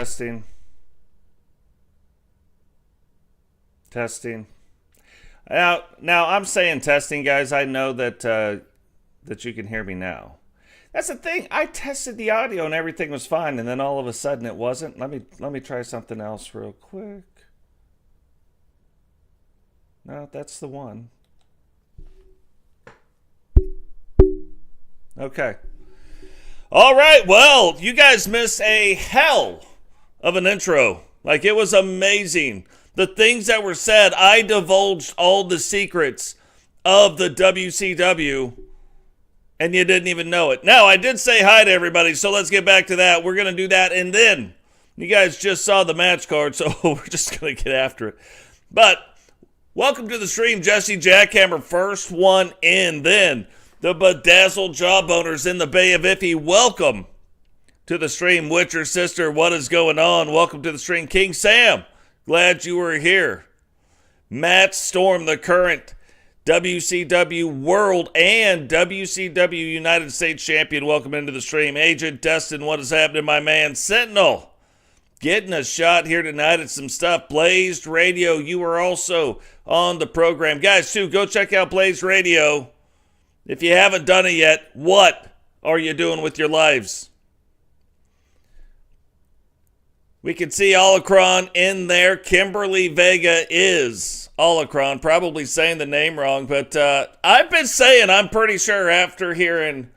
Testing. Testing. Now I'm saying testing, guys. I know that that you can hear me now. That's the thing. I tested the audio and everything was fine, and then all of a sudden it wasn't. Let me try something else real quick. No, that's the one. Okay. All right. Well, you guys missed a hell of an intro. Like, it was amazing. The things that were said, I divulged all the secrets of the WCW, and you didn't even know it. Now, I did say hi to everybody, so let's get back to that. We're going to do that, and then you guys just saw the match card, so we're just going to get after it. But welcome to the stream, Jesse Jackhammer, first one in. Then the bedazzled jawboners in the Bay of Iffy. Welcome to the stream, Witcher Sister. What is going on? Welcome to the stream, King Sam. Glad you were here. Matt Storm, the current WCW World and WCW United States Champion. Welcome into the stream. Agent Destin, what is happening, my man? Sentinel, getting a shot here tonight at some stuff. Blazed Radio, you are also on the program. Guys, too, go check out Blazed Radio. If you haven't done it yet, what are you doing with your lives? We can see Olacron in there. Kimberly Vega is Olacron. Probably saying the name wrong, but I've been saying, I'm pretty sure after hearing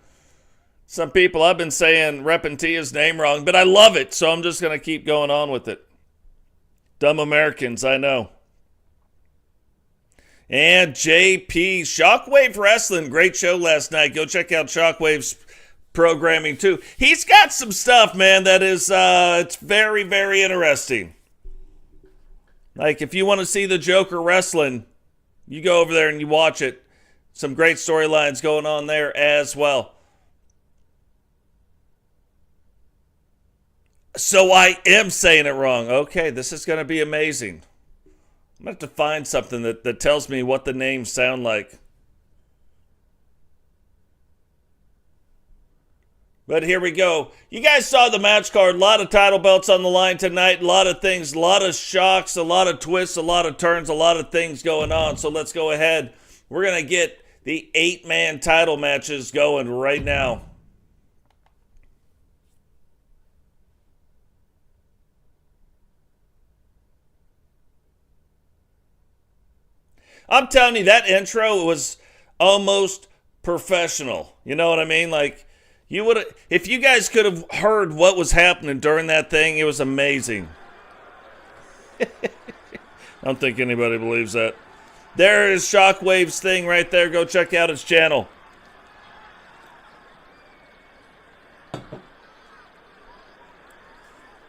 some people, I've been saying Repentia's name wrong, but I love it, so I'm just going to keep going on with it. Dumb Americans, I know. And JP, Shockwave Wrestling, great show last night. Go check out Shockwave's programming too. He's got some stuff, man, that is it's very, very interesting. Like, if you want to see the Joker wrestling, you go over there and you watch it. Some great storylines going on there as well. So I am saying it wrong. Okay, this is going to be amazing. I'm going to have to find something that tells me what the names sound like. But here we go. You guys saw the match card. A lot of title belts on the line tonight. A lot of things. A lot of shocks. A lot of twists. A lot of turns. A lot of things going on. So let's go ahead. We're going to get the 8-man title matches going right now. I'm telling you, that intro was almost professional. You know what I mean? Like, you would have, if you guys could have heard what was happening during that thing, it was amazing. I don't think anybody believes that. There is Shockwave's thing right there. Go check out his channel.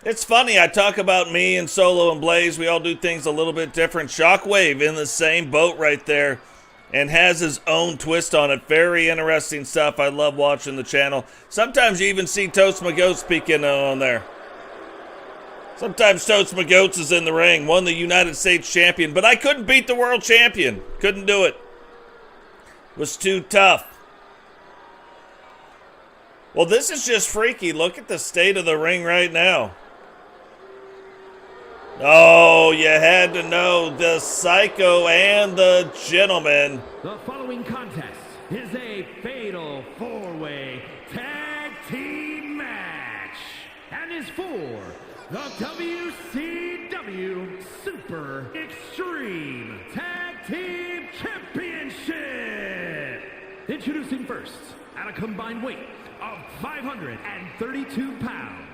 It's funny, I talk about me and Solo and Blaze. We all do things a little bit different. Shockwave in the same boat right there and has his own twist on it. Very interesting stuff. I love watching the channel. Sometimes you even see Toast McGoat speaking on there. Sometimes Toast McGoats is in the ring. Won the United States champion, but I couldn't beat the world champion. Couldn't do it. Was too tough. Well, this is just freaky. Look at the state of the ring right now. Oh, you had to know the Psycho and the Gentleman. The following contest is a fatal 4-way tag team match and is for the WCW Super Extreme Tag Team Championship. Introducing first, at a combined weight of 532 pounds,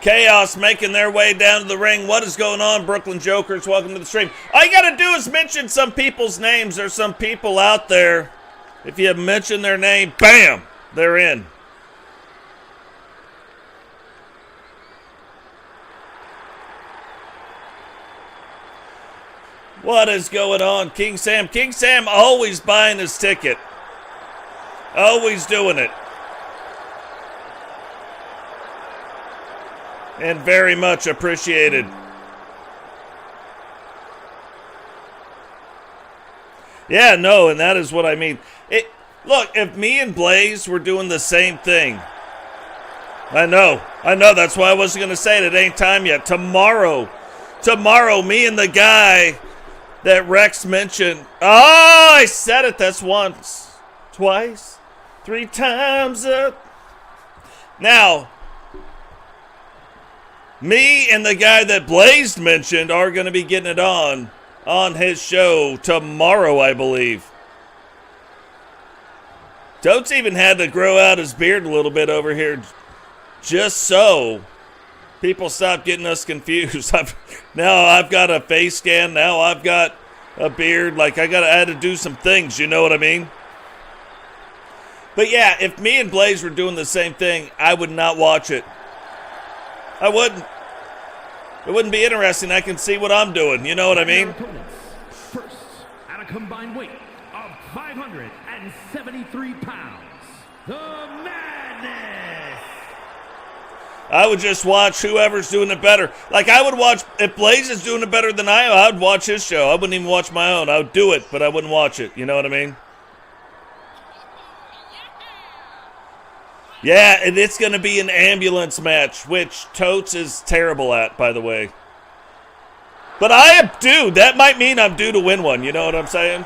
Chaos making their way down to the ring. What is going on, Brooklyn Jokers? Welcome to the stream. All you got to do is mention some people's names. There's some people out there. If you mention their name, bam, they're in. What is going on, King Sam? King Sam always buying his ticket. Always doing it. And very much appreciated. Yeah, no, and that is what I mean. Look, if me and Blaze were doing the same thing, I know. That's why I wasn't going to say it. It ain't time yet. Tomorrow, me and the guy that Rex mentioned. Oh, I said it. That's once, twice, 3 times up. Now, me and the guy that Blazed mentioned are going to be getting it on his show tomorrow, I believe. Totes even had to grow out his beard a little bit over here just so people stop getting us confused. Now I've got a face scan. Now I've got a beard. Like, I had to do some things, you know what I mean? But yeah, if me and Blaze were doing the same thing, I would not watch it. I wouldn't. It wouldn't be interesting. I can see what I'm doing. You know what I mean? First, at a combined weight of 573 pounds, the Madness. I would just watch whoever's doing it better. Like, I would watch, if Blaze is doing it better than I would watch his show. I wouldn't even watch my own. I would do it, but I wouldn't watch it. You know what I mean? Yeah, and it's going to be an ambulance match, which Totes is terrible at, by the way. But I am due. That might mean I'm due to win one. You know what I'm saying?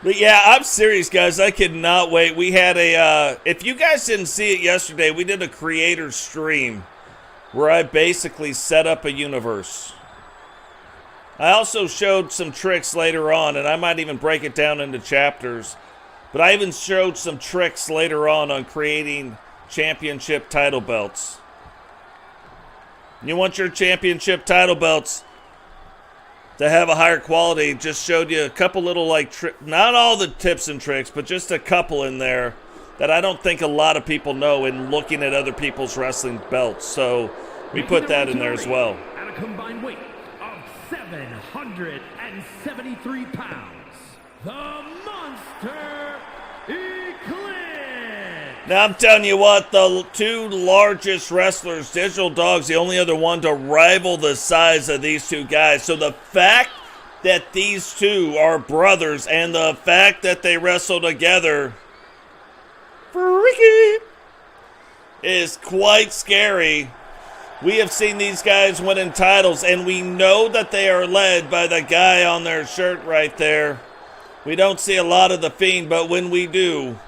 But yeah, I'm serious, guys. I cannot wait. We had if you guys didn't see it yesterday, we did a creator stream where I basically set up a universe. I also showed some tricks later on, and I might even break it down into chapters. But I even showed some tricks later on creating championship title belts. You want your championship title belts to have a higher quality. Just showed you a couple little, like, not all the tips and tricks, but just a couple in there that I don't think a lot of people know in looking at other people's wrestling belts. So we put that in there as well. At a combined weight of 773 pounds, the Monster Eclipse. Now I'm telling you what, the 2 largest wrestlers, Digital Dog's the only other one to rival the size of these 2 guys. So the fact that these 2 are brothers and the fact that they wrestle together, freaky, is quite scary. We have seen these guys winning titles, and we know that they are led by the guy on their shirt right there. We don't see a lot of the Fiend, but when we do,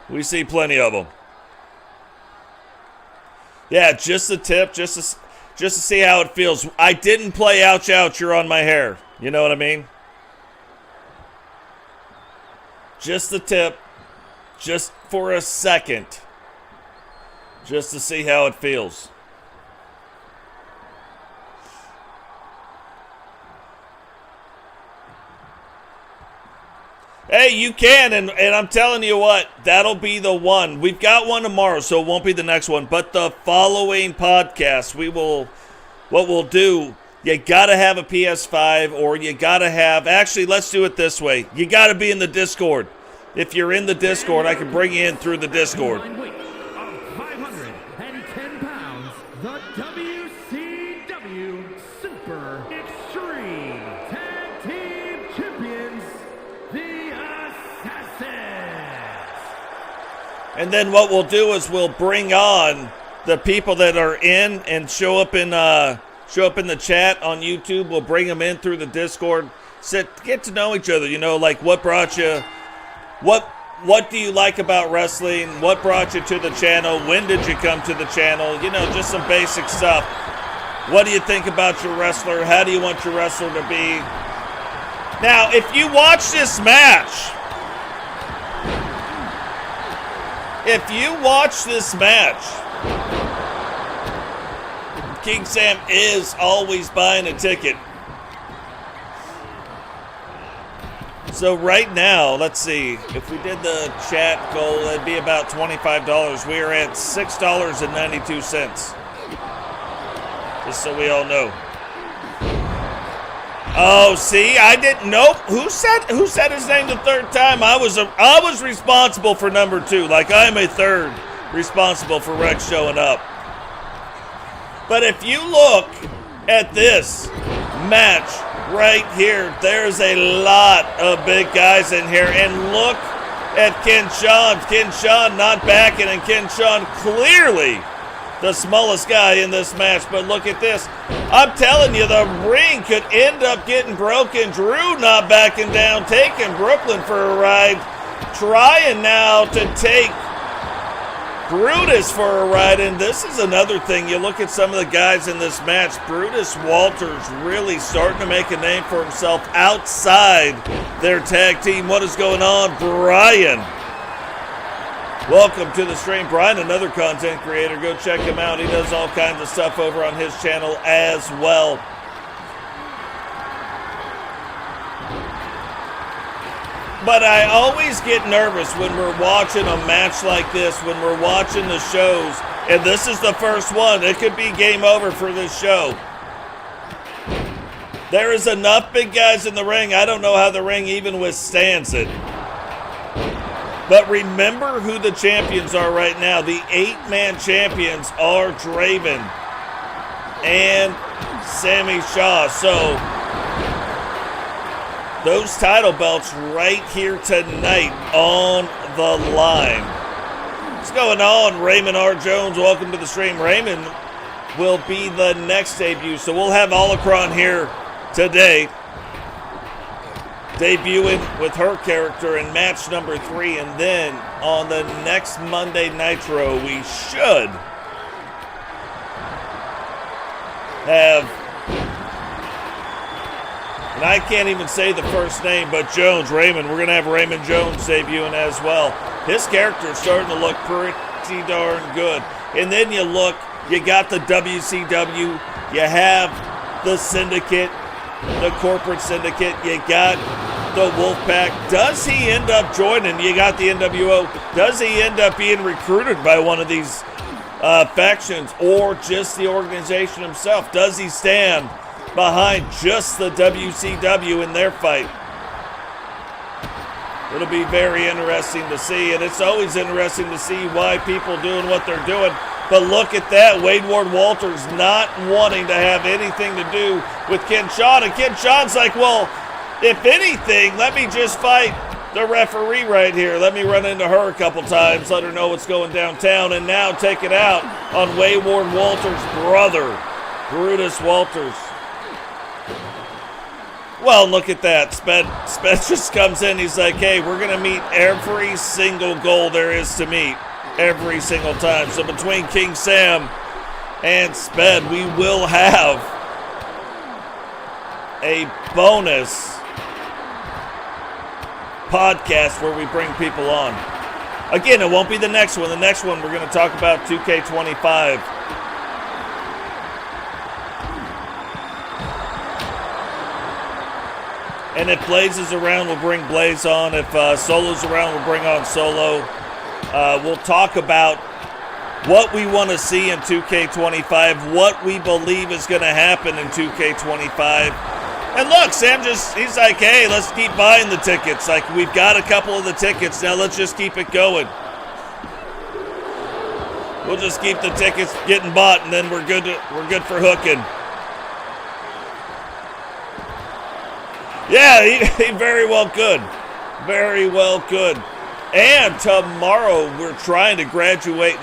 we see plenty of them. Yeah, just a tip, just to see how it feels. I didn't play ouch, ouch, you're on my hair. You know what I mean? Just a tip, just for a second, just to see how it feels. Hey, you can, and I'm telling you what, that'll be the one. We've got one tomorrow, so it won't be the next one. But the following podcast, what we'll do, you got to have a PS5, or you got to have, actually, let's do it this way. You got to be in the Discord. If you're in the Discord, I can bring you in through the Discord. Weight of 510 pounds, the WCW Super Extreme Tag Team Champions, the Assassins. And then what we'll do is we'll bring on the people that are in and show up in the chat on YouTube. We'll bring them in through the Discord. Get to know each other. You know, like what brought you. What do you like about wrestling? What brought you to the channel? When did you come to the channel? You know, just some basic stuff. What do you think about your wrestler? How do you want your wrestler to be? Now, if you watch this match, King Sam is always buying a ticket. So right now, let's see, if we did the chat goal, that'd be about $25. We are at $6.92. Just so we all know. Oh, see, I didn't know. Who said his name the third time? I was responsible for number 2. Like, I'm a third responsible for Rex showing up. But if you look at this match right here. There's a lot of big guys in here. And look at Ken Shawn. Ken Shawn not backing, and Ken Shawn clearly the smallest guy in this match. But look at this. I'm telling you, the ring could end up getting broken. Drew not backing down, taking Brooklyn for a ride. Trying now to take Brutus for a ride. And this is another thing. You look at some of the guys in this match. Brutus Walters really starting to make a name for himself outside their tag team. What is going on? Brian. Welcome to the stream. Brian, another content creator. Go check him out. He does all kinds of stuff over on his channel as well. But I always get nervous when we're watching a match like this, when we're watching the shows, and this is the first one. It could be game over for this show. There is enough big guys in the ring. I don't know how the ring even withstands it. But remember who the champions are right now. The 8-man champions are Draven and Sammy Shaw. So those title belts right here tonight on the line. What's going on, Raymond R. Jones? Welcome to the stream. Raymond will be the next debut. So we'll have Olacron here today, debuting with her character in match number 3. And then on the next Monday Nitro, we should have, and I can't even say the first name, but Jones, Raymond. We're going to have Raymond Jones debuting as well. His character is starting to look pretty darn good. And then you look, you got the WCW, you have the Syndicate, the Corporate Syndicate, you got the Wolfpack. Does he end up joining? You got the NWO. Does he end up being recruited by one of these factions, or just the organization himself? Does he stand behind just the WCW in their fight? It'll be very interesting to see, and it's always interesting to see why people doing what they're doing. But look at that, Wade Ward Walters not wanting to have anything to do with Ken Shawn, and Ken Shawn's like, well, if anything, let me just fight the referee right here. Let me run into her a couple times, let her know what's going downtown, and now take it out on Wade Ward Walters' brother, Brutus Walters. Well, look at that. Sped just comes in. He's like, hey, we're going to meet every single goal there is to meet every single time. So between King Sam and Sped, we will have a bonus podcast where we bring people on. Again, it won't be the next one. The next one, we're going to talk about 2K25. And if Blaze is around, we'll bring Blaze on. If Solo's around, we'll bring on Solo. We'll talk about what we want to see in 2K25, what we believe is going to happen in 2K25. And look, Sam he's like, hey, let's keep buying the tickets. Like, we've got a couple of the tickets. Now let's just keep it going. We'll just keep the tickets getting bought, and then we're good for hooking. Yeah, he very well could. Very well could. And tomorrow, we're trying to graduate.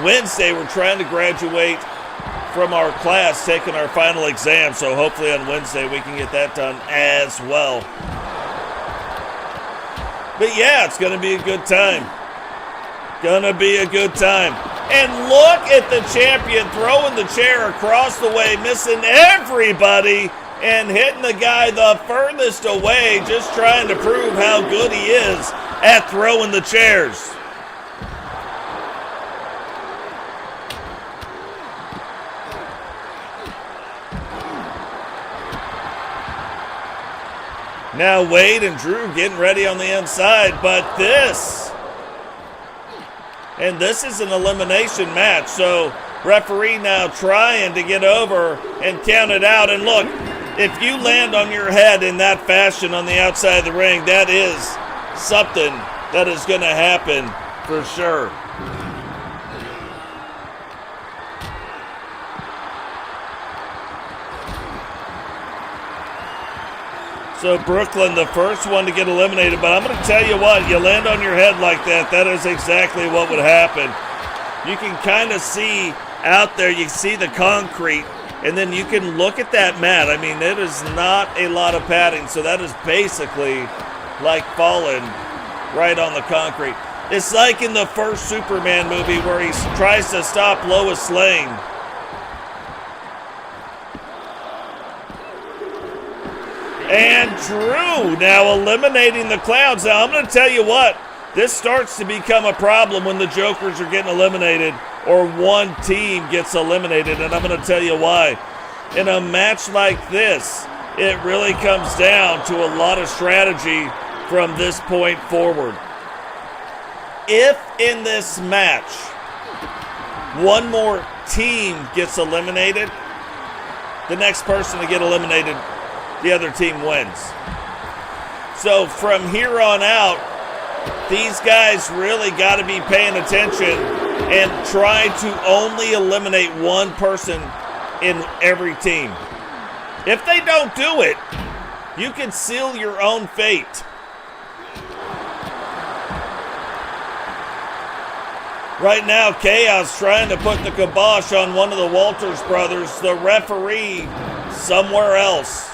Wednesday, we're trying to graduate from our class, taking our final exam. So hopefully on Wednesday, we can get that done as well. But yeah, it's going to be a good time. Gonna be a good time. And look at the champion throwing the chair across the way, missing everybody, and hitting the guy the furthest away, just trying to prove how good he is at throwing the chairs. Now Wade and Drew getting ready on the inside, but this is an elimination match, so referee now trying to get over and count it out. And look, if you land on your head in that fashion on the outside of the ring, that is something that is going to happen for sure. So Brooklyn, the first one to get eliminated. But I'm going to tell you what, you land on your head like that, that is exactly what would happen. You can kind of see out there, you see the concrete, and then you can look at that mat. I mean, it is not a lot of padding, so that is basically like falling right on the concrete. It's like in the first Superman movie where he tries to stop Lois Lane. And Drew now eliminating the Clowns. Now, I'm going to tell you what, this starts to become a problem when the Jokers are getting eliminated or one team gets eliminated, and I'm going to tell you why. In a match like this, it really comes down to a lot of strategy from this point forward. If in this match one more team gets eliminated, the next person to get eliminated, the other team wins. So from here on out, these guys really got to be paying attention and try to only eliminate one person in every team. If they don't do it, you can seal your own fate. Right now, Chaos trying to put the kibosh on one of the Walters brothers, the referee, somewhere else.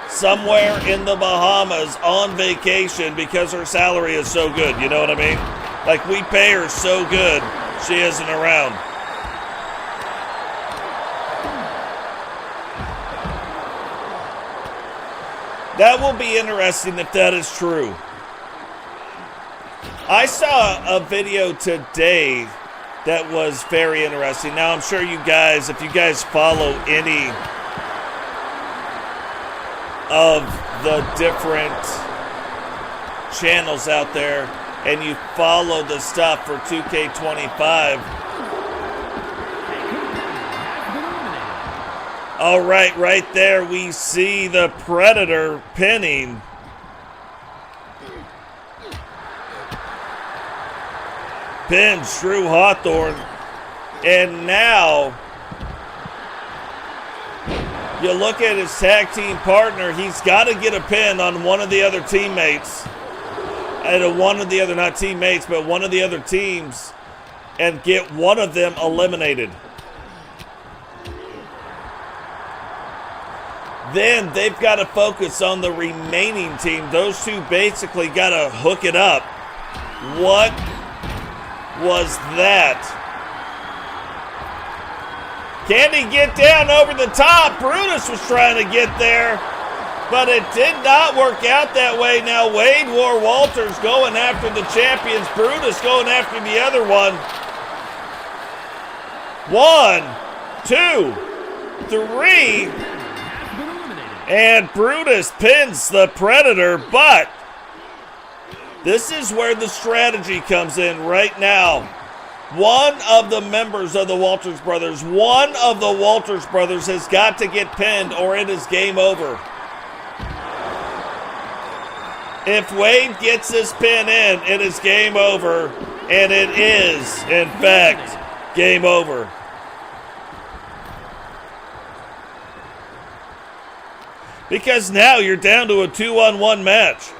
Somewhere in the Bahamas on vacation because her salary is so good. You know what I mean? Like, we pay her so good, she isn't around. That will be interesting if that is true. I saw a video today that was very interesting. Now, I'm sure you guys, if you guys follow any of the different channels out there and you follow the stuff for 2K25. All right there we see the Predator pinning pins Drew Hawthorne, and now you look at his tag team partner, he's got to get a pin on one of the other teammates, and one of the other, not teammates, but one of the other teams, and get one of them eliminated. Then they've got to focus on the remaining team. Those two basically got to hook it up. What was that? Can he get down over the top? Brutus was trying to get there, but it did not work out that way. Now Wade War Walters going after the champions. Brutus going after the other one. 1, 2, 3. And Brutus pins the Predator, but this is where the strategy comes in right now. One of the members of the Walters brothers, has got to get pinned or it is game over. If Wade gets this pin in, it is game over, and it is, in fact, game over. Because now you're down to a 2-on-1 match.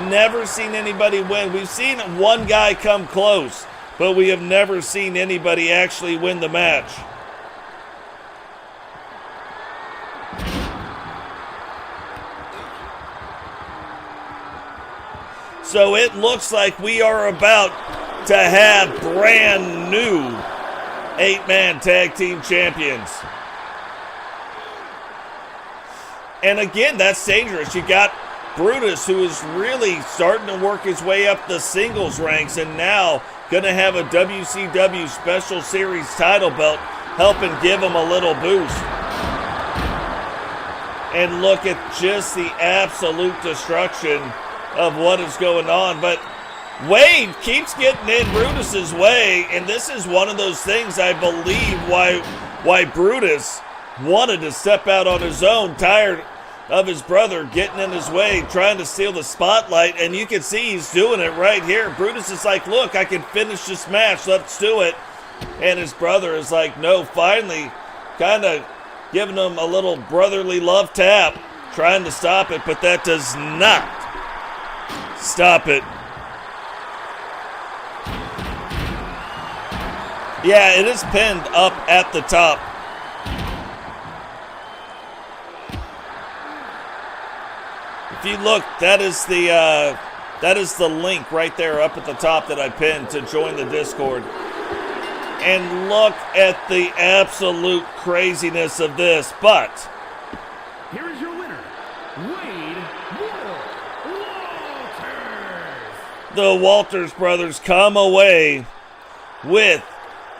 Never seen anybody win. We've seen one guy come close, but we have never seen anybody actually win the match. So it looks like we are about to have brand new 8-man tag team champions. And again, that's dangerous. You got Brutus, who is really starting to work his way up the singles ranks and now going to have a WCW Special Series title belt helping give him a little boost. And look at just the absolute destruction of what is going on. But Wade keeps getting in Brutus's way, and this is one of those things I believe why Brutus wanted to step out on his own, tired of his brother getting in his way, trying to steal the spotlight, and you can see he's doing it right here. Brutus is like, look, I can finish this match, let's do it. And his brother is like, no, finally kind of giving him a little brotherly love tap, trying to stop it, but that does not stop it. Yeah, it is pinned up at the top. If you look, that is the link right there up at the top that I pinned to join the Discord. And look at the absolute craziness of this. But here is your winner, Wade Walters. The Walters brothers come away with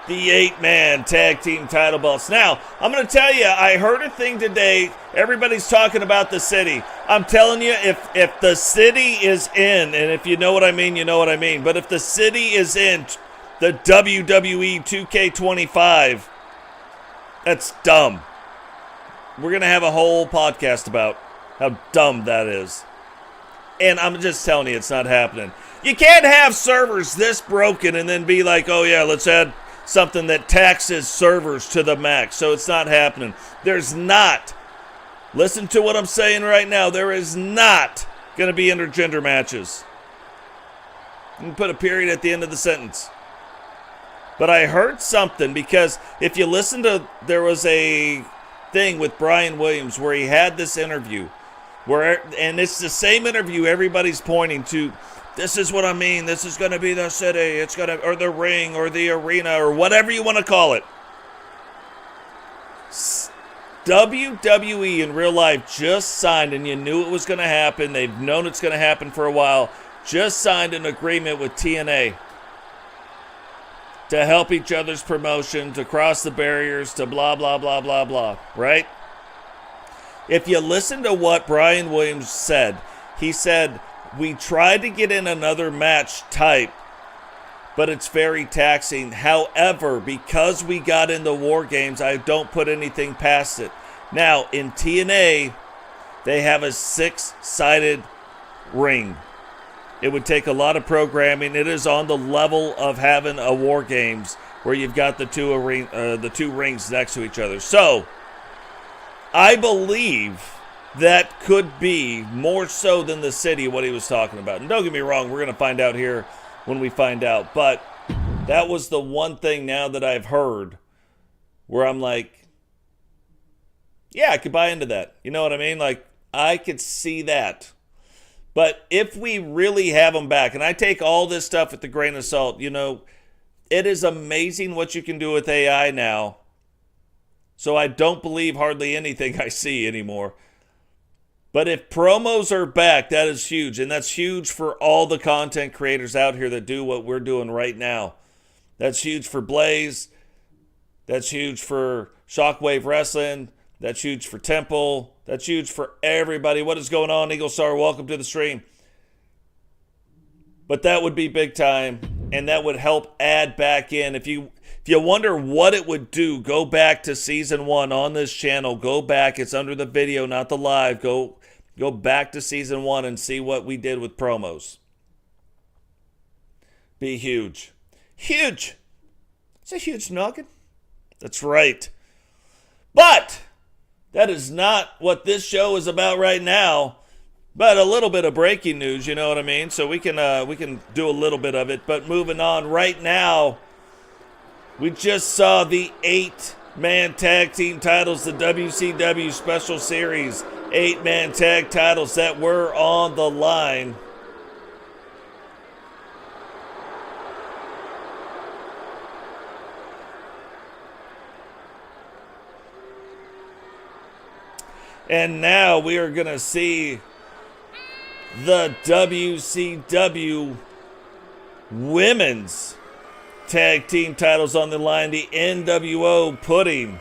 the 8-man tag team title belts. Now, I'm going to tell you, I heard a thing today. Everybody's talking about the city. I'm telling you, if the city is in, and if you know what I mean, you know what I mean. But if the city is in the WWE 2K25, that's dumb. We're going to have a whole podcast about how dumb that is. And I'm just telling you, it's not happening. You can't have servers this broken and then be like, oh yeah, let's add something that taxes servers to the max. So it's not happening. There's not, listen to what I'm saying right now, there is not going to be intergender matches. You can put a period at the end of the sentence. But I heard something, because if you listen to, there was a thing with Brian Williams where he had this interview where, and it's the same interview everybody's pointing to. This is what I mean. This is going to be the city. It's going to, or the ring, or the arena, or whatever you want to call it. WWE in real life just signed, and you knew it was going to happen. They've known it's going to happen for a while. Just signed an agreement with TNA to help each other's promotion, to cross the barriers, to blah, blah, blah, blah, blah, right? If you listen to what Brian Williams said, he said, we tried to get in another match type, but it's very taxing. However, because we got into War Games, I don't put anything past it. Now, in TNA, they have a 6-sided ring. It would take a lot of programming. It is on the level of having a War Games where you've got the two rings next to each other. So, I believe that could be more so than the city, what he was talking about. And don't get me wrong, we're going to find out here when we find out. But that was the one thing now that I've heard where I'm like, yeah, I could buy into that. You know what I mean? Like, I could see that. But if we really have them back, and I take all this stuff with a grain of salt, you know, it is amazing what you can do with AI now. So I don't believe hardly anything I see anymore. But if promos are back, that is huge. And that's huge for all the content creators out here that do what we're doing right now. That's huge for Blaze. That's huge for Shockwave Wrestling. That's huge for Temple. That's huge for everybody. What is going on, Eagle Star? Welcome to the stream. But that would be big time. And that would help add back in. If you wonder what it would do, go back to season 1 on this channel. Go back. It's under the video, not the live. Go back to season 1 and see what we did with promos. Be huge. Huge. It's a huge nugget. That's right. But that is not what this show is about right now. But a little bit of breaking news, you know what I mean? So we can do a little bit of it. But moving on, right now, we just saw the 8-man tag team titles, the WCW Special Series 8-man tag titles that were on the line. And now we are going to see the WCW Women's Tag Team titles on the line. The NWO putting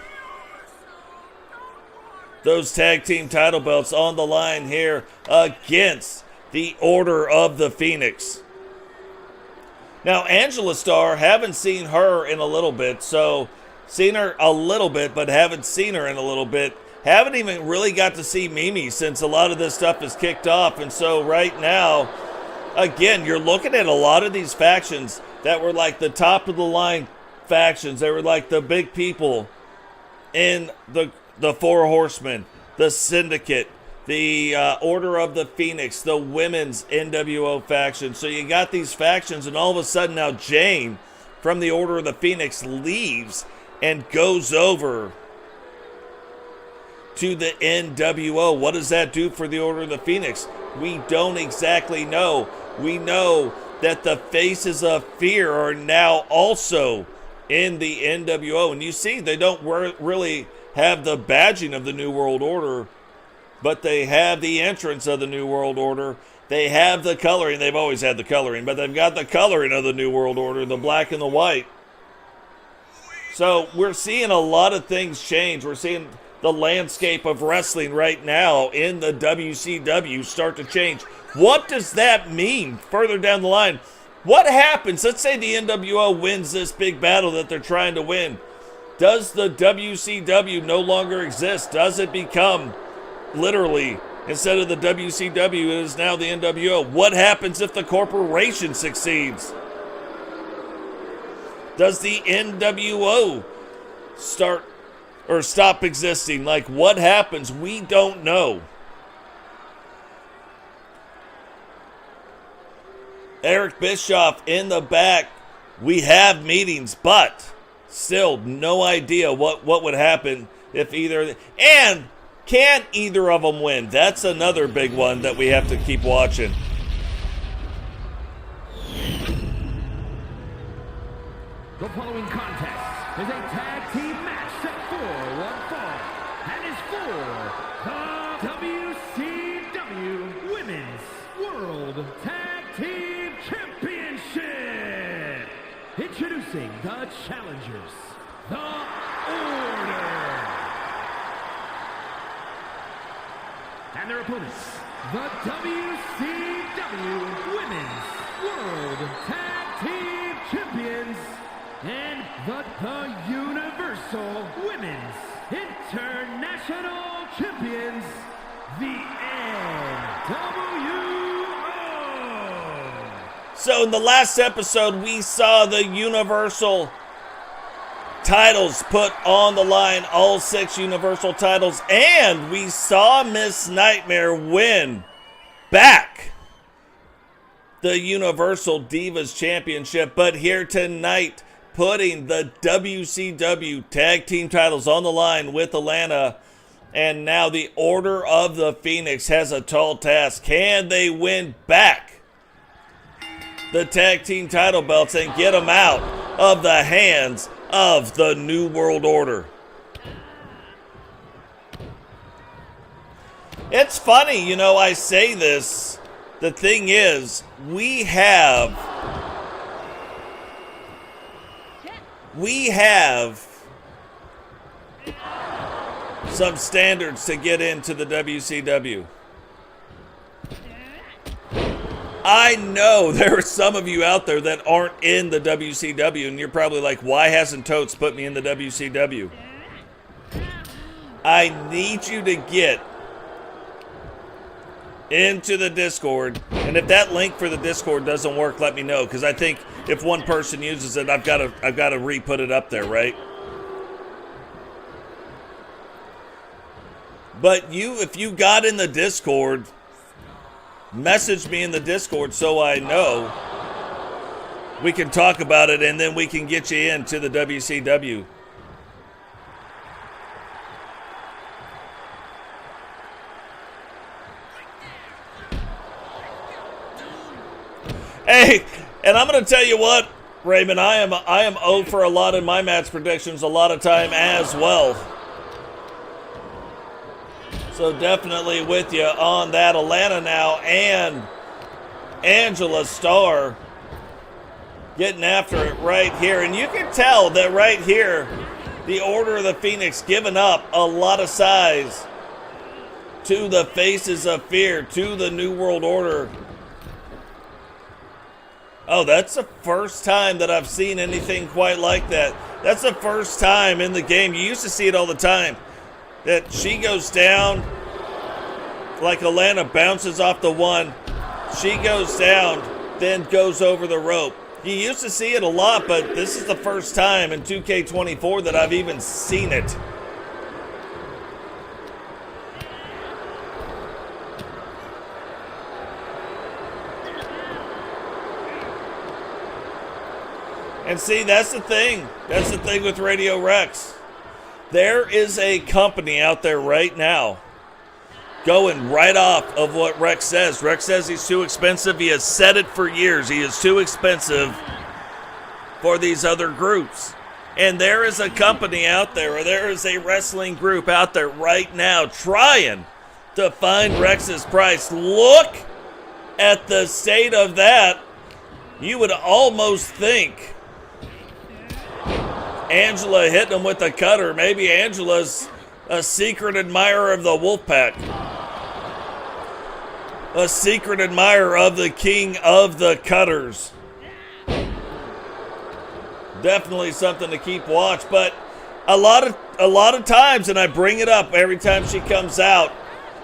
those tag team title belts on the line here against the Order of the Phoenix. Now, Angela Starr, haven't seen her in a little bit. So, seen her a little bit, but haven't seen her in a little bit. Haven't even really got to see Mimi since a lot of this stuff is kicked off. And so right now, again, you're looking at a lot of these factions that were like the top of the line factions. They were like the big people in the Four Horsemen, the Syndicate, the Order of the Phoenix, the women's NWO faction. So you got these factions, and all of a sudden now Jane from the Order of the Phoenix leaves and goes over to the NWO. What does that do for the Order of the Phoenix? We don't exactly know. We know that the Faces of Fear are now also in the NWO. And you see, they don't really have the badging of the New World Order, but they have the entrance of the New World Order. They have the coloring. They've always had the coloring, but they've got the coloring of the New World Order, the black and the white. So we're seeing a lot of things change. We're seeing the landscape of wrestling right now in the WCW start to change. What does that mean further down the line? What happens? Let's say the NWO wins this big battle that they're trying to win. Does the WCW no longer exist? Does it become literally, instead of the WCW, it is now the NWO? What happens if the corporation succeeds? Does the NWO start or stop existing? Like, what happens? We don't know. Eric Bischoff in the back. We have meetings, but still no idea what would happen if either. And can either of them win? That's another big one that we have to keep watching. The following contest is a tag team match set for one fall and is for the WCW Women's World Tag Team Championship. Introducing the challengers, the Order, and their opponents, the WCW Women's World Tag Team Champions and the Universal Women's International Champions, the NWO. So in the last episode, we saw the Universal titles put on the line, all 6 Universal titles, and we saw Miss Nightmare win back the Universal Divas Championship. But here tonight, putting the WCW Tag Team titles on the line with Atlanta, and now the Order of the Phoenix has a tall task. Can they win back the Tag Team title belts and get them out of the hands of the New World Order? It's funny, you know, I say this. The thing is, we have some standards to get into the WCW. I know there are some of you out there that aren't in the WCW, and you're probably like, why hasn't Totes put me in the WCW? I need you to get into the Discord, and if that link for the Discord doesn't work, let me know, because I think if one person uses it, I've got to re-put it up there, right? But if you got in the Discord, message me in the Discord so I know. We can talk about it, and then we can get you into the WCW. Hey, and I'm going to tell you what, Raymond, I am 0 for a lot in my match predictions a lot of time as well. So definitely with you on that. Atlanta now and Angela Starr getting after it right here. And you can tell that right here, the Order of the Phoenix giving up a lot of size to the Faces of Fear, to the New World Order. Oh, that's the first time that I've seen anything quite like that. That's the first time in the game. You used to see it all the time. That she goes down, like Atlanta bounces off the one. She goes down, then goes over the rope. You used to see it a lot, but this is the first time in 2K24 that I've even seen it. And see, that's the thing. That's the thing with Radio Rex. There is a company out there right now going right off of what Rex says. Rex says he's too expensive. He has said it for years. He is too expensive for these other groups. And there is a company out there, or there is a wrestling group out there right now trying to find Rex's price. Look at the state of that. You would almost think Angela hitting him with a cutter. Maybe Angela's a secret admirer of the Wolfpack. A secret admirer of the king of the cutters. Definitely something to keep watch. But a lot of times, and I bring it up every time she comes out,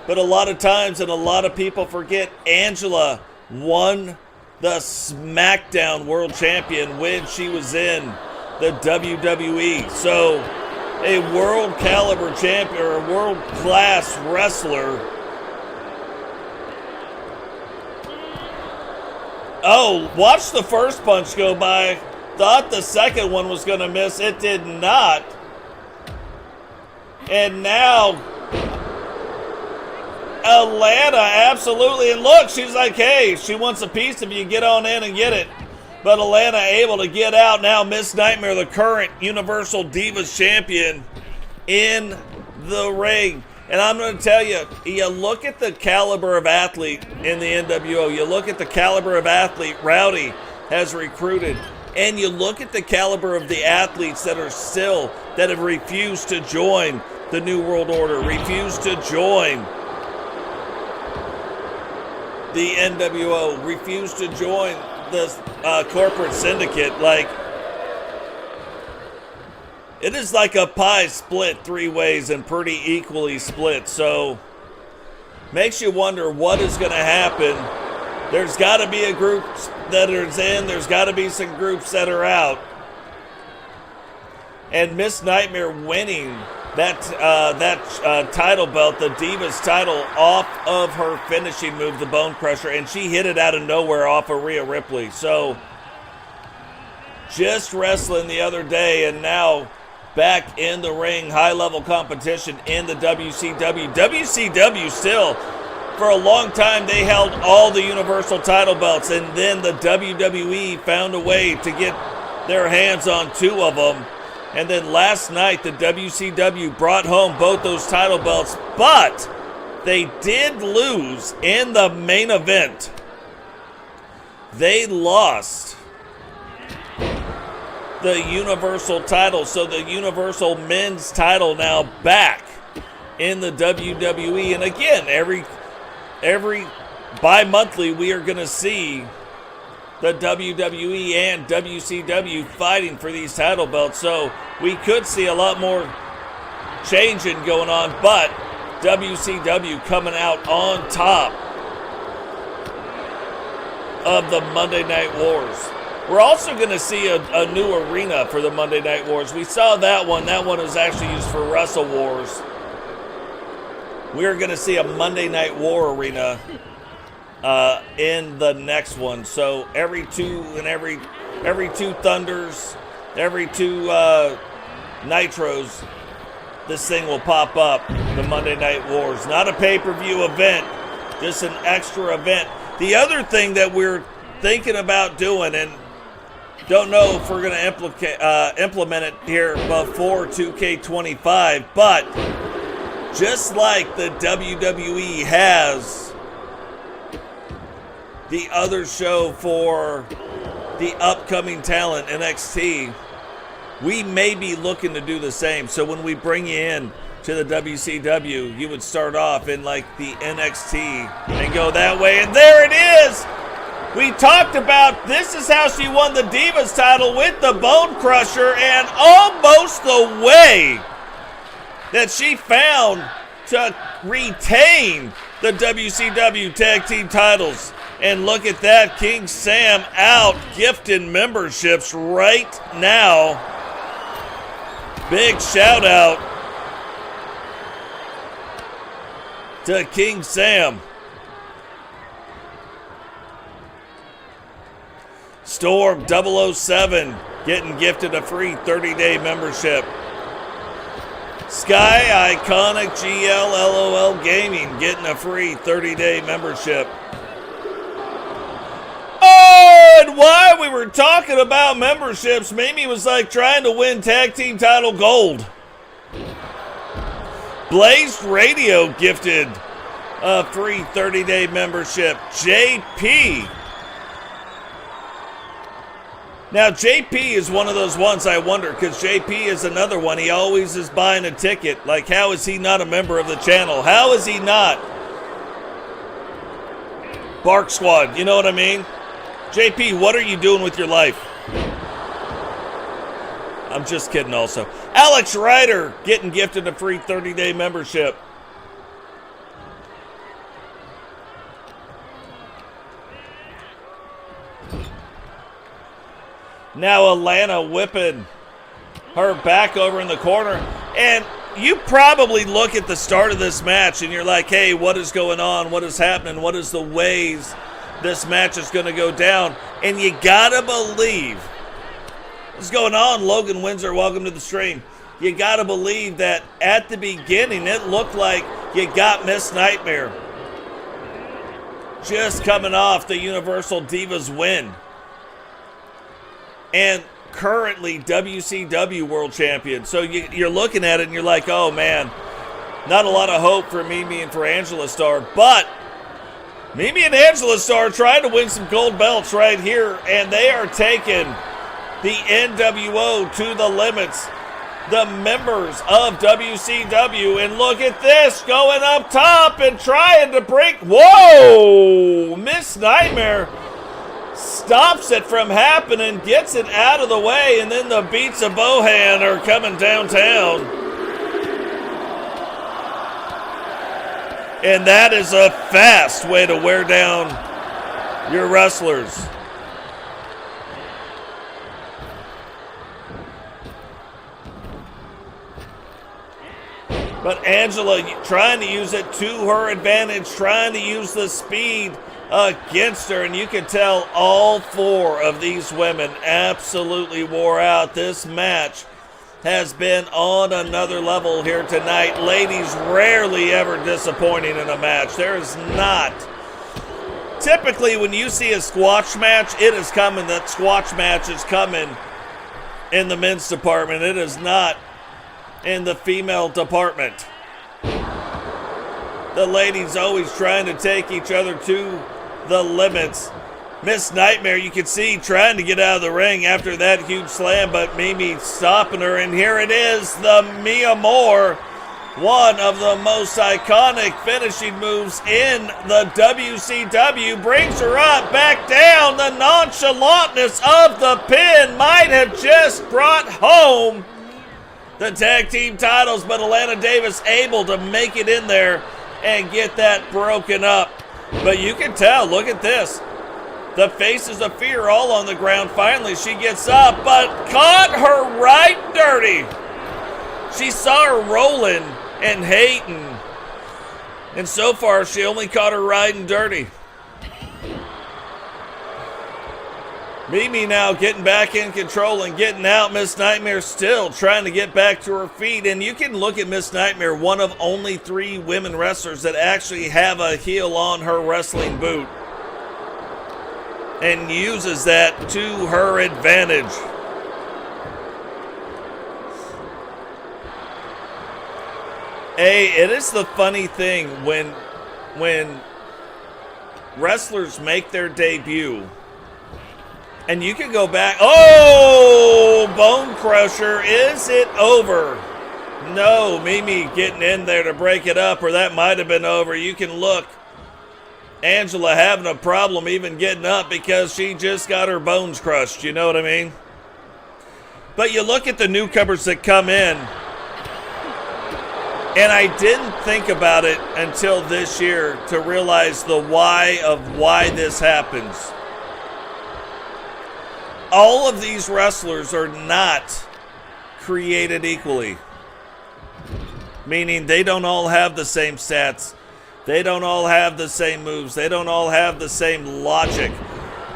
but a lot of times, and a lot of people forget, Angela won the SmackDown World Champion when she was in the WWE. So a world caliber champion, or a world class wrestler. Oh, watch the first punch go by. Thought the second one was going to miss. It did not. And now Atlanta, absolutely. And look, she's like, hey, she wants a piece of you. Get on in and get it. But Atlanta able to get out. Now Miss Nightmare, the current Universal Divas Champion, in the ring. And I'm going to tell you, you look at the caliber of athlete in the NWO. You look at the caliber of athlete Rowdy has recruited. And you look at the caliber of the athletes that are still, that have refused to join the New World Order, refused to join the NWO, refused to join the corporate syndicate. Like, it is like a pie split three ways and pretty equally split. So, makes you wonder what is going to happen. There's got to be a group that is in. There's got to be some groups that are out. And Miss Nightmare winning that title belt, the Divas title, off of her finishing move, the Bone Crusher, and she hit it out of nowhere off of Rhea Ripley. So, just wrestling the other day, and now back in the ring, high-level competition in the WCW. WCW still, for a long time, they held all the Universal title belts, and then the WWE found a way to get their hands on two of them. And then last night, the WCW brought home both those title belts, but they did lose in the main event. They lost the Universal title, so the Universal men's title now back in the WWE. And again, every bi-monthly, we are going to see the WWE and WCW fighting for these title belts. So we could see a lot more changing going on, but WCW coming out on top of the Monday Night Wars. We're also going to see a new arena for the Monday Night Wars. We saw that one. That one was actually used for Wrestle Wars. We're going to see a Monday Night War arena in the next one. So every two Thunders, every two Nitros, this thing will pop up, the Monday Night Wars. Not a pay-per-view event, just an extra event. The other thing that we're thinking about doing, and don't know if we're going to implement it here before 2K25, but just like the WWE has the other show for the upcoming talent, NXT, we may be looking to do the same. So when we bring you in to the WCW, you would start off in like the NXT and go that way. And there it is! We talked about this is how she won the Divas title with the Bone Crusher, and almost the way that she found to retain the WCW Tag Team titles. And look at that, King Sam out gifting memberships right now. Big shout out to King Sam. Storm 007 getting gifted a free 30-day membership. Sky Iconic GL LOL Gaming getting a free 30-day membership. Oh, and while we were talking about memberships, Mimi was like trying to win tag team title gold. Blazed Radio gifted a free 30-day membership. JP. Now, JP is one of those ones I wonder, because JP is another one. He always is buying a ticket. Like, how is he not a member of the channel? How is he not? Bark Squad, you know what I mean? JP, what are you doing with your life? I'm just kidding also. Alex Ryder getting gifted a free 30-day membership. Now Alana whipping her back over in the corner. And you probably look at the start of this match and you're like, hey, what is going on? What is happening? What is the ways this match is going to go down? And you got to believe. What's going on, Logan Windsor? Welcome to the stream. You got to believe that at the beginning it looked like you got Miss Nightmare. Just coming off the Universal Divas win. And currently WCW World Champion. So you're looking at it and you're like, oh man, not a lot of hope for Mimi and for Angela Starr. But Mimi and Angela Starr are trying to win some gold belts right here. And they are taking the NWO to the limits. The members of WCW. And look at this, going up top and trying to break. Whoa! Miss Nightmare stops it from happening, gets it out of the way, and then the Beats of Bohan are coming downtown. And that is a fast way to wear down your wrestlers. But Angela trying to use it to her advantage, trying to use the speed against her, and you can tell all four of these women absolutely wore out. This match has been on another level here tonight. Ladies rarely ever disappointing in a match. There is not. Typically when you see a squash match, it is coming. That squash match is coming in the men's department. It is not in the female department. The ladies always trying to take each other to the limits. Miss Nightmare, you can see, trying to get out of the ring after that huge slam, but Mimi stopping her, and here it is, the Mia Moore, one of the most iconic finishing moves in the WCW, brings her up, back down. The nonchalantness of the pin might have just brought home the tag team titles, but Alana Davis able to make it in there and get that broken up. But you can tell, look at this. The faces of fear all on the ground. Finally, she gets up, but caught her right dirty. She saw her rolling and hating. And so far, she only caught her riding dirty. Mimi now getting back in control and getting out. Miss Nightmare still trying to get back to her feet. And you can look at Miss Nightmare, one of only 3 women wrestlers that actually have a heel on her wrestling boot. And uses that to her advantage. It is the funny thing when wrestlers make their debut. And you can go back. Oh, Bone Crusher. Is it over? No, Mimi getting in there to break it up, or that might have been over. You can look. Angela having a problem even getting up because she just got her bones crushed. You know what I mean? But you look at the newcomers that come in. And I didn't think about it until this year to realize the why of why this happens. All of these wrestlers are not created equally. Meaning they don't all have the same stats. They don't all have the same moves. They don't all have the same logic.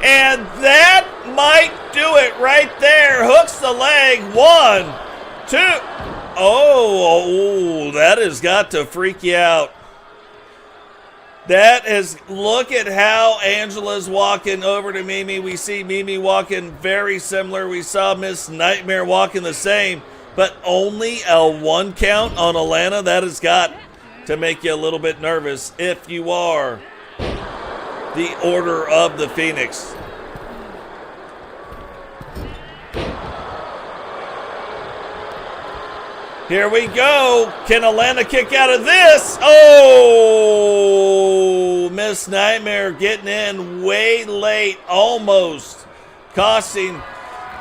And that might do it right there. Hooks the leg. 1, 2. Oh, that has got to freak you out. That is, look at how Angela's walking over to Mimi. We see Mimi walking very similar. We saw Miss Nightmare walking the same, but only a 1 count on Alana. That has got to make you a little bit nervous if you are the Order of the Phoenix. Here we go. Can Alana kick out of this? Oh, Miss Nightmare getting in way late, almost costing.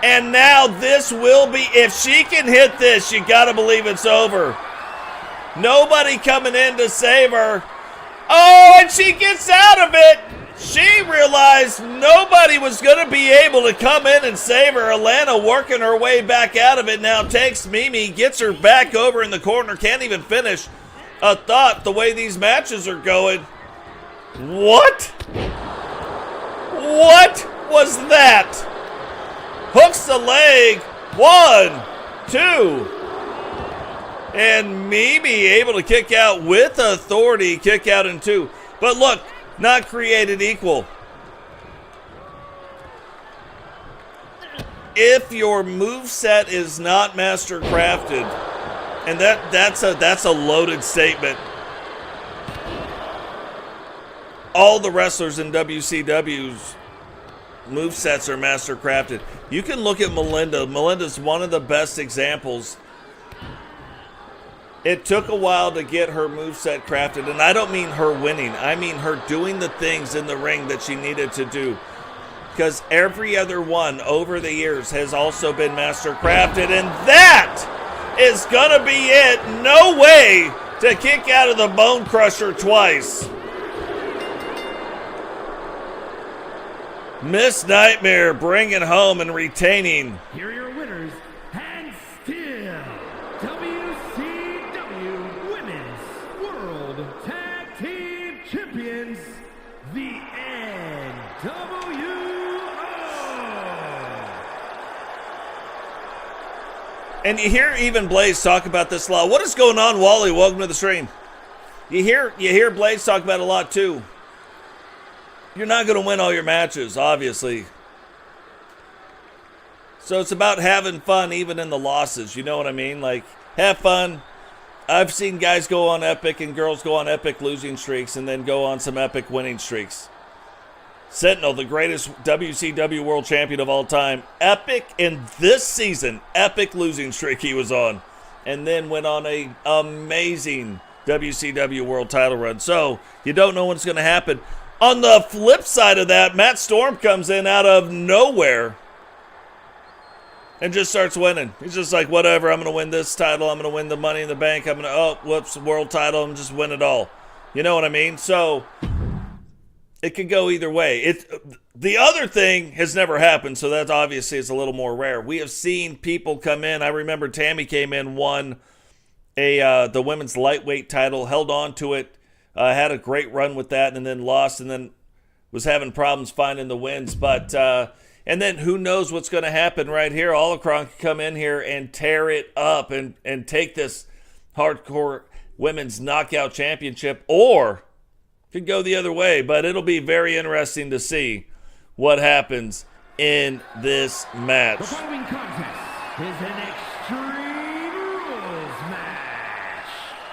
And now this will be, if she can hit this, you got to believe it's over. Nobody coming in to save her. Oh, and she gets out of it. She realized nobody was going to be able to come in and save her. Alana working her way back out of it now, takes Mimi, gets her back over in the corner, can't even finish a thought the way these matches are going. What? What was that? Hooks the leg. 1, 2. And Mimi able to kick out with authority, kick out in 2. But look, not created equal. If your moveset is not master crafted, and that's a loaded statement. All the wrestlers in WCW's movesets are master crafted. You can look at Melinda. Melinda's one of the best examples. It took a while to get her moveset crafted, and I don't mean her winning. I mean her doing the things in the ring that she needed to do. Because every other one over the years has also been master crafted, and that is going to be it. No way to kick out of the Bone Crusher twice. Miss Nightmare bringing home and retaining. Here are your winners, and still WCW Women's World Tag Team Champions, the NWO. And you hear even Blaze talk about this a lot. What is going on, Wally? Welcome to the stream. You hear Blaze talk about it a lot too. You're not going to win all your matches, obviously. So it's about having fun even in the losses. You know what I mean? Like, have fun. I've seen guys go on epic and girls go on epic losing streaks and then go on some epic winning streaks. Sentinel, the greatest WCW World Champion of all time. Epic in this season. Epic losing streak he was on. And then went on a amazing WCW World title run. So, you don't know what's going to happen. On the flip side of that, Matt Storm comes in out of nowhere and just starts winning. He's just like, whatever, I'm going to win this title. I'm going to win the Money in the Bank. I'm going to, oh, whoops, world title, and just win it all. You know what I mean? So it could go either way. The other thing has never happened, so that obviously is a little more rare. We have seen people come in. I remember Tammy came in, won the women's lightweight title, held on to it. Had a great run with that and then lost and then was having problems finding the wins. But, and then who knows what's going to happen right here. Olacron could come in here and tear it up and take this hardcore women's knockout championship, or could go the other way. But it'll be very interesting to see what happens in this match. The following contest is an Extreme Rules match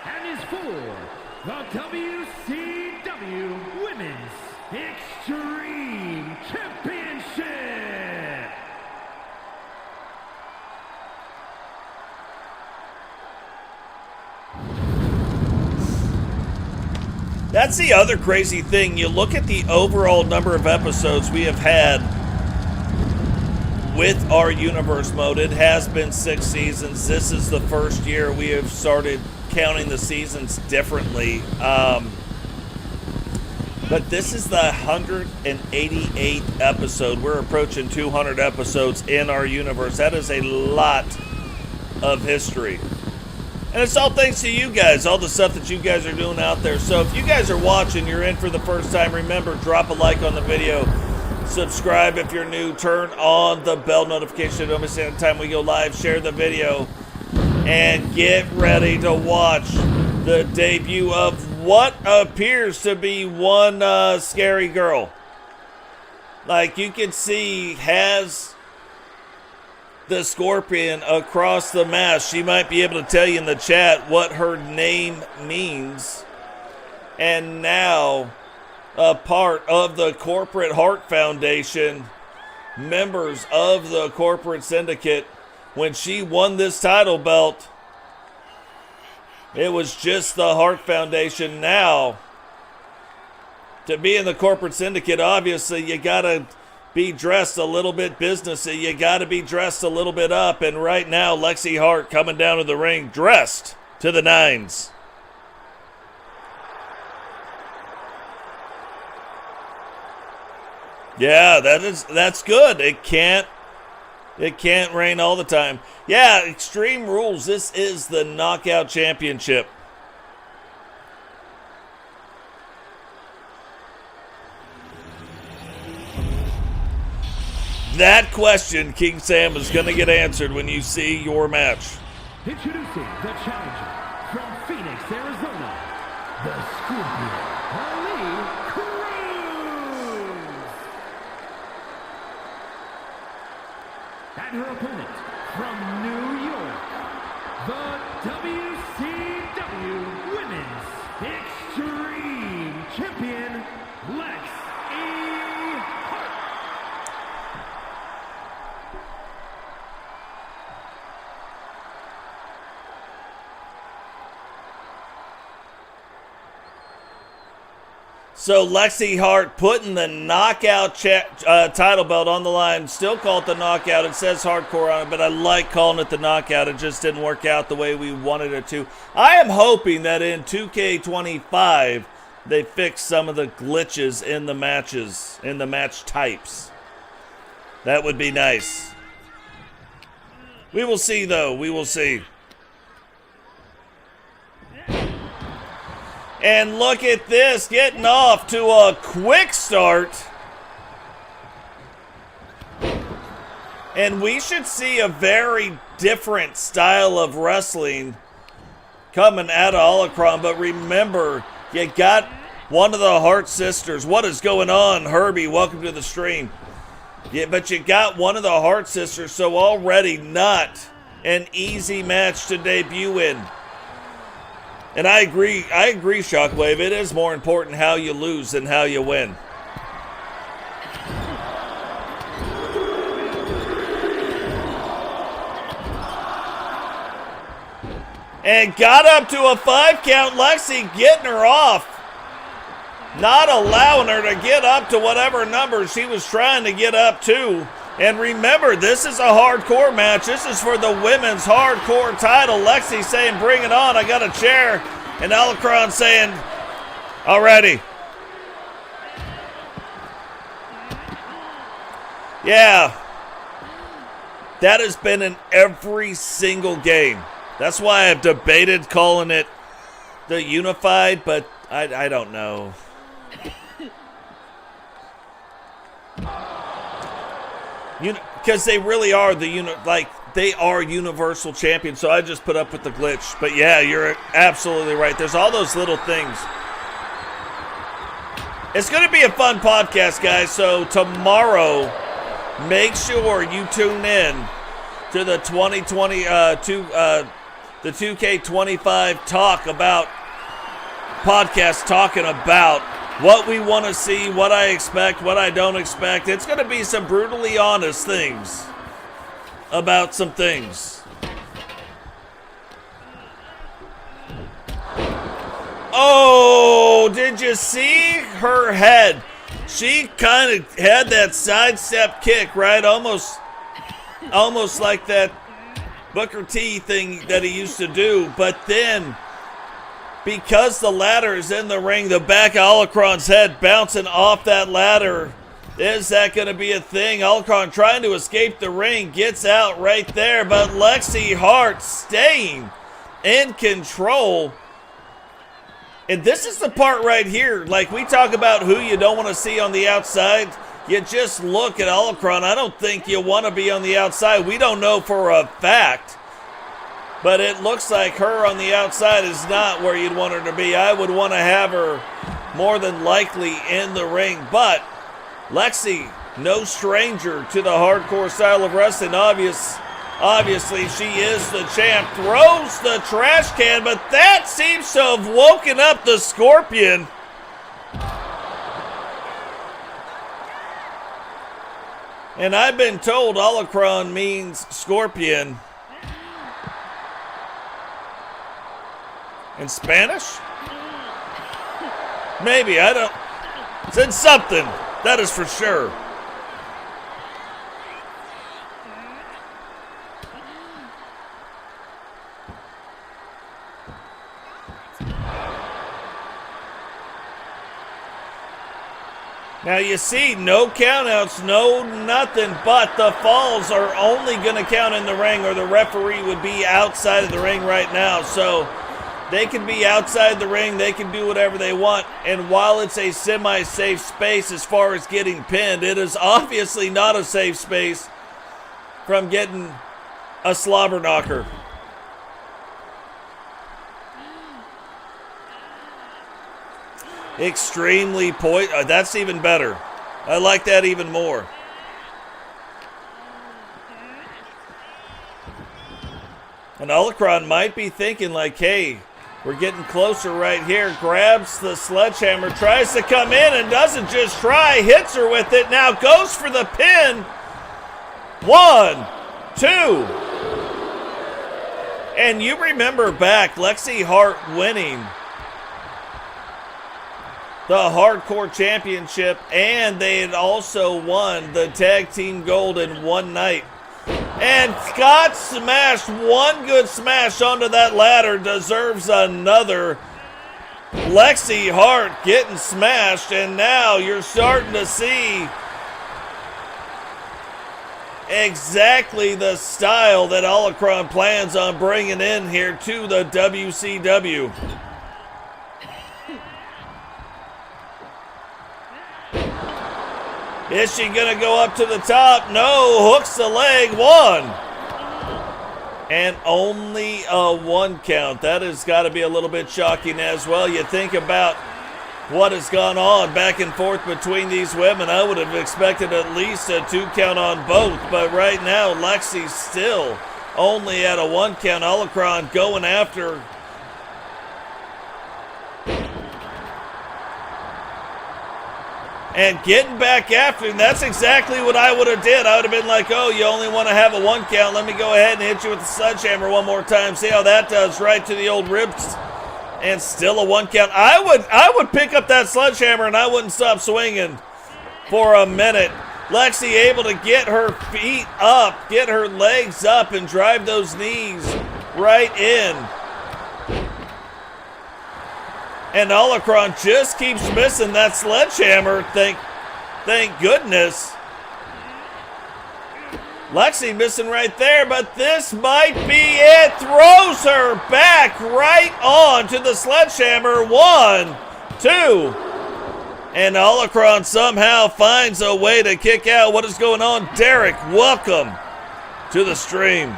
and is for the WCW Women's Extreme Championship. That's the other crazy thing. You look at the overall number of episodes we have had with our Universe Mode. It has been 6 seasons. This is the first year we have started counting the seasons differently. But this is the 188th episode. We're approaching 200 episodes in our universe. That is a lot of history. And it's all thanks to you guys, all the stuff that you guys are doing out there. So if you guys are watching, you're in for the first time, remember, drop a like on the video. Subscribe if you're new. Turn on the bell notification. Don't miss any time we go live. Share the video. And get ready to watch the debut of what appears to be one scary girl. Like you can see has the Scorpion across the mask. She might be able to tell you in the chat what her name means. And now a part of the Corporate Heart Foundation, members of the corporate syndicate. When she won this title belt, it was just the Heart Foundation. Now, to be in the corporate syndicate, obviously, you got to be dressed a little bit businessy. You got to be dressed a little bit up. And right now, Lexi Hart coming down to the ring, dressed to the nines. Yeah, that's good. It can't rain all the time. Yeah, Extreme Rules. This is the Knockout Championship. That question, King Sam, is going to get answered when you see your match. Introducing the challenger from Phoenix, Arizona, the Scorpion, Ali Cruz. And her opponent from New York, the WCW Women's Extreme Champion, Lexi Hart. So Lexi Hart putting the Knockout title belt on the line. Still call it the Knockout. It says Hardcore on it, but I like calling it the Knockout. It just didn't work out the way we wanted it to. I am hoping that in 2K25 they fix some of the glitches in the matches, in the match types. That would be nice. We will see, though. We will see. And look at this, getting off to a quick start. And we should see a very different style of wrestling coming out of Holocron. But remember, you got one of the Hart sisters. What is going on, Herbie? Welcome to the stream. Yeah, but you got one of the Hart sisters, so already not an easy match to debut in. And I agree, Shockwave. It is more important how you lose than how you win. And got up to a 5 count. Lexi getting her off. Not allowing her to get up to whatever number she was trying to get up to. And remember, this is a hardcore match. This is for the women's hardcore title. Lexi saying, bring it on. I got a chair. And Holocron saying, alrighty. Yeah. That has been in every single game. That's why I've debated calling it the Unified, but I don't know. Because they really are they are Universal Champions, so I just put up with the glitch. But yeah, you're absolutely right. There's all those little things. It's going to be a fun podcast, guys. So tomorrow, make sure you tune in to the 2K25 podcast talking about what we want to see, what I expect, what I don't expect. It's going to be some brutally honest things about some things. Oh, did you see her head? She kind of had that sidestep kick, right? Almost like that Booker T thing that he used to do. But then, because the ladder is in the ring, the back of Holocron's head bouncing off that ladder. Is that going to be a thing? Holocron trying to escape the ring, gets out right there, but Lexi Hart staying in control. And this is the part right here, like we talk about who you don't want to see on the outside. you just look at Holocron, I don't think you want to be on the outside. We don't know for a fact, but it looks like her on the outside is not where you'd want her to be. I would want to have her more than likely in the ring, but Lexi, no stranger to the hardcore style of wrestling. Obviously, she is the champ. Throws the trash can, but that seems to have woken up the Scorpion. And I've been told Holocron means scorpion in Spanish? Maybe, I don't. Said something, that is for sure. Now you see, no countouts, no nothing, but the falls are only going to count in the ring, or the referee would be outside of the ring right now. So they can be outside the ring, they can do whatever they want, and while it's a semi-safe space as far as getting pinned, it is obviously not a safe space from getting a slobber knocker. Extremely that's even better. I like that even more. And Holocron might be thinking like, hey, we're getting closer right here. Grabs the sledgehammer, tries to come in and doesn't just try, hits her with it. Now goes for the pin. 1, 2. And you remember back, Lexi Hart winning the Hardcore Championship, and they had also won the Tag Team Gold in one night. And Scott smashed one good smash onto that ladder, deserves another. Lexi Hart getting smashed, and now you're starting to see exactly the style that Holocron plans on bringing in here to the WCW. Is she going to go up to the top? No, hooks the leg. 1. And only a 1 count. That has got to be a little bit shocking as well. You think about what has gone on back and forth between these women. I would have expected at least a 2 count on both. But right now, Lexi's still only at a 1 count. Holocron going after and getting back after him. That's exactly what I would have did. I would have been like, oh, you only want to have a 1 count. Let me go ahead and hit you with the sledgehammer one more time. See how that does, right to the old ribs. And still a 1 count. I would pick up that sledgehammer and I wouldn't stop swinging for a minute. Lexi able to get her feet up, get her legs up, and drive those knees right in. And Holocron just keeps missing that sledgehammer. Thank goodness. Lexi missing right there, but this might be it. Throws her back right on to the sledgehammer. 1, 2. And Holocron somehow finds a way to kick out. What is going on? Derek, welcome to the stream.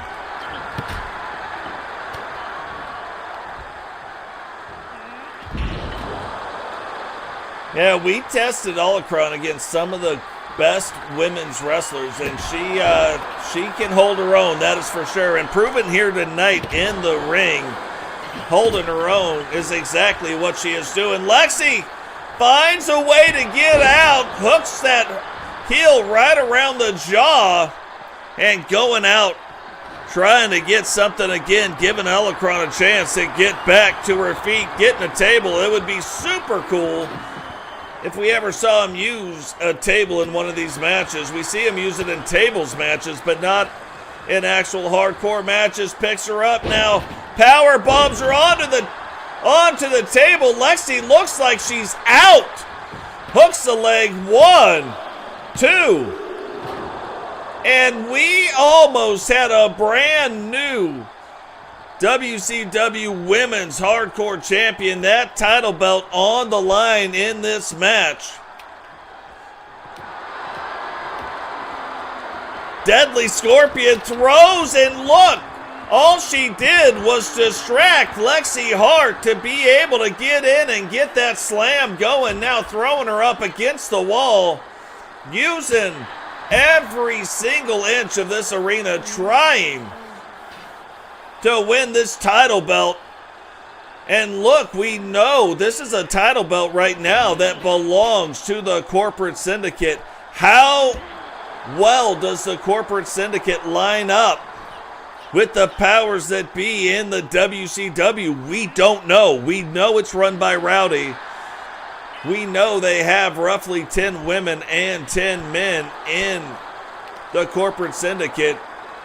Yeah, we tested Holocron against some of the best women's wrestlers, and she can hold her own, that is for sure. And proven here tonight in the ring, holding her own is exactly what she is doing. Lexi finds a way to get out, hooks that heel right around the jaw, and going out, trying to get something again, giving Holocron a chance to get back to her feet, getting a table. It would be super cool if we ever saw him use a table in one of these matches. We see him use it in tables matches, but not in actual hardcore matches. Picks her up now, power bombs her onto the table. Lexi looks like she's out. Hooks the leg. 1, 2. And we almost had a brand new WCW Women's Hardcore Champion, that title belt on the line in this match. Deadly Scorpion throws, and look, all she did was distract Lexi Hart to be able to get in and get that slam going. Now throwing her up against the wall, using every single inch of this arena, trying to win this title belt. And look, we know this is a title belt right now that belongs to the corporate syndicate. How well does the corporate syndicate line up with the powers that be in the WCW? We don't know. We know it's run by Rowdy. We know they have roughly 10 women and 10 men in the corporate syndicate.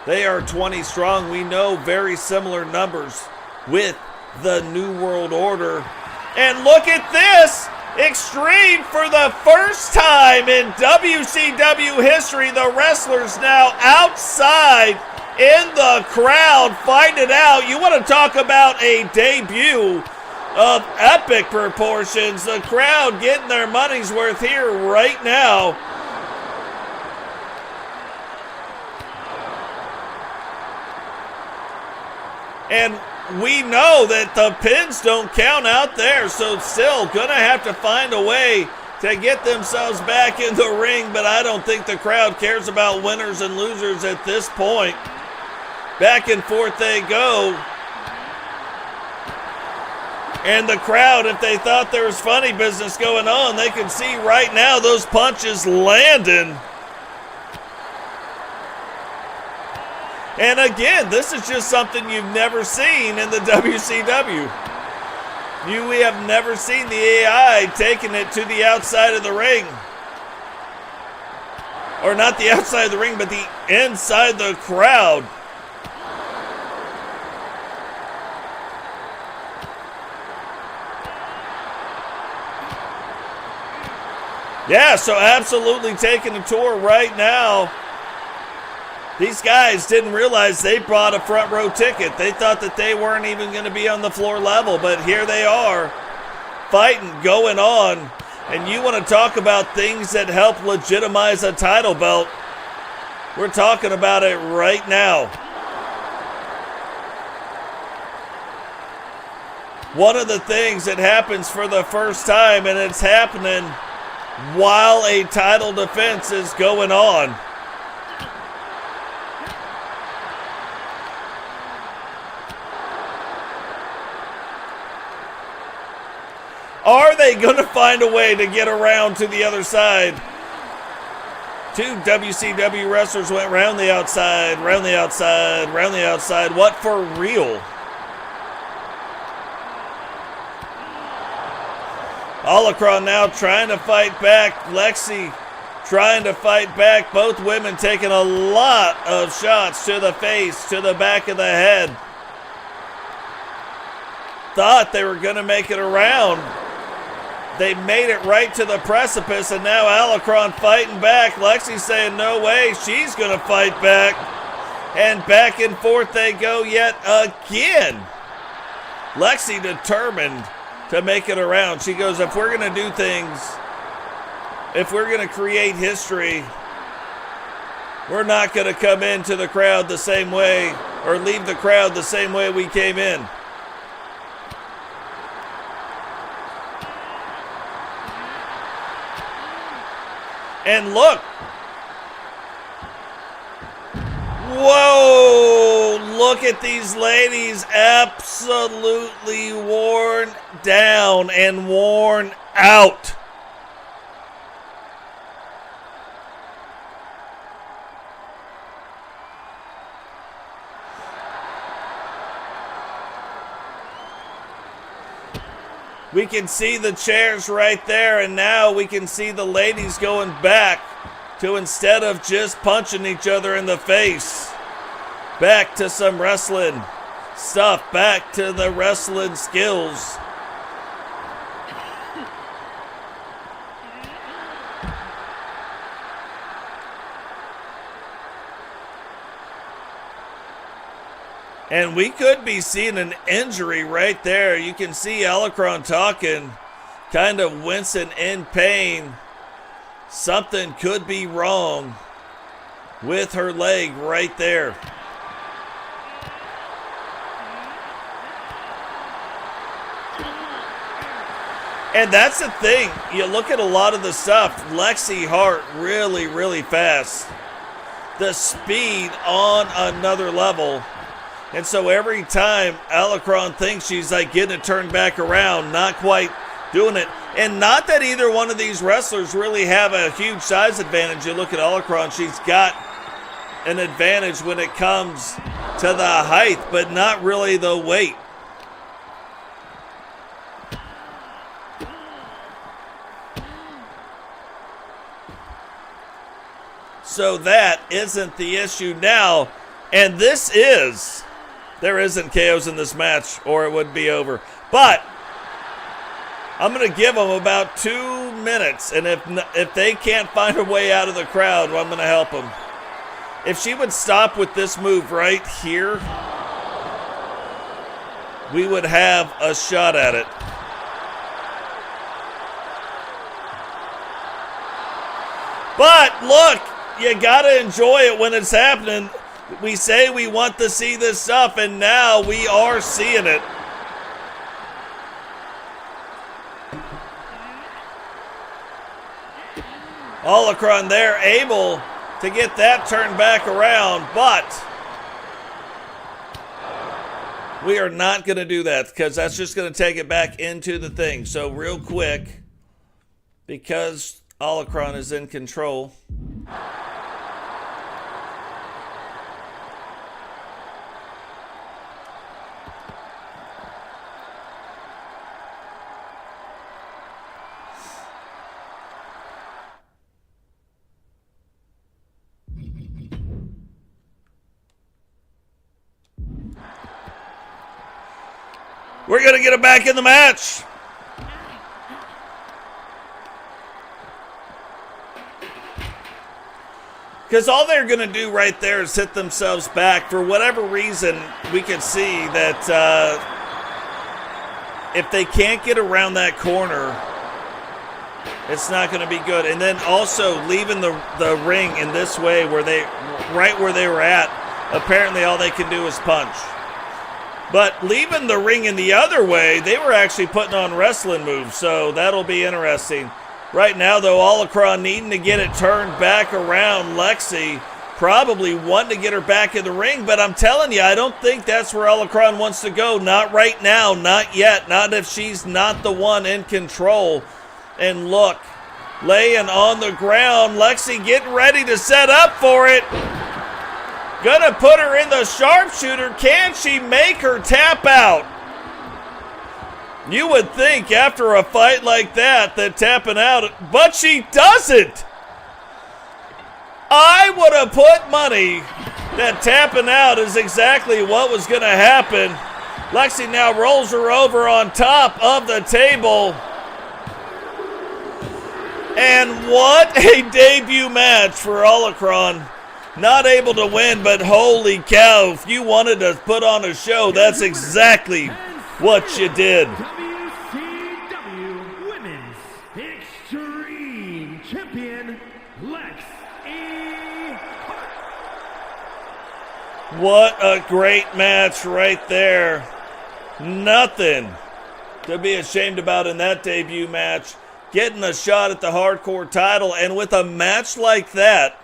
They are 20 strong. We know very similar numbers with the New World Order. And look at this! Extreme, for the first time in WCW history, the wrestlers now outside in the crowd fighting it out. You want to talk about a debut of epic proportions. The crowd getting their money's worth here right now. And we know that the pins don't count out there, so still gonna have to find a way to get themselves back in the ring, but I don't think the crowd cares about winners and losers at this point. Back and forth they go. And the crowd, if they thought there was funny business going on, they can see right now those punches landing. And again, this is just something you've never seen in the WCW. We have never seen the AI taking it to the outside of the ring. Or not the outside of the ring, but the inside the crowd. Yeah, so absolutely taking a tour right now. These guys didn't realize they bought a front row ticket. They thought that they weren't even going to be on the floor level, but here they are, fighting, going on. And you want to talk about things that help legitimize a title belt. We're talking about it right now. One of the things that happens for the first time, and it's happening while a title defense is going on. Are they going to find a way to get around to the other side? Two WCW wrestlers went round the outside, round the outside, round the outside. What for real? Holocron now trying to fight back. Lexi trying to fight back. Both women taking a lot of shots to the face, to the back of the head. Thought they were going to make it around. They made it right to the precipice, and now Holocron fighting back. Lexi saying no way, she's going to fight back. And back and forth they go yet again. Lexi determined to make it around. She goes, if we're going to do things, if we're going to create history, we're not going to come into the crowd the same way or leave the crowd the same way we came in. And look. Whoa, look at these ladies, absolutely worn down and worn out. We can see the chairs right there, and now we can see the ladies going back to, instead of just punching each other in the face, back to some wrestling stuff, back to the wrestling skills. And we could be seeing an injury right there. You can see Holocron talking, kind of wincing in pain. Something could be wrong. with her leg right there. And that's the thing. You look at a lot of the stuff. Lexi Hart really, really fast. The speed on another level. And so every time Alacron thinks she's like getting it turned back around, not quite doing it. And not that either one of these wrestlers really have a huge size advantage. You look at Alacron, she's got an advantage when it comes to the height, but not really the weight. So that isn't the issue now. And this is, there isn't KOs in this match or it would be over. But I'm going to give them about 2 minutes. And if they can't find a way out of the crowd, well, I'm going to help them. If she would stop with this move right here, we would have a shot at it. But look, you gotta enjoy it when it's happening. We say we want to see this stuff, and now we are seeing it. Alacron there, able to get that turned back around, but we are not going to do that because that's just going to take it back into the thing. So real quick, because Alacron is in control. We're going to get him back in the match. Because all they're going to do right there is hit themselves back. For whatever reason, we can see that if they can't get around that corner, it's not going to be good. And then also leaving the ring in this way, right where they were at, apparently all they can do is punch. But leaving the ring in the other way, they were actually putting on wrestling moves, so that'll be interesting. Right now, though, Alacron needing to get it turned back around. Lexi probably wanting to get her back in the ring, but I'm telling you, I don't think that's where Alacron wants to go. Not right now, not yet, not if she's not the one in control. And look, laying on the ground, Lexi getting ready to set up for it. Gonna put her in the sharpshooter. Can she make her tap out? You would think after a fight like that tapping out, but she doesn't. I would have put money that tapping out is exactly what was going to happen. Lexi now rolls her over on top of the table. And what a debut match for Alacron. Not able to win, but holy cow, if you wanted to put on a show, that's exactly what you did. WCW Women's Extreme Champion, Lex E. Hart. What a great match right there. Nothing to be ashamed about in that debut match. Getting a shot at the hardcore title, and with a match like that,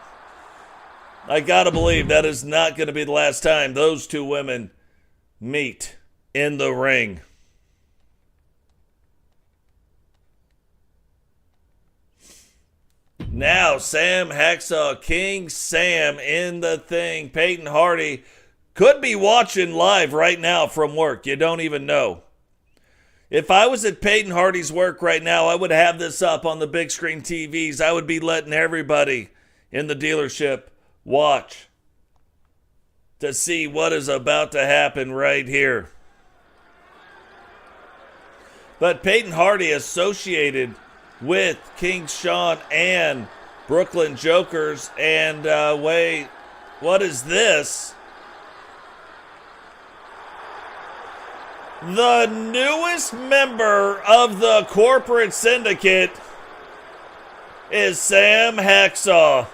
I gotta believe that is not going to be the last time those two women meet in the ring. Now, Sam Hacksaw, King Sam in the thing. Peyton Hardy could be watching live right now from work. You don't even know. If I was at Peyton Hardy's work right now, I would have this up on the big screen TVs. I would be letting everybody in the dealership watch to see what is about to happen right here. But Peyton Hardy associated with King Sean and Brooklyn Jokers. And wait, what is this? The newest member of the corporate syndicate is Sam Hacksaw.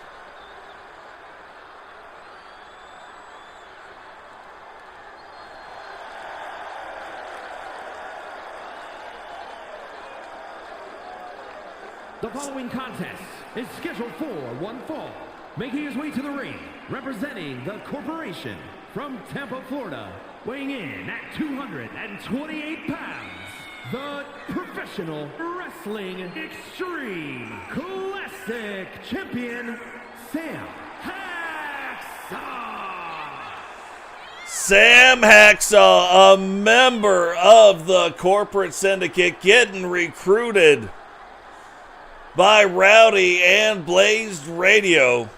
The following contest is scheduled for one fall. Making his way to the ring, representing the corporation from Tampa, Florida, weighing in at 228 pounds, the Professional Wrestling Extreme Classic Champion, Sam Hacksaw. Sam Hacksaw, a member of the corporate syndicate, getting recruited by Rowdy and Blazed Radio,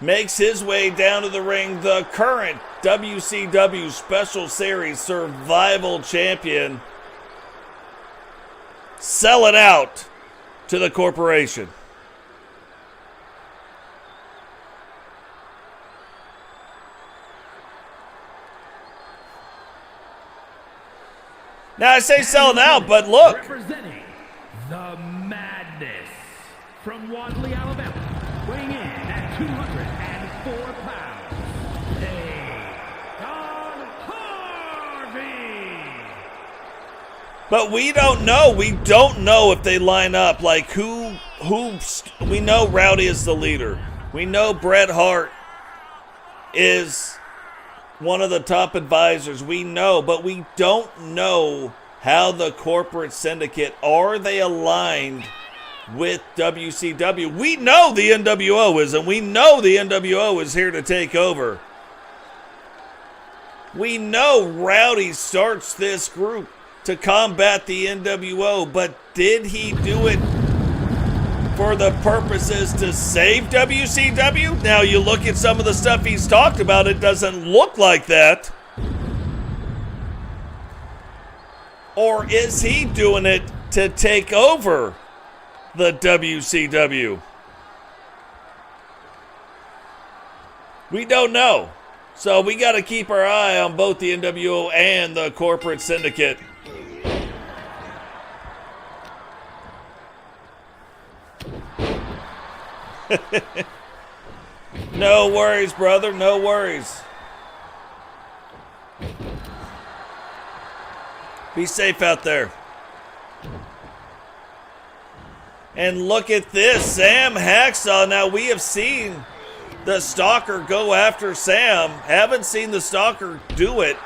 makes his way down to the ring, the current WCW Special Series Survival Champion, selling out to the corporation. Now I say selling out, but look. Representing the Madness from Wadley, Alabama, weighing in at 204 pounds, Don Harvey. But we don't know. We don't know if they line up. Like who we know Rowdy is the leader. We know Bret Hart is one of the top advisors. We know, but we don't know how the corporate syndicate, are they aligned with WCW? We know the NWO is, and we know the NWO is here to take over. We know Rowdy starts this group to combat the NWO, but did he do it for the purposes to save WCW? Now you look at some of the stuff he's talked about, it doesn't look like that. Or is he doing it to take over the WCW? We don't know. So we got to keep our eye on both the NWO and the corporate syndicate. No worries, brother. No worries. Be safe out there. And look at this, Sam Hacksaw. Now we have seen the Stalker go after Sam. Haven't seen the Stalker do it.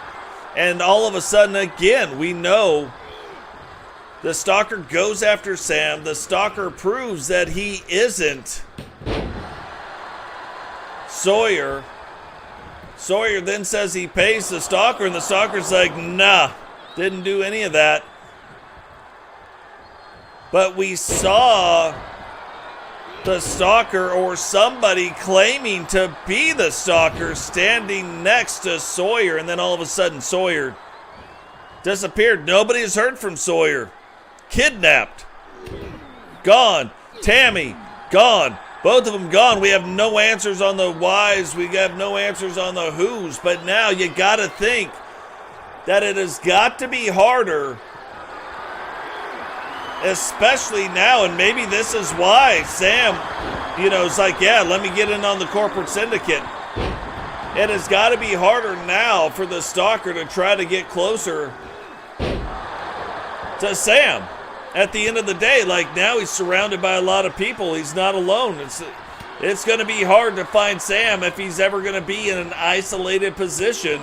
And all of a sudden, again, we know the Stalker goes after Sam. The Stalker proves that he isn't Sawyer. Sawyer then says he pays the Stalker, and the Stalker's like, nah, didn't do any of that. But we saw the Stalker, or somebody claiming to be the Stalker, standing next to Sawyer, and then all of a sudden Sawyer disappeared. Nobody has heard from Sawyer. Kidnapped. Gone. Tammy, gone. Both of them gone. We have no answers on the whys. We have no answers on the whos. But now you got to think that it has got to be harder, especially now, and maybe this is why Sam, is like, yeah, let me get in on the corporate syndicate. It has got to be harder now for the Stalker to try to get closer to Sam. At the end of the day, like, now he's surrounded by a lot of people. He's not alone. It's going to be hard to find Sam if he's ever going to be in an isolated position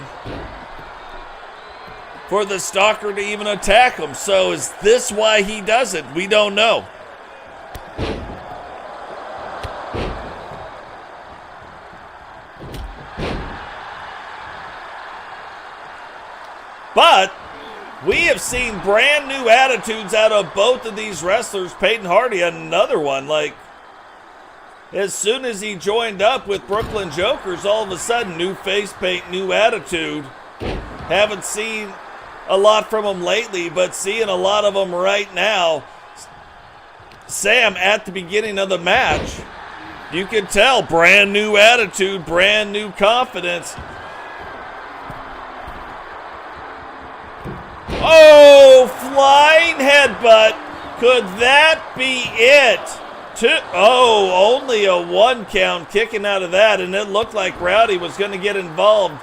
for the Stalker to even attack him. So is this why he does it? We don't know. But we have seen brand new attitudes out of both of these wrestlers. Peyton Hardy, another one. Like, as soon as he joined up with Brooklyn Jokers, all of a sudden, new face paint, new attitude. Haven't seen a lot from him lately, but seeing a lot of them right now. Sam, at the beginning of the match, you could tell, brand new attitude, brand new confidence. Oh, flying headbutt. Could that be it? Only a 1 count, kicking out of that, and it looked like Rowdy was going to get involved.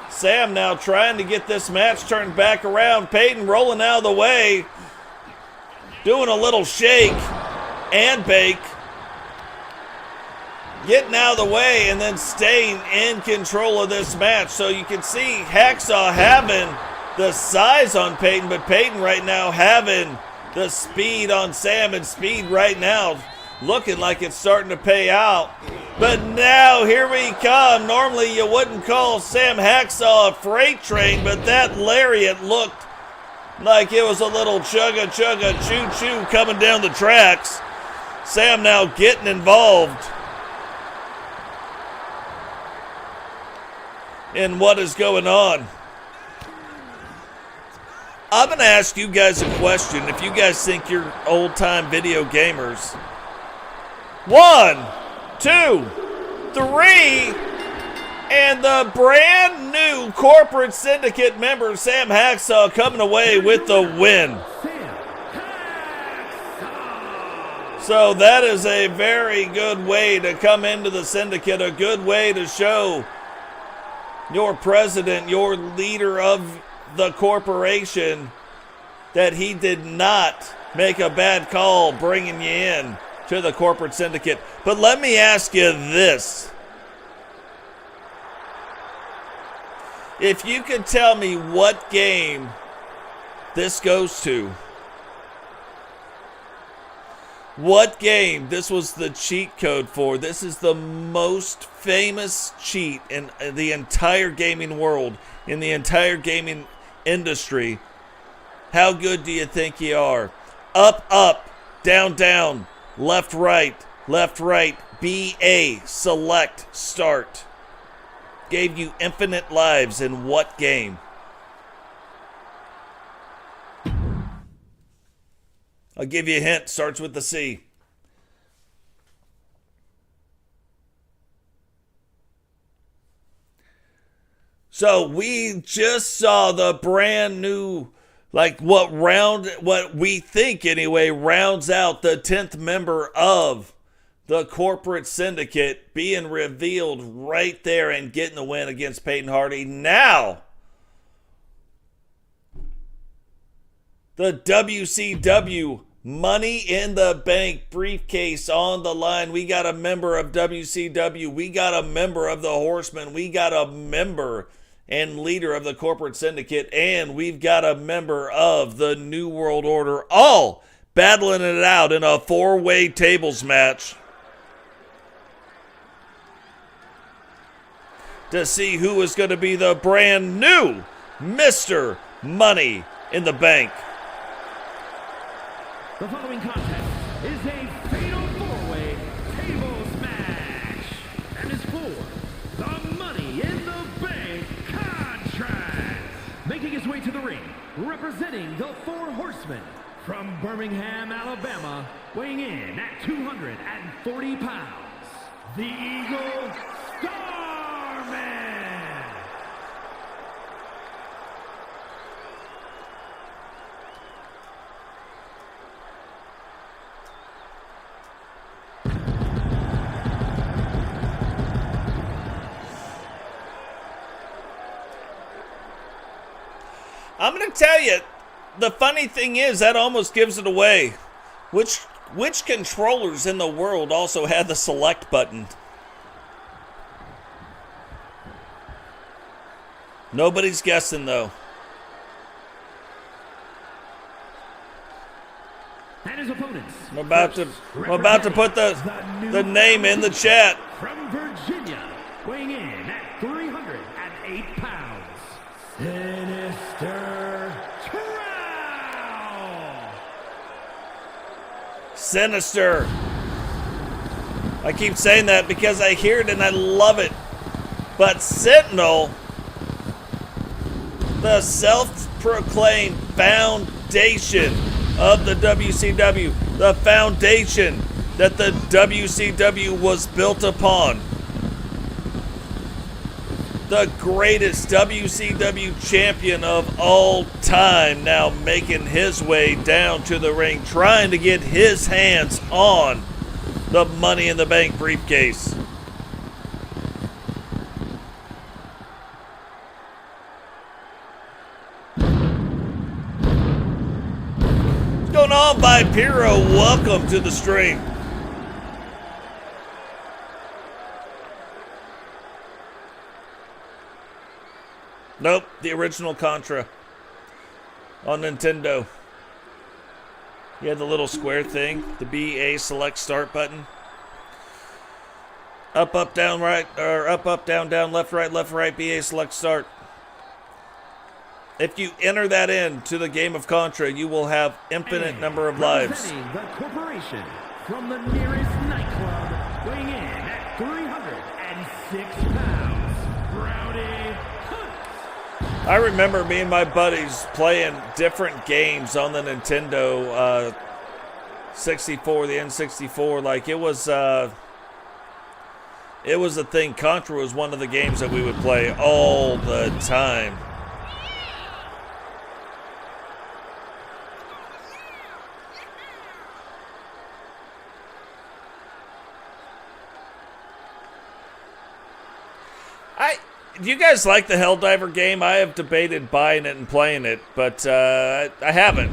Sam now trying to get this match turned back around. Peyton rolling out of the way. doing a little shake and bake, getting out of the way and then staying in control of this match. So you can see Hacksaw having the size on Peyton, but Peyton right now having the speed on Sam, and speed right now looking like it's starting to pay out. But now here we come. Normally you wouldn't call Sam Hacksaw a freight train, but that lariat looked like it was a little chugga chugga choo choo coming down the tracks. Sam now getting involved in what is going on. I'm going to ask you guys a question. If you guys think you're old-time video gamers. 1, 2, 3, and the brand new corporate syndicate member, Sam Hacksaw, coming away with the win. So that is a very good way to come into the syndicate, a good way to show your president, your leader of the corporation, that he did not make a bad call bringing you in to the corporate syndicate. But let me ask you this. If you could tell me what game this goes to, what game this was the cheat code for. This is the most famous cheat in the entire gaming world, in the entire gaming industry. How good do you think you are? Up, up, down, down, left, right, BA, select, start. Gave you infinite lives in what game? I'll give you a hint. Starts with the C. So we just saw the brand new, like what we think anyway, rounds out the 10th member of the corporate syndicate being revealed right there and getting the win against Peyton Hardy. Now, the WCW Money in the Bank briefcase on the line. We got a member of WCW. We got a member of the Horsemen. We got a member and leader of the corporate syndicate. And we've got a member of the New World Order, all battling it out in a 4-way tables match to see who is going to be the brand new Mr. Money in the Bank. The following contest is a fatal 4-way tables match and is for the Money in the Bank contract. Making his way to the ring, representing the Four Horsemen from Birmingham, Alabama, weighing in at 240 pounds, the Eagle Starman. I'm going to tell you, the funny thing is that almost gives it away. Which controllers in the world also had the select button? Nobody's guessing though. And his opponents. I'm about to put the name in the chat. From Virginia, weighing in at 308 pounds, Sinister Trow. Sinister. I keep saying that because I hear it and I love it. But Sentinel, the self-proclaimed foundation of the WCW, the foundation that the WCW was built upon. The greatest WCW champion of all time, now making his way down to the ring, trying to get his hands on the Money in the Bank briefcase. What's going on, by Pyro, welcome to the stream. Nope, the original Contra on Nintendo. You had the little square thing, the BA select start button. Up, down, right, or up, down, left, right, BA select start. If you enter that into the game of Contra, you will have infinite number of lives. The corporation from the nearest nightclub, weighing in at 306 pounds, Rowdy Hunt. I remember me and my buddies playing different games on the Nintendo 64, the N64. Like it was a thing. Contra was one of the games that we would play all the time. Do you guys like the Helldiver game? I have debated buying it and playing it, but I haven't.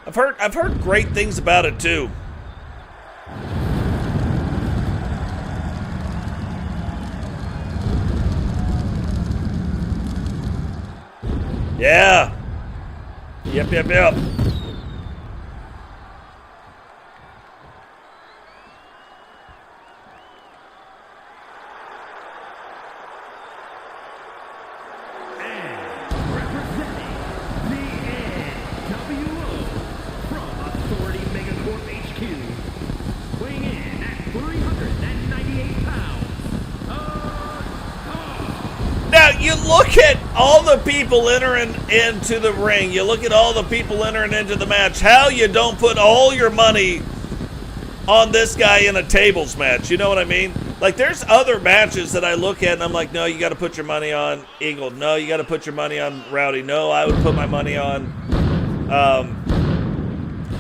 I've heard great things about it too. Yeah. Yep. You look at all the people entering into the ring. You look at all the people entering into the match. How you don't put all your money on this guy in a tables match. You know what I mean? Like, there's other matches that I look at and I'm like, no, you got to put your money on Eagle. No, you got to put your money on Rowdy. No, I would put my money on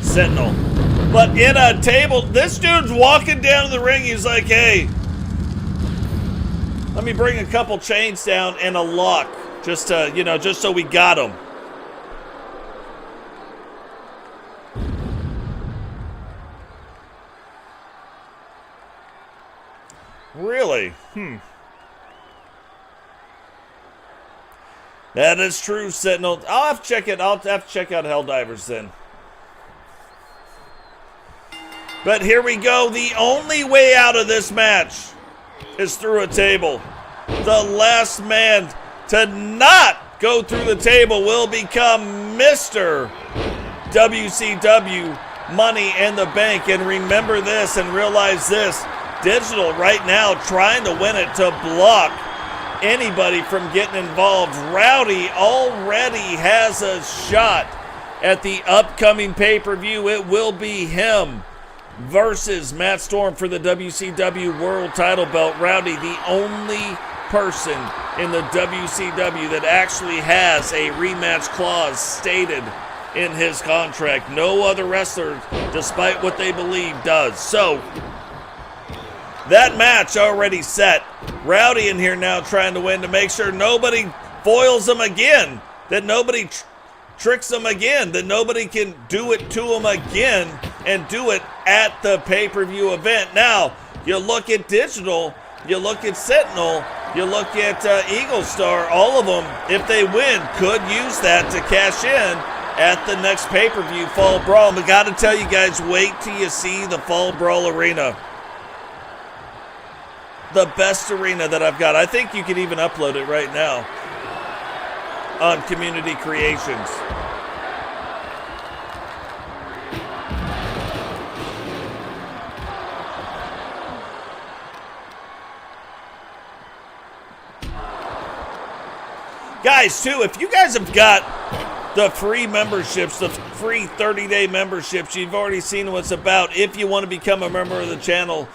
Sentinel. But in a table, this dude's walking down the ring. He's like, hey, let me bring a couple chains down and a lock, just to, just so we got them. Really? That is true, Sentinel. I'll have to check it. I'll have to check out Helldivers then. But here we go. The only way out of this match is through a table. The last man to not go through the table will become Mr. WCW Money in the Bank. And remember this and realize this. Digital right now trying to win it to block anybody from getting involved. Rowdy already has a shot at the upcoming pay-per-view. It will be him versus Matt Storm for the WCW World Title Belt. Rowdy, the only person in the WCW that actually has a rematch clause stated in his contract. No other wrestler, despite what they believe, does. So, that match already set. Rowdy in here now trying to win to make sure nobody foils him again, that nobody tricks him again, that nobody can do it to him again and do it at the pay-per-view event. Now, you look at Digital, you look at Sentinel, you look at Eagle Star, all of them, if they win, could use that to cash in at the next pay-per-view, Fall Brawl. And we got to tell you guys, wait till you see the Fall Brawl arena. The best arena that I've got. I think you can even upload it right now on Community Creations. Guys, too, if you guys have got the free memberships, the free 30-day memberships, you've already seen what it's about. If you want to become a member of the channel,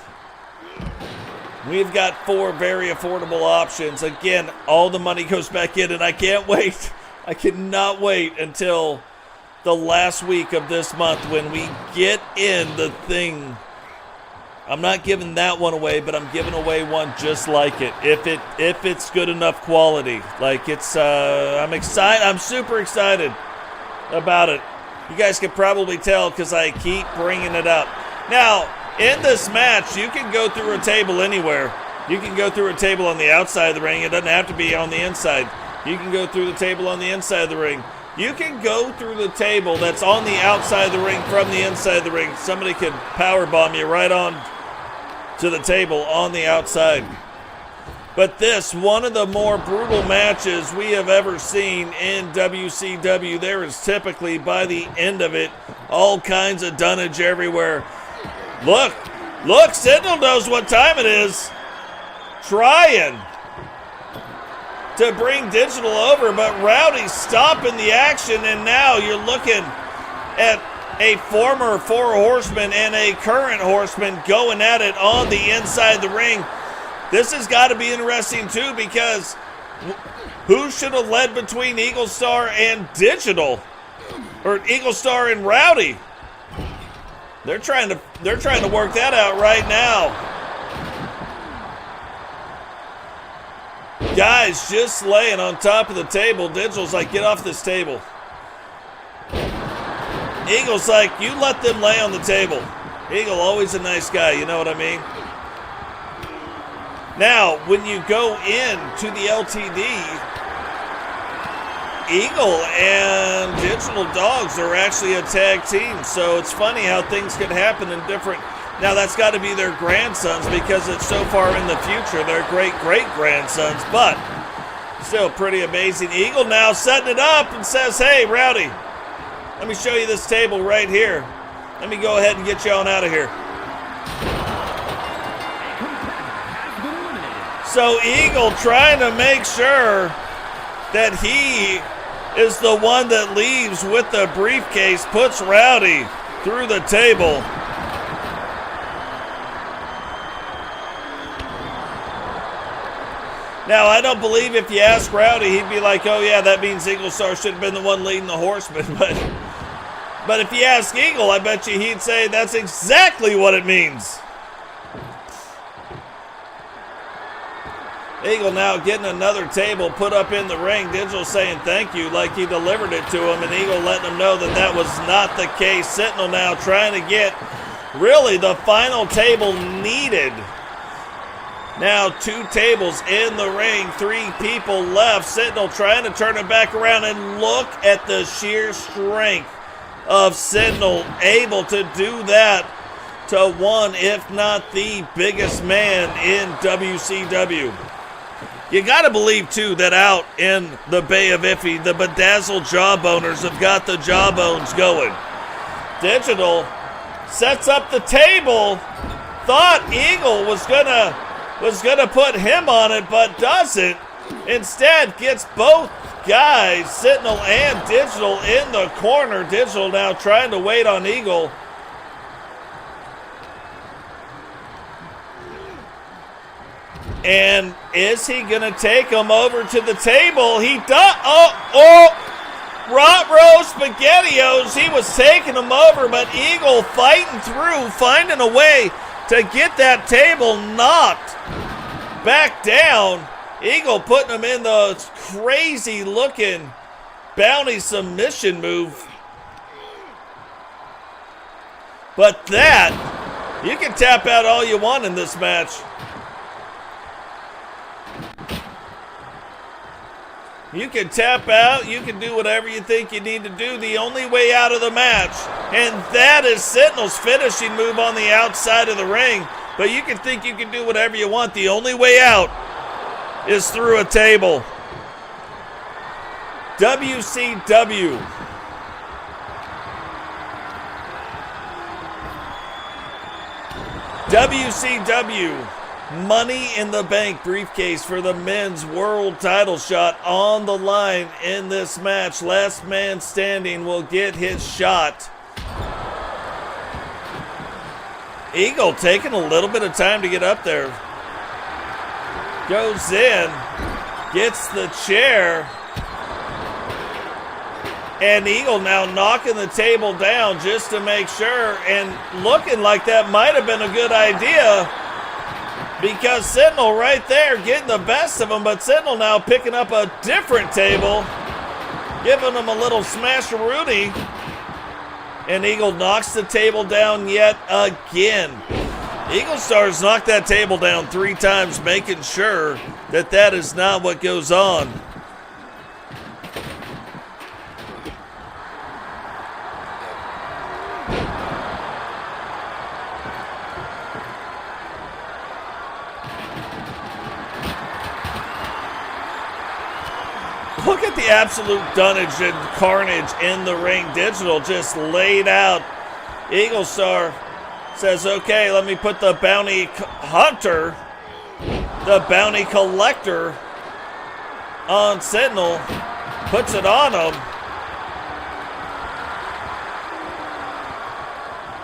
we've got 4 very affordable options. Again, all the money goes back in, and I can't wait. I cannot wait until the last week of this month when we get in the thing. I'm not giving that one away, but I'm giving away one just like it. If it's good enough quality. Like it's I'm excited. I'm super excited about it. You guys can probably tell because I keep bringing it up. Now, in this match, you can go through a table anywhere. You can go through a table on the outside of the ring. It doesn't have to be on the inside. You can go through the table on the inside of the ring. You can go through the table that's on the outside of the ring from the inside of the ring. Somebody could powerbomb you right on to the table on the outside. But this, one of the more brutal matches we have ever seen in WCW. There is typically, by the end of it, all kinds of dunnage everywhere. Look, Sentinel knows what time it is. Trying to bring Digital over, but Rowdy's stopping the action, and now you're looking at a former Four Horseman and a current Horseman going at it on the inside of the ring. This has got to be interesting too, because who should have led between Eagle Star and Digital, or Eagle Star and Rowdy? They're trying to work that out right now. Guys just laying on top of the table. Digital's like, get off this table. Eagle's like, you let them lay on the table. Eagle, always a nice guy, you know what I mean? Now, when you go into the LTD, Eagle and Digital Dogs are actually a tag team, so it's funny how things can happen in different... Now, that's got to be their grandsons because it's so far in the future. They're great-great-grandsons, but still pretty amazing. Eagle now setting it up and says, hey, Rowdy, let me show you this table right here. Let me go ahead and get you on out of here. So Eagle trying to make sure that he is the one that leaves with the briefcase, puts Rowdy through the table. Now, I don't believe if you ask Rowdy, he'd be like, oh yeah, that means Eagle Star should have been the one leading the Horsemen. But if you ask Eagle, I bet you he'd say that's exactly what it means. Eagle now getting another table put up in the ring. Digital saying thank you like he delivered it to him, and Eagle letting him know that that was not the case. Sentinel now trying to get really the final table needed. Now 2 tables in the ring, 3 people left. Sentinel trying to turn it back around, and look at the sheer strength of Sentinel, able to do that to one, if not the biggest man in WCW. You got to believe, too, that out in the Bay of Iffy, the bedazzled jawboners have got the jawbones going. Digital sets up the table. Thought Eagle was gonna put him on it, but doesn't. Instead, gets both guys, Sentinel and Digital, in the corner. Digital now trying to wait on Eagle. And is he going to take him over to the table? He does. Rot-Row SpaghettiOs. He was taking him over, but Eagle fighting through, finding a way to get that table knocked back down. Eagle putting him in the crazy-looking bounty submission move. But that, you can tap out all you want in this match. You can tap out, you can do whatever you think you need to do. The only way out of the match, and that is Sentinel's finishing move on the outside of the ring. But you can think you can do whatever you want. The only way out is through a table. WCW. WCW Money in the Bank briefcase for the men's world title shot on the line in this match. Last man standing will get his shot. Eagle taking a little bit of time to get up there. Goes in, gets the chair. And Eagle now knocking the table down just to make sure, and looking like that might have been a good idea. Because Sentinel right there getting the best of him, but Sentinel now picking up a different table, giving him a little smash-a-rooney. And Eagle knocks the table down yet again. Eagle Stars knocked that table down 3 times, making sure that that is not what goes on. Look at the absolute dunnage and carnage in the ring. Digital just laid out. Eagle Star says, okay, let me put the bounty hunter, the bounty collector on Sentinel. Puts it on him.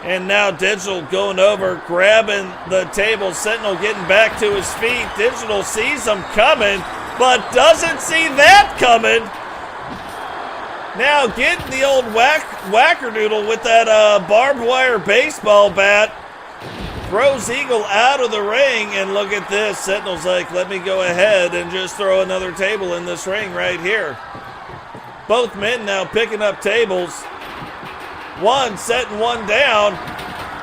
And now Digital going over, grabbing the table. Sentinel getting back to his feet. Digital sees him coming, but doesn't see that coming. Now getting the old wackerdoodle with that barbed wire baseball bat. Throws Eagle out of the ring, and look at this. Sentinel's like, let me go ahead and just throw another table in this ring right here. Both men now picking up tables. One setting one down,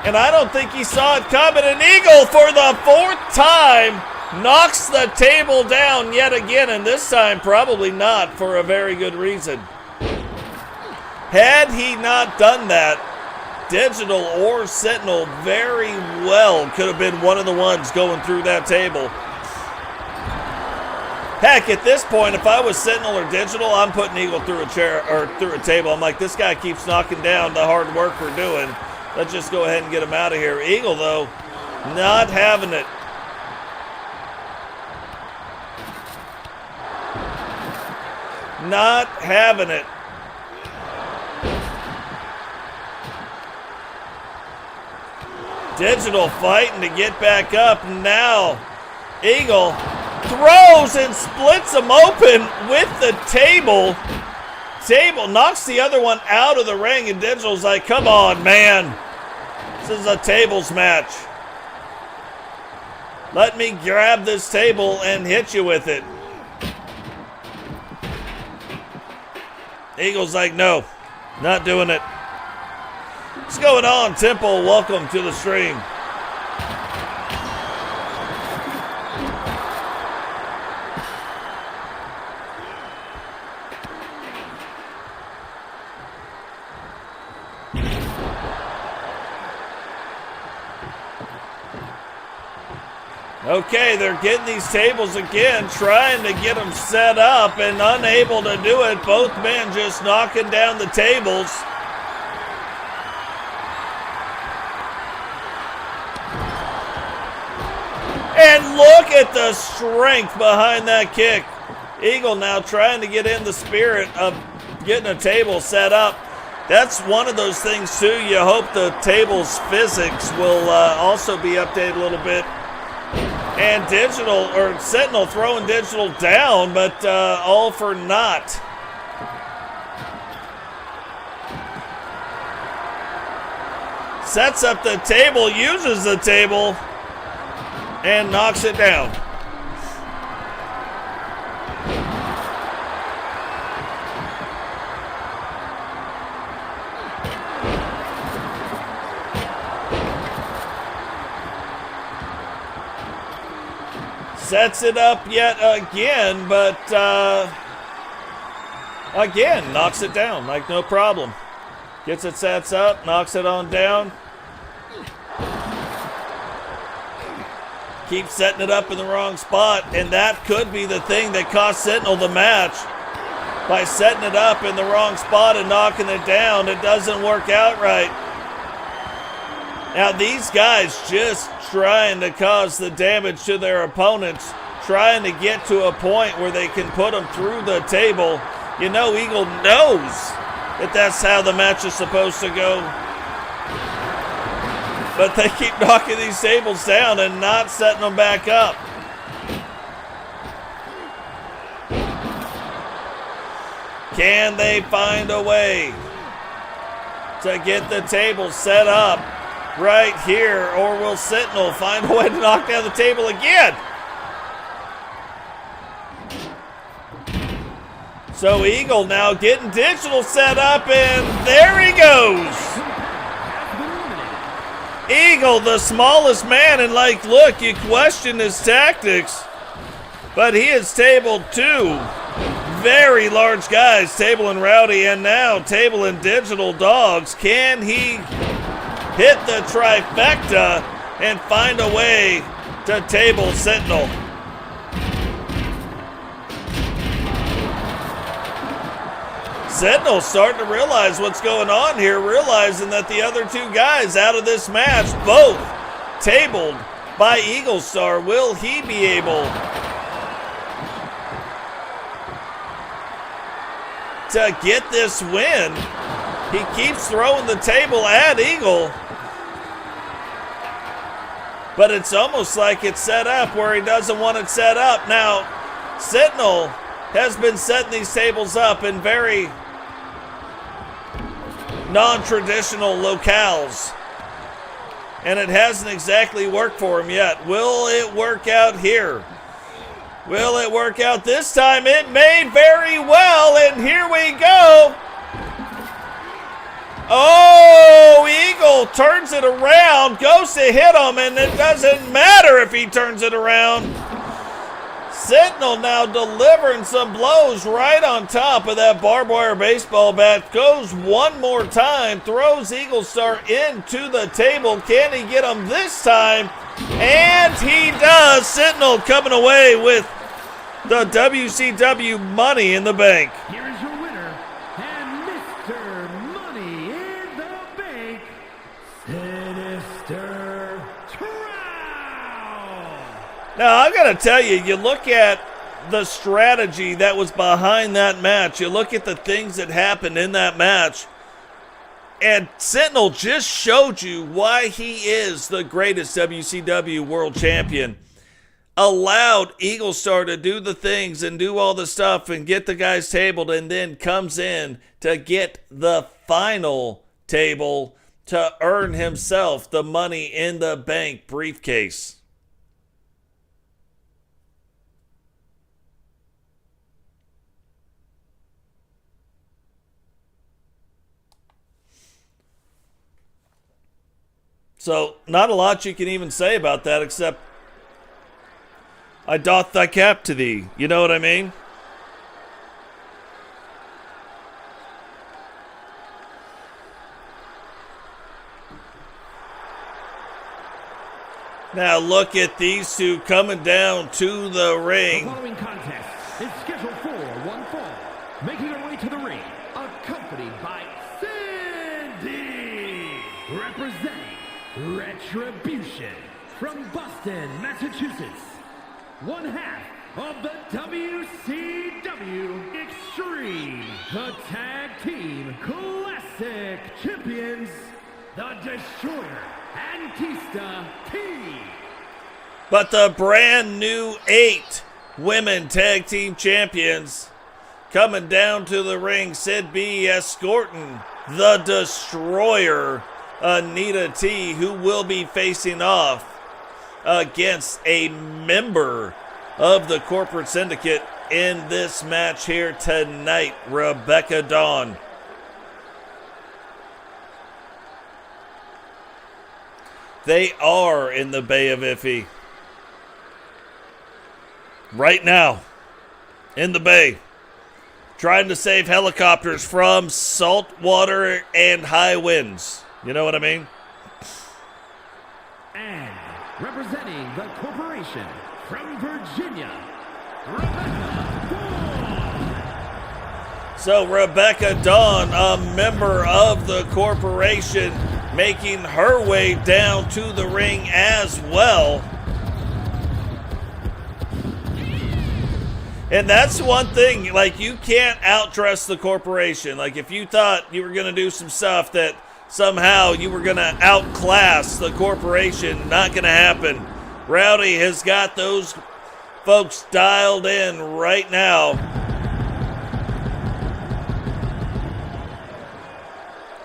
and I don't think he saw it coming. And Eagle, for the 4th time, knocks the table down yet again, and this time probably not for a very good reason. Had he not done that, Digital or Sentinel very well could have been one of the ones going through that table. Heck, at this point, if I was Sentinel or Digital, I'm putting Eagle through a chair or through a table. I'm like, this guy keeps knocking down the hard work we're doing. Let's just go ahead and get him out of here. Eagle, though, not having it. Not having it. Digital fighting to get back up. Now, Eagle throws and splits him open with the table. Table knocks the other one out of the ring, and Digital's like, come on, man. This is a tables match. Let me grab this table and hit you with it. Eagle's like, no, not doing it. What's going on, Temple? Welcome to the stream. Okay, they're getting these tables again, trying to get them set up and unable to do it. Both men just knocking down the tables. And look at the strength behind that kick. Eagle now trying to get in the spirit of getting a table set up. That's one of those things, too. You hope the table's physics will also be updated a little bit. And Digital, or Sentinel throwing Digital down, but all for naught. Sets up the table, uses the table, and knocks it down. Sets it up yet again, but again, knocks it down like no problem. Gets it sets up, knocks it on down. Keeps setting it up in the wrong spot, and that could be the thing that cost Sentinel the match. By setting it up in the wrong spot and knocking it down, it doesn't work out right. Now these guys just trying to cause the damage to their opponents, trying to get to a point where they can put them through the table. You know, Eagle knows that that's how the match is supposed to go. But they keep knocking these tables down and not setting them back up. Can they find a way to get the table set up right here, or will Sentinel find a way to knock down the table again? So Eagle now getting Digital set up, and there he goes. Eagle, the smallest man, and like, look, you question his tactics, but he has tabled two very large guys, Table and Rowdy, and now Table and Digital Dogs. Can he hit the trifecta and find a way to table Sentinel? Sentinel's starting to realize what's going on here, realizing that the other two guys out of this match, both tabled by Eagle Star. Will he be able to get this win? He keeps throwing the table at Eagle, but it's almost like it's set up where he doesn't want it set up. Now, Sentinel has been setting these tables up in very non-traditional locales, and it hasn't exactly worked for him yet. Will it work out here? Will it work out this time? It may very well, and here we go. Oh, Eagle turns it around, goes to hit him, and it doesn't matter if he turns it around. Sentinel now delivering some blows right on top of that barbed wire baseball bat. Goes one more time, throws Eagle Star into the table. Can he get him this time? And he does. Sentinel coming away with the WCW Money in the Bank. Here is your winner, and Mr. Money in the Bank, Sinister Trout. Now, I got to tell you, you look at the strategy that was behind that match. You look at the things that happened in that match. And Sentinel just showed you why he is the greatest WCW World Champion. Allowed Eagle Star to do the things and do all the stuff and get the guys tabled, and then comes in to get the final table to earn himself the Money in the Bank briefcase. So, not a lot you can even say about that except, I doth thy cap to thee. You know what I mean? Now look at these two coming down to the ring. The following contest is scheduled for one fall. Making her way to the ring, accompanied by Cindy, representing Retribution from Boston, Massachusetts. One half of the WCW Extreme, the Tag Team Classic Champions, the Destroyer and Tista T. But the brand new 8 women tag team champions coming down to the ring. Sid B escorting the Destroyer, Anita T, who will be facing off against a member of the corporate syndicate in this match here tonight, Rebecca Dawn. They are in the Bay of Iffy. Right now, in the Bay, trying to save helicopters from salt water and high winds. You know what I mean? And representing the corporation from Virginia, Rebecca Dawn. So Rebecca Dawn, a member of the corporation, making her way down to the ring as well. And that's one thing, like, you can't outdress the corporation. Like, if you thought you were going to do some stuff that somehow you were going to outclass the corporation, not going to happen. Rowdy has got those folks dialed in right now.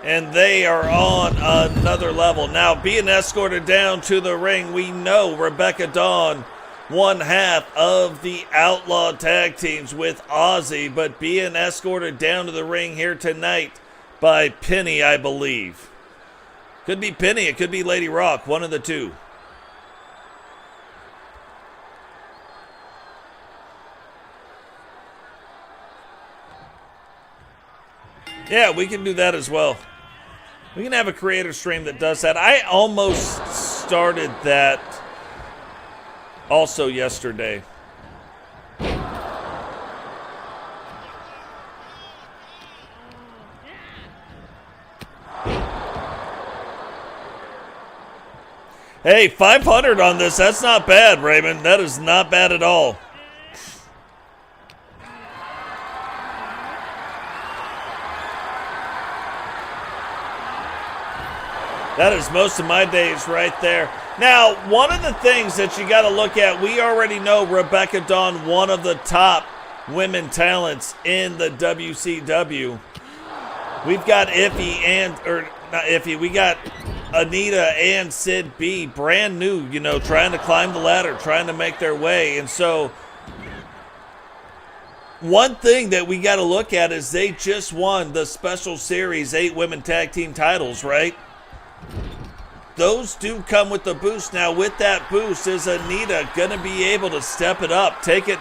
And they are on another level. Now, being escorted down to the ring, we know Rebecca Dawn, one half of the Outlaw Tag Teams with Ozzy, but being escorted down to the ring here tonight by Penny, I believe. Could be Penny. It could be Lady Rock. One of the two. Yeah, we can do that as well. We can have a creator stream that does that. I almost started that also yesterday. Hey, 500 on this. That's not bad, Raymond. That is not bad at all. That is most of my days right there. Now, one of the things that you got to look at, we already know Rebecca Dawn, one of the top women talents in the WCW. We've got we got Anita and Sid B, brand new, trying to climb the ladder, trying to make their way. And so one thing that we got to look at is they just won the Special Series 8 women tag team titles, right? Those do come with the boost. Now, with that boost, is Anita going to be able to step it up, take it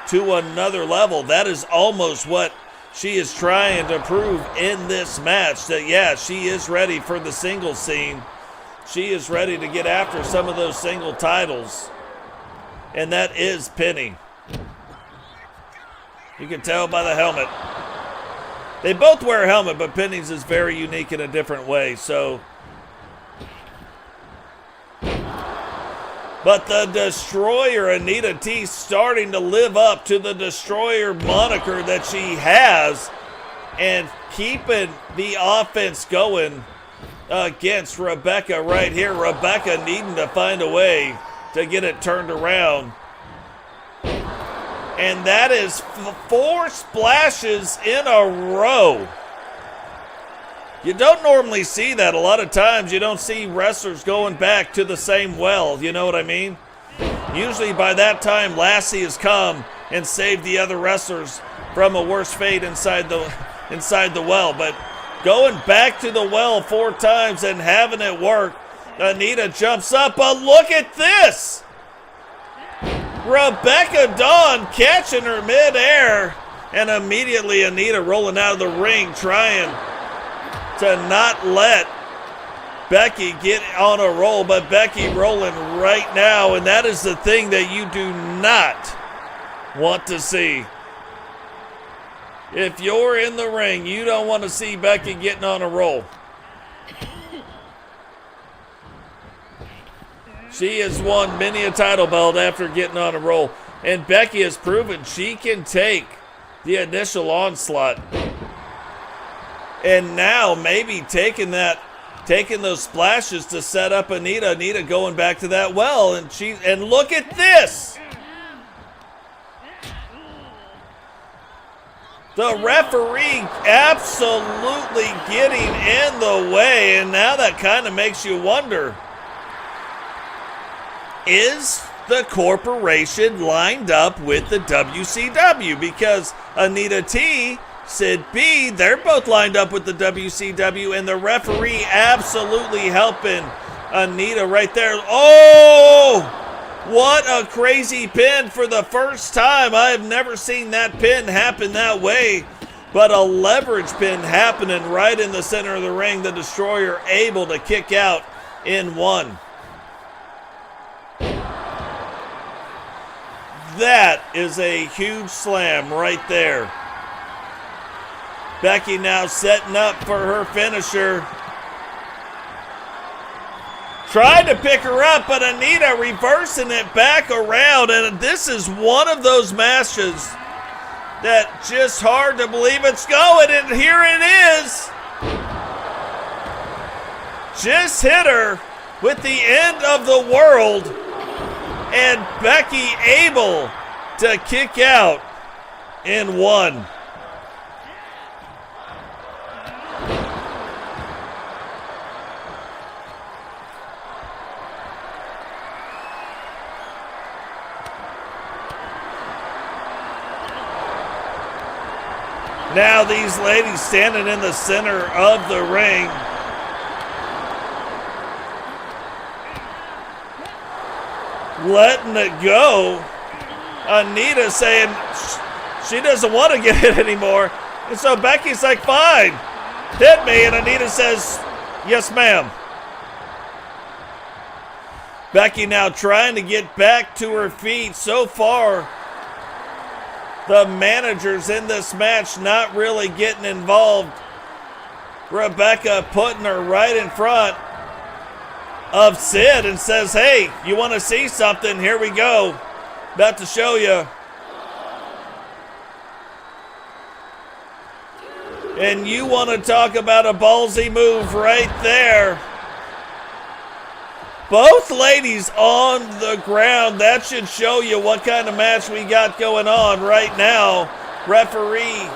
to another level? That is almost what she is trying to prove in this match, that, yeah, she is ready for the single scene. She is ready to get after some of those single titles. And that is Penny. You can tell by the helmet. They both wear a helmet, but Penny's is very unique in a different way, so... But the Destroyer, Anita T, starting to live up to the Destroyer moniker that she has and keeping the offense going against Rebecca right here. Rebecca needing to find a way to get it turned around. And that is 4 splashes in a row. You don't normally see that. A lot of times you don't see wrestlers going back to the same well. You know what I mean? Usually by that time, Lassie has come and saved the other wrestlers from a worse fate inside the well. But going back to the well 4 times and having it work, Anita jumps up. But look at this! Rebecca Dawn catching her midair, and immediately Anita rolling out of the ring, trying to not let Becky get on a roll, but Becky rolling right now, and that is the thing that you do not want to see. If you're in the ring, you don't want to see Becky getting on a roll. She has won many a title belt after getting on a roll, and Becky has proven she can take the initial onslaught. And now maybe taking those splashes to set up Anita. Anita going back to that well, and look at this. The referee absolutely getting in the way, and now that kind of makes you wonder, is the corporation lined up with the WCW? Because Anita T, Sid B, they're both lined up with the WCW, and the referee absolutely helping Anita right there. Oh, what a crazy pin for the first time. I have never seen that pin happen that way, but a leverage pin happening right in the center of the ring. The Destroyer able to kick out in 1. That is a huge slam right there. Becky now setting up for her finisher. Tried to pick her up, but Anita reversing it back around. And this is one of those matches that just hard to believe it's going. And here it is. Just hit her with the end of the world. And Becky able to kick out in 1. Now these ladies standing in the center of the ring. letting it go. Anita saying she doesn't want to get hit anymore. And so Becky's like, fine, hit me. And Anita says, yes, ma'am. Becky now trying to get back to her feet. So far, the managers in this match not really getting involved. Rebecca putting her right in front of Sid and says, hey, you want to see something? Here we go. About to show you. And you want to talk about a ballsy move right there. Both ladies on the ground. That should show you what kind of match we got going on right now. Referee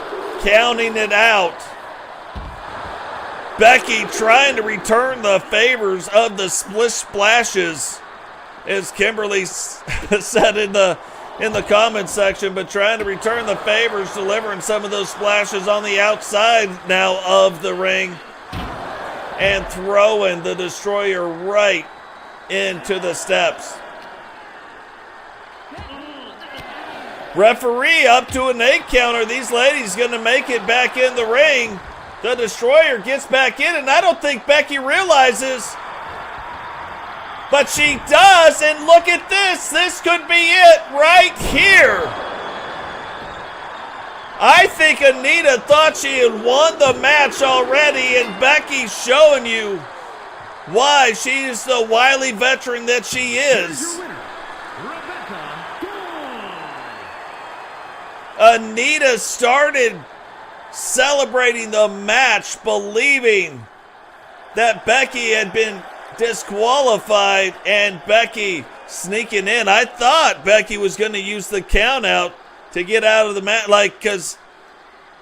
counting it out. Becky trying to return the favors of the splish splashes, as Kimberly said in the comment section, but trying to return the favors, delivering some of those splashes on the outside now of the ring, and throwing the Destroyer right into the steps. Referee up to an 8 counter. These ladies going to make it back in the ring. The Destroyer gets back in, and I don't think Becky realizes, but she does, and look at this. This could be it right here. I think Anita thought she had won the match already, and Becky's showing you why she is the wily veteran that she is. Anita started celebrating the match, believing that Becky had been disqualified, and Becky sneaking in. I thought Becky was going to use the count out to get out of the match, because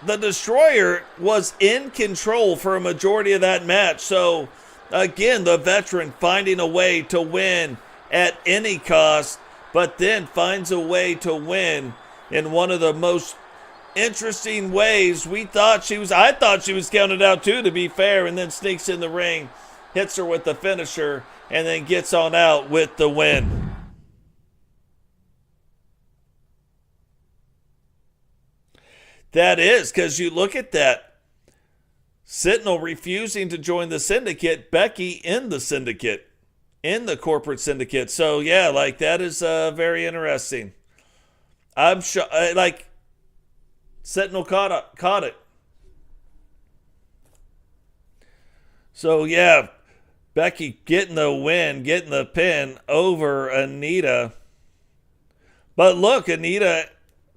the Destroyer was in control for a majority of that match. So again, the veteran finding a way to win at any cost, but then finds a way to win in one of the most interesting ways. I thought she was counted out too, to be fair, and then sneaks in the ring, hits her with the finisher, and then gets on out with the win. That is, because you look at that. Sentinel refusing to join the syndicate, Becky in the syndicate, in the corporate syndicate. So yeah, that is very interesting. I'm sure, Sentinel caught it. So yeah, Becky getting the win, getting the pin over Anita. But look, Anita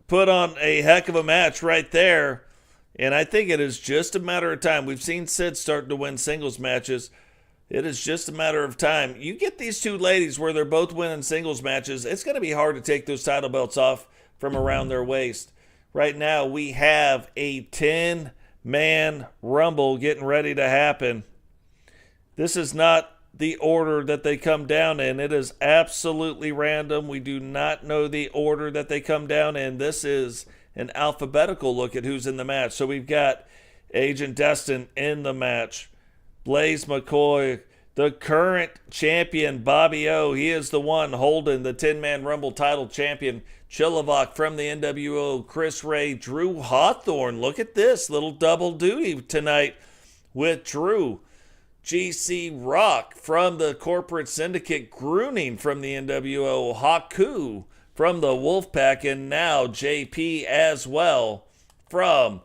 put on a heck of a match right there. And I think it is just a matter of time. We've seen Sid starting to win singles matches. It is just a matter of time. You get these two ladies where they're both winning singles matches, it's going to be hard to take those title belts off from around their waist. Right now, we have a 10-man Rumble getting ready to happen. This is not the order that they come down in. It is absolutely random. We do not know the order that they come down in. This is an alphabetical look at who's in the match. So we've got Agent Destin in the match. Blaze McCoy, the current champion, Bobby O. He is the one holding the 10-man Rumble title champion. Chillivac from the NWO, Chris Ray, Drew Hawthorne. Look at this little double duty tonight with Drew. GC Rock from the corporate syndicate, Gruning from the NWO, Haku from the Wolfpack, and now JP as well from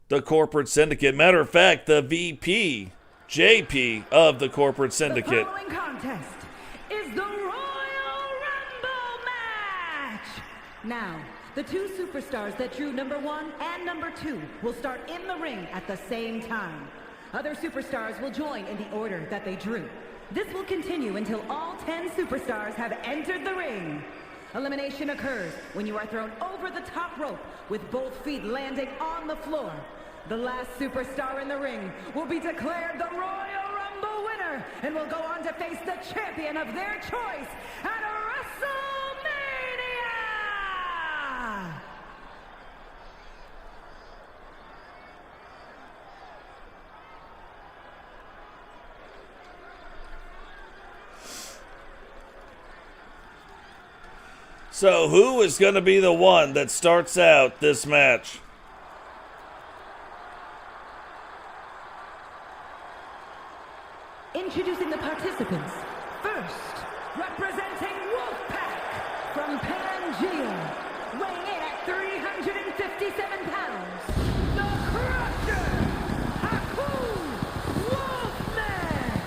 the corporate syndicate. Matter of fact, the VP, JP of the corporate syndicate. The following contest is the Royal Rumble match. Now, the two superstars that drew number 1 and number 2 will start in the ring at the same time. Other superstars will join in the order that they drew. This will continue until all 10 superstars have entered the ring. Elimination occurs when you are thrown over the top rope with both feet landing on the floor. The last superstar in the ring will be declared the Royal Rumble winner and will go on to face the champion of their choice at WrestleMania! So who is going to be the one that starts out this match? Introducing the participants. First, representing Wolfpack from Pangea, weighing in at 357 pounds, the Crusher, Haku Wolfman.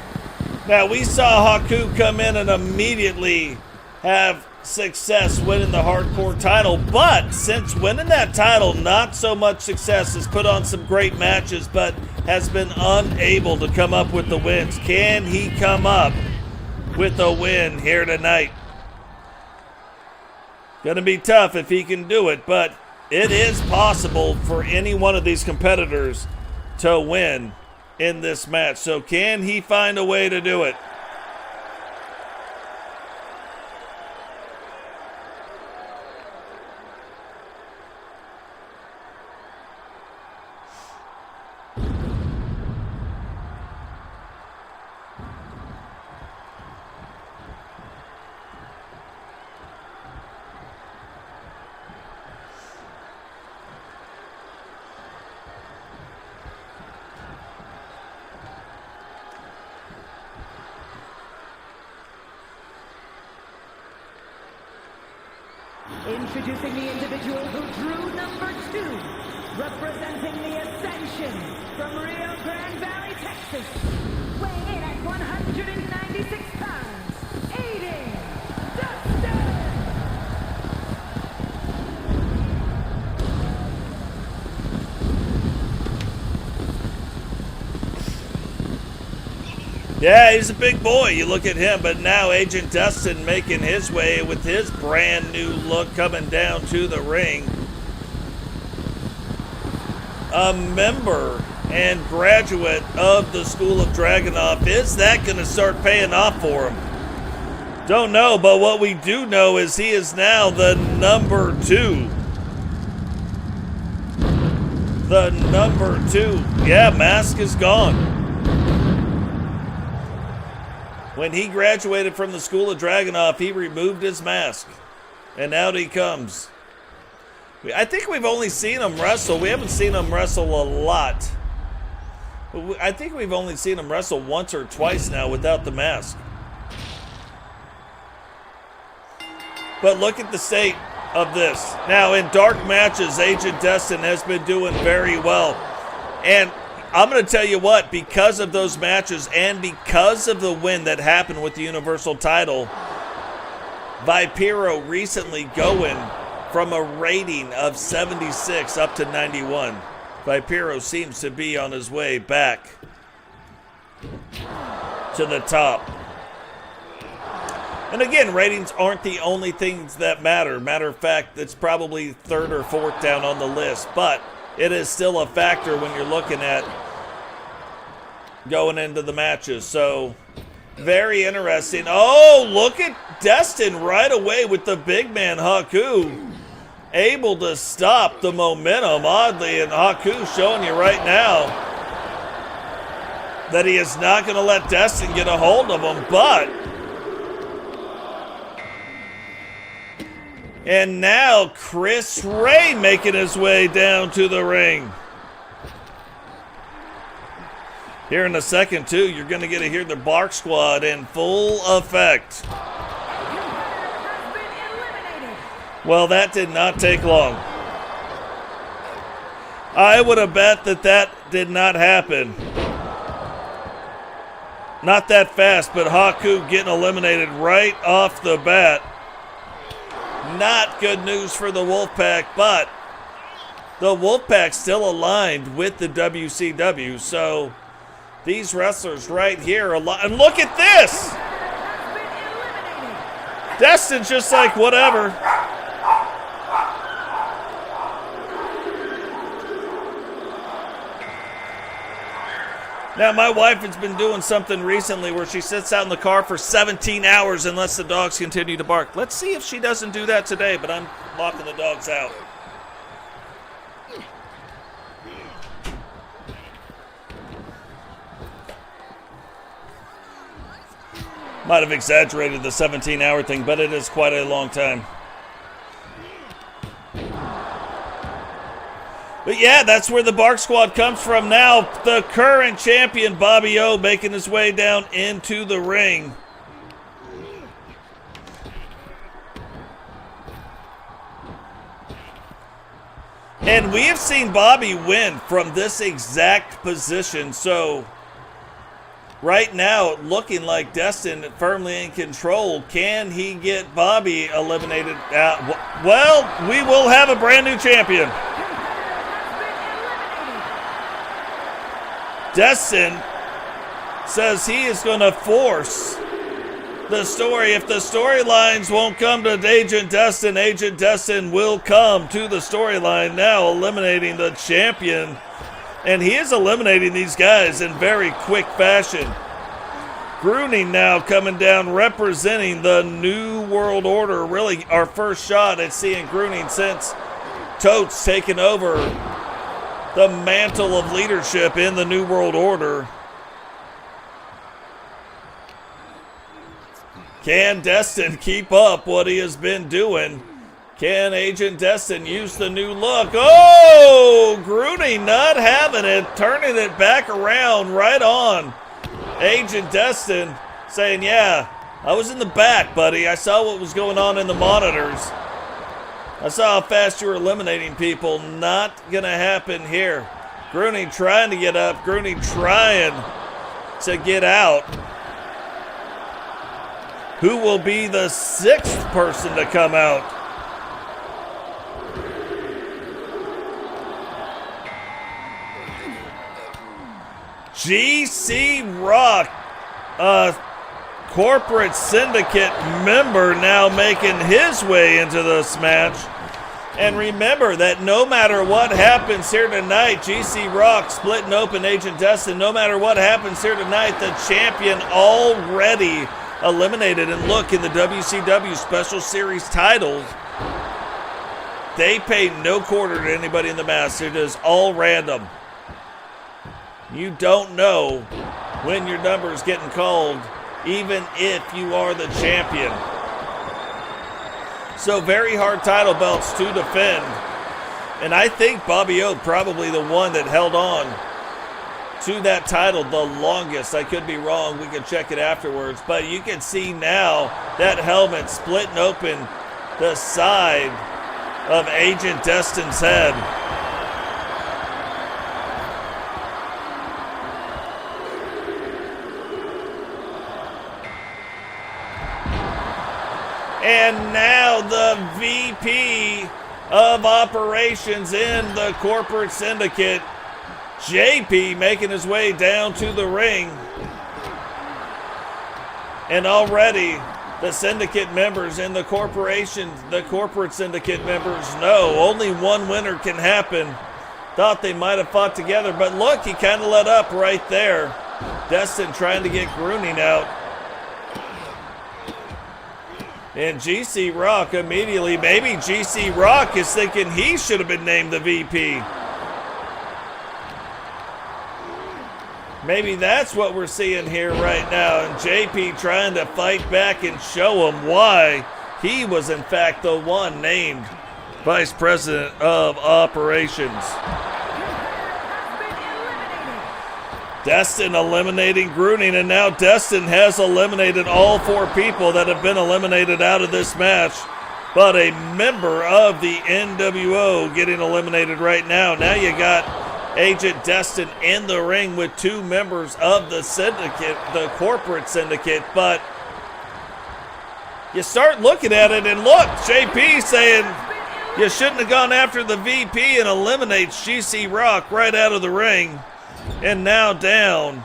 Now, we saw Haku come in and immediately have success winning the hardcore title, but since winning that title, not so much success. Has put on some great matches, but has been unable to come up with the wins. Can he come up with a win here tonight? Gonna be tough if he can do it, but it is possible for any one of these competitors to win in this match. So can he find a way to do it? Introducing the individual who drew number 2, representing the Ascension from Rio Grande Valley, Texas, weighing in at 196 pounds, Aiden Dustin! Yeah, he's a big boy. You look at him, but now Agent Dustin making his way with his brand new look coming down to the ring. A member and graduate of the School of Dragunov. Is that going to start paying off for him? Don't know, but what we do know is he is now the number 2. The number 2. Yeah, mask is gone. When he graduated from the School of Dragunov, he removed his mask. And out he comes. I think we've only seen him wrestle. We haven't seen him wrestle a lot. I think we've only seen him wrestle once or twice now without the mask. But look at the state of this. Now, in dark matches, Agent Dustin has been doing very well. And I'm going to tell you what, because of those matches and because of the win that happened with the Universal title, Vampiro recently going from a rating of 76 up to 91. Vampiro seems to be on his way back to the top. And again, ratings aren't the only things that matter. Matter of fact, it's probably 3rd or 4th down on the list, but it is still a factor when you're looking at going into the matches. So, very interesting. Oh, look at Destin right away with the big man, Haku. Able to stop the momentum, oddly, and Haku showing you right now that he is not going to let Destin get a hold of him, but... And now Chris Ray making his way down to the ring. Here in a second, too, you're going to get to hear the Bark Squad in full effect. Well, that did not take long. I would have bet that that did not happen. Not that fast, but Haku getting eliminated right off the bat. Not good news for the Wolfpack, but the Wolfpack still aligned with the WCW, so these wrestlers right here are aligned. And look at this! Destin's just like, whatever. Now, my wife has been doing something recently where she sits out in the car for 17 hours and lets the dogs continue to bark. Let's see if she doesn't do that today, but I'm locking the dogs out. Might have exaggerated the 17-hour thing, but it is quite a long time. But yeah, that's where the Bark Squad comes from now. The current champion, Bobby O, making his way down into the ring. And we have seen Bobby win from this exact position. So right now, looking like Destin firmly in control. Can he get Bobby eliminated? Well, we will have a brand new champion. Destin says he is going to force the story. If the storylines won't come to Agent Destin will come to the storyline now, eliminating the champion. And he is eliminating these guys in very quick fashion. Gruning now coming down, representing the New World Order. Really our first shot at seeing Gruning since Totes taken over the mantle of leadership in the New World Order. Can Destin keep up what he has been doing? Can Agent Destin use the new look? Oh, Gruning not having it, turning it back around right on. Agent Destin saying, yeah, I was in the back, buddy. I saw what was going on in the monitors. I saw how fast you were eliminating people. Not going to happen here. Gruning trying to get up. Gruning trying to get out. Who will be the sixth person to come out? GC Rock, a corporate syndicate member, now making his way into this match. And remember that no matter what happens here tonight, GC Rock splitting open Agent Destin, no matter what happens here tonight, the champion already eliminated. And look, in the WCW Special Series titles, they pay no quarter to anybody in the match. It is all random. You don't know when your number is getting called, even if you are the champion. So very hard title belts to defend. And I think Bobby O probably the one that held on to that title the longest. I could be wrong. We can check it afterwards. But you can see now that helmet splitting open the side of Agent Destin's head. And now the VP of operations in the corporate syndicate, JP, making his way down to the ring. And already the syndicate members and the corporate syndicate members know only one winner can happen. Thought they might have fought together, but look, he kind of let up right there. Destin trying to get Gruning out. And GC Rock immediately, maybe GC Rock is thinking he should have been named the VP. Maybe that's what we're seeing here right now. And JP trying to fight back and show him why he was in fact the one named Vice President of Operations. Destin eliminating Gruning, and now Destin has eliminated all four people that have been eliminated out of this match. But a member of the NWO getting eliminated right now. Now you got Agent Destin in the ring with two members of the syndicate, the corporate syndicate. But you start looking at it, and look, JP saying you shouldn't have gone after the VP, and eliminates GC Rock right out of the ring. And now down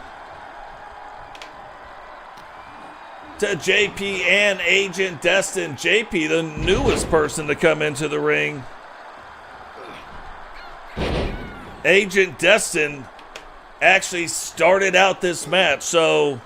to JP and Agent Destin. JP, the newest person to come into the ring. Agent Destin actually started out this match, so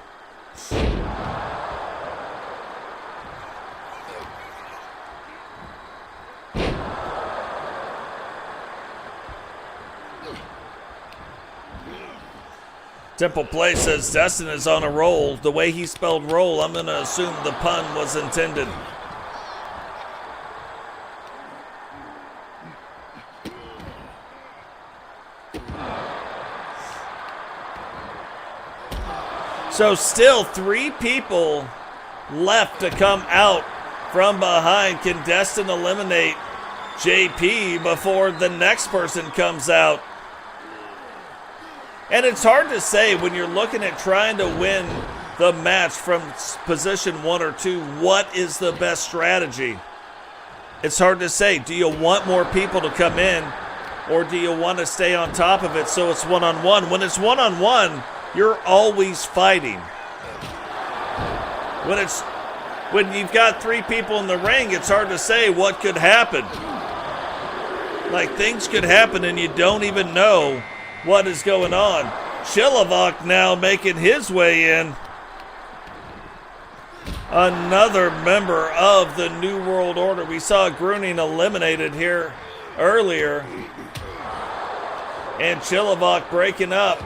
Temple Play says Destin is on a roll. The way he spelled roll, I'm going to assume the pun was intended. So still 3 people left to come out from behind. Can Destin eliminate JP before the next person comes out? And it's hard to say when you're looking at trying to win the match from position 1 or 2, what is the best strategy? It's hard to say. Do you want more people to come in, or do you want to stay on top of it so it's one-on-one? When it's one-on-one, you're always fighting. When you've got 3 people in the ring, it's hard to say what could happen. Like, things could happen and you don't even know what is going on. Chilavok now making his way in. Another member of the New World Order. We saw Gruning eliminated here earlier. And Chilavok breaking up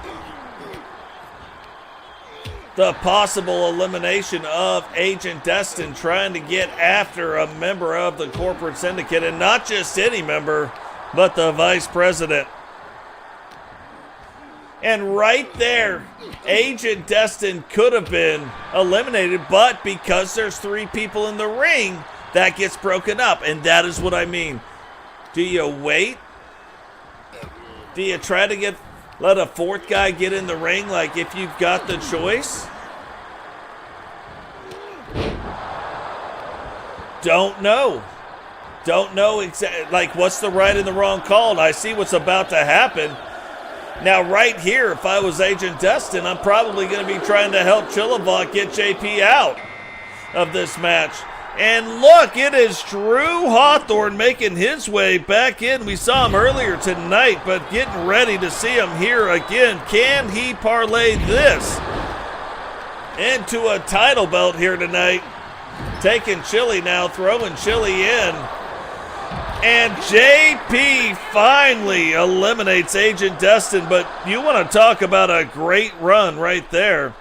the possible elimination of Agent Destin, trying to get after a member of the corporate syndicate, and not just any member, but the vice president. And right there, Agent Destin could have been eliminated, but because there's 3 people in the ring, that gets broken up, and that is what I mean. Do you wait? Do you try to let a 4th guy get in the ring, like if you've got the choice? Don't know. Don't know exactly, like, what's the right and the wrong call. And I see what's about to happen. Now, right here, if I was Agent Destin, I'm probably going to be trying to help Chilavok get JP out of this match. And look, it is Drew Hawthorne making his way back in. We saw him earlier tonight, but getting ready to see him here again. Can he parlay this into a title belt here tonight? Taking Chili now, throwing Chili in. And JP finally eliminates Agent Destin, but you want to talk about a great run right there.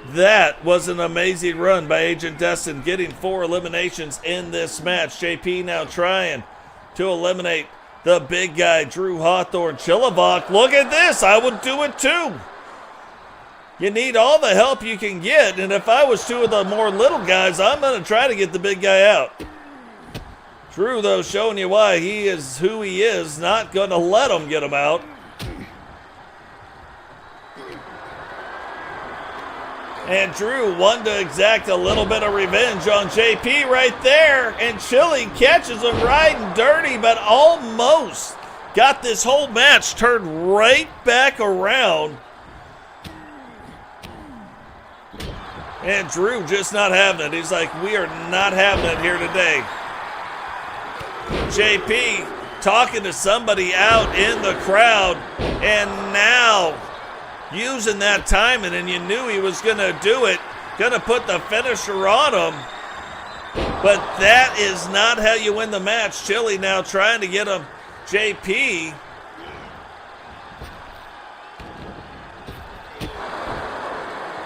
That was an amazing run by Agent Destin, getting 4 eliminations in this match. JP now trying to eliminate the big guy, Drew Hawthorne. Chilavok, look at this. I would do it too. You need all the help you can get, and if I was 2 of the more little guys, I'm going to try to get the big guy out. Drew, though, showing you why he is who he is, not going to let him get him out. And Drew wanted to exact a little bit of revenge on JP right there. And Chili catches him riding dirty, but almost got this whole match turned right back around. And Drew just not having it. He's like, we are not having it here today. JP talking to somebody out in the crowd, and now using that timing, and you knew he was going to do it, going to put the finisher on him. But that is not how you win the match. Chili now trying to get him. JP.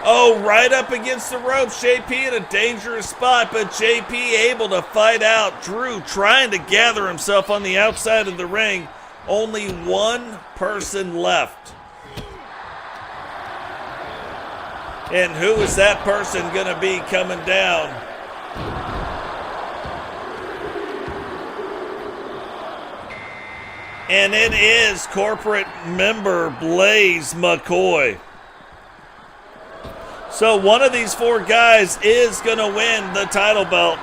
Oh, right up against the ropes. JP in a dangerous spot, but JP able to fight out. Drew trying to gather himself on the outside of the ring. Only 1 person left. And who is that person going to be coming down? And it is corporate member Blaze McCoy. So one of these 4 guys is going to win the title belt.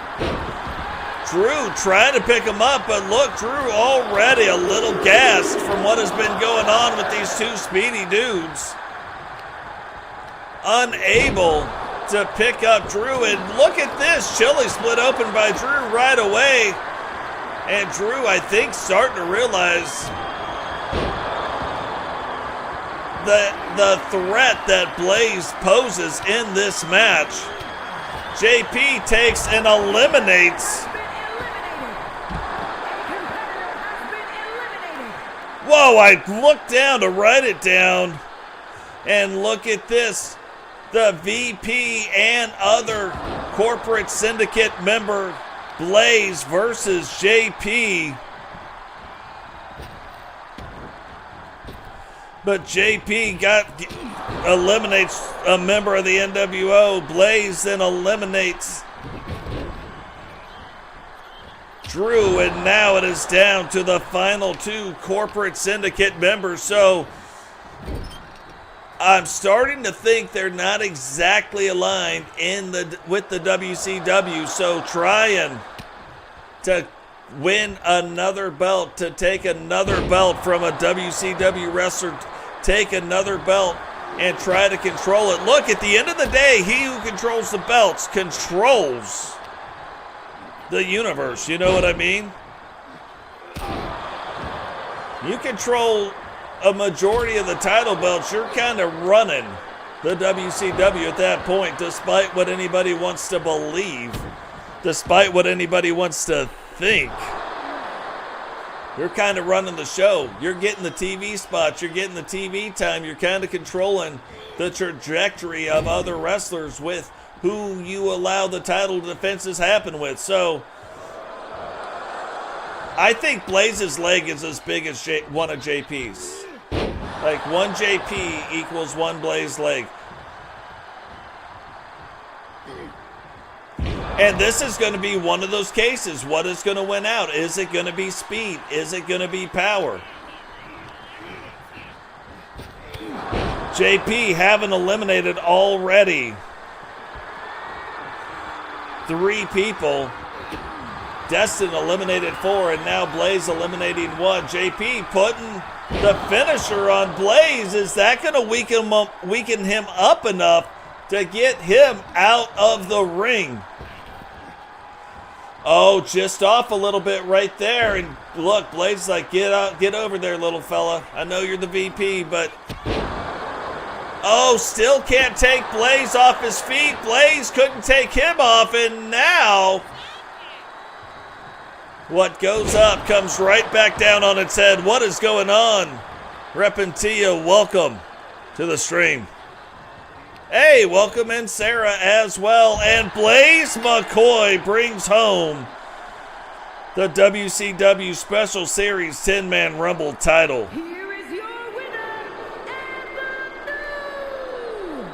Drew trying to pick him up, but look, Drew already a little gassed from what has been going on with these 2 speedy dudes. Unable to pick up Drew, and look at this. Chili split open by Drew right away. And Drew, I think, starting to realize the threat that Blaze poses in this match. JP takes and eliminates. Whoa, I looked down to write it down. And look at this. The VP and other corporate syndicate member Blaze versus JP. But JP eliminates a member of the NWO. Blaze then eliminates Drew, and now it is down to the final 2 corporate syndicate members. So I'm starting to think they're not exactly aligned with the WCW. So trying to win another belt, to take another belt from a WCW wrestler, take another belt and try to control it. Look, at the end of the day, he who controls the belts controls the universe. You know what I mean? You control a majority of the title belts, you're kind of running the WCW at that point, despite what anybody wants to believe, despite what anybody wants to think. You're kind of running the show. You're getting the TV spots. You're getting the TV time. You're kind of controlling the trajectory of other wrestlers with who you allow the title defenses happen with. So I think Blaze's leg is as big as one of JP's. Like one JP equals one Blaze leg. And this is going to be one of those cases. What is going to win out? Is it going to be speed? Is it going to be power? JP having eliminated already 3 people. Destin eliminated 4, and now Blaze eliminating 1. JP putting the finisher on Blaze. Is that going to weaken him up enough to get him out of the ring? Oh, just off a little bit right there. And look, Blaze is like, get over there, little fella. I know you're the VP, but... Oh, still can't take Blaze off his feet. Blaze couldn't take him off, and now... What goes up comes right back down on its head. What is going on? Repentia, welcome to the stream. Hey, welcome in Sarah as well. And Blaze McCoy brings home the WCW Special Series 10-Man Rumble title. Here is your winner and the new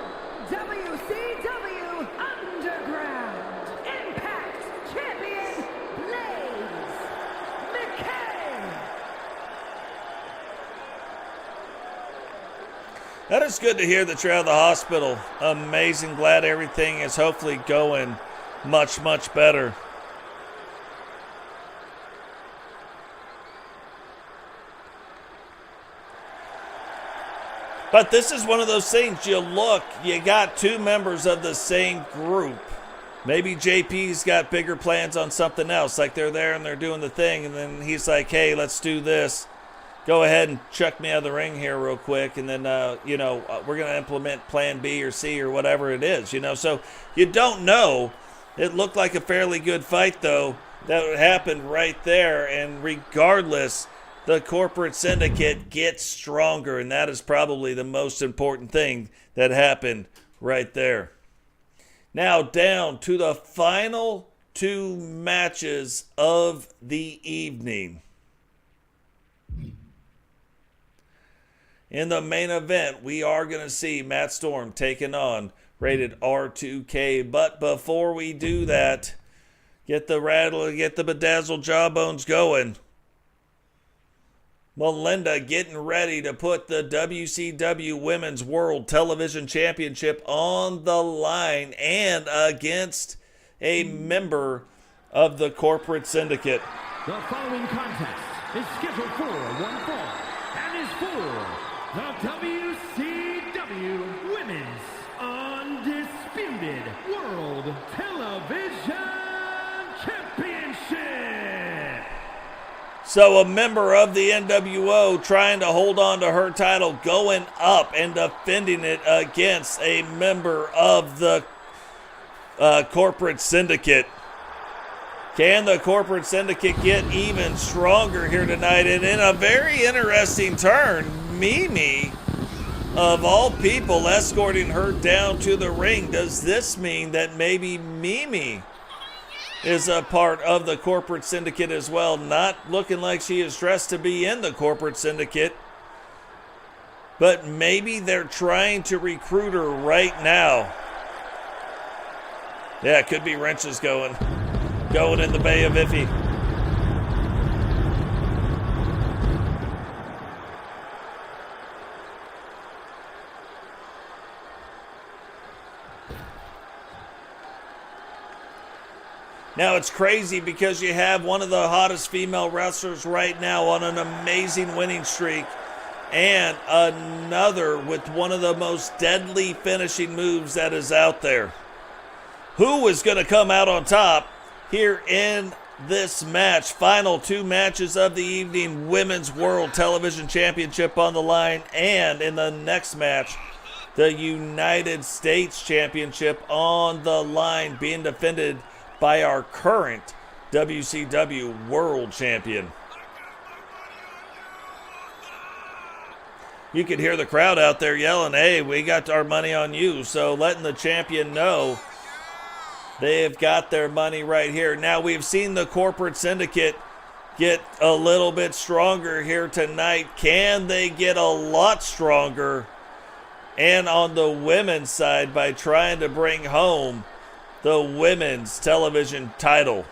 WCW Underground Impact Champion, Blaze McCoy. That is good to hear that you're out of the hospital. Amazing. Glad everything is hopefully going much, much better. But this is one of those things, you look, you got 2 members of the same group. Maybe JP's got bigger plans on something else, like they're there and they're doing the thing, and then he's like, hey, let's do this. Go ahead and chuck me out of the ring here real quick, and then, we're going to implement plan B or C or whatever it is, So you don't know. It looked like a fairly good fight, though, that happened right there, and regardless, the corporate syndicate gets stronger, and that is probably the most important thing that happened right there. Now down to the final 2 matches of the evening. In the main event, we are going to see Matt Storm taking on rated R2K. But before we do that, get the bedazzled jawbones going. Melinda getting ready to put the WCW Women's World Television Championship on the line and against a member of the corporate syndicate. The following contest is scheduled for one fall and is for the WCW Women's Undisputed World Television Championship. So a member of the NWO trying to hold on to her title, going up and defending it against a member of the corporate syndicate. Can the corporate syndicate get even stronger here tonight? And in a very interesting turn, Mimi, of all people, escorting her down to the ring. Does this mean that maybe Mimi is a part of the corporate syndicate as well? Not looking like she is dressed to be in the corporate syndicate. but maybe they're trying to recruit her right now. Yeah, it could be wrenches going in the Bay of Iffy. Now, it's crazy because you have one of the hottest female wrestlers right now on an amazing winning streak, and another with one of the most deadly finishing moves that is out there. Who is going to come out on top here in this match? Final 2 matches of the evening, Women's World Television Championship on the line, and in the next match, the United States Championship on the line, being defended by our current WCW World Champion. You could hear the crowd out there yelling, hey, we got our money on you. So letting the champion know they have got their money right here. Now, we've seen the corporate syndicate get a little bit stronger here tonight. Can they get a lot stronger? And on the women's side, by trying to bring home the women's television title.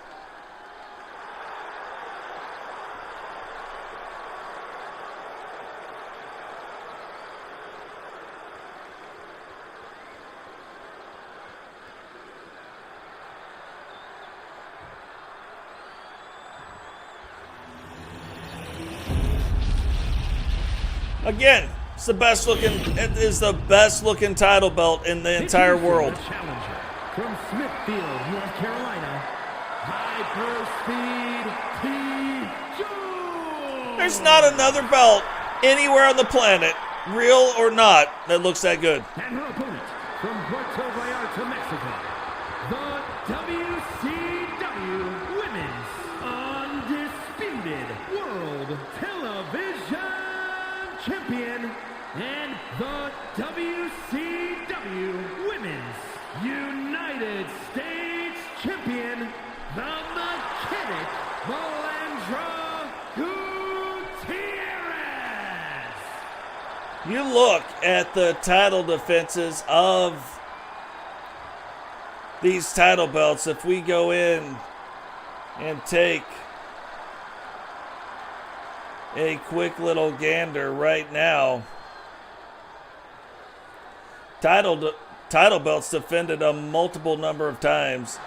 Again, it's the best looking. It is the best looking title belt in the entire world. From Smithfield, North Carolina, Hyperspeed T. Jones. There's not another belt anywhere on the planet, real or not, that looks that good. And her opponent from Puerto Vallarta, Mexico, the WCW Women's Undisputed World Television Champion and the WCW Women's United States Champion, the Mechanic Melandra Gutierrez. You look at the title defenses of these title belts. If we go in and take a quick little gander right now, title belts defended a multiple number of times,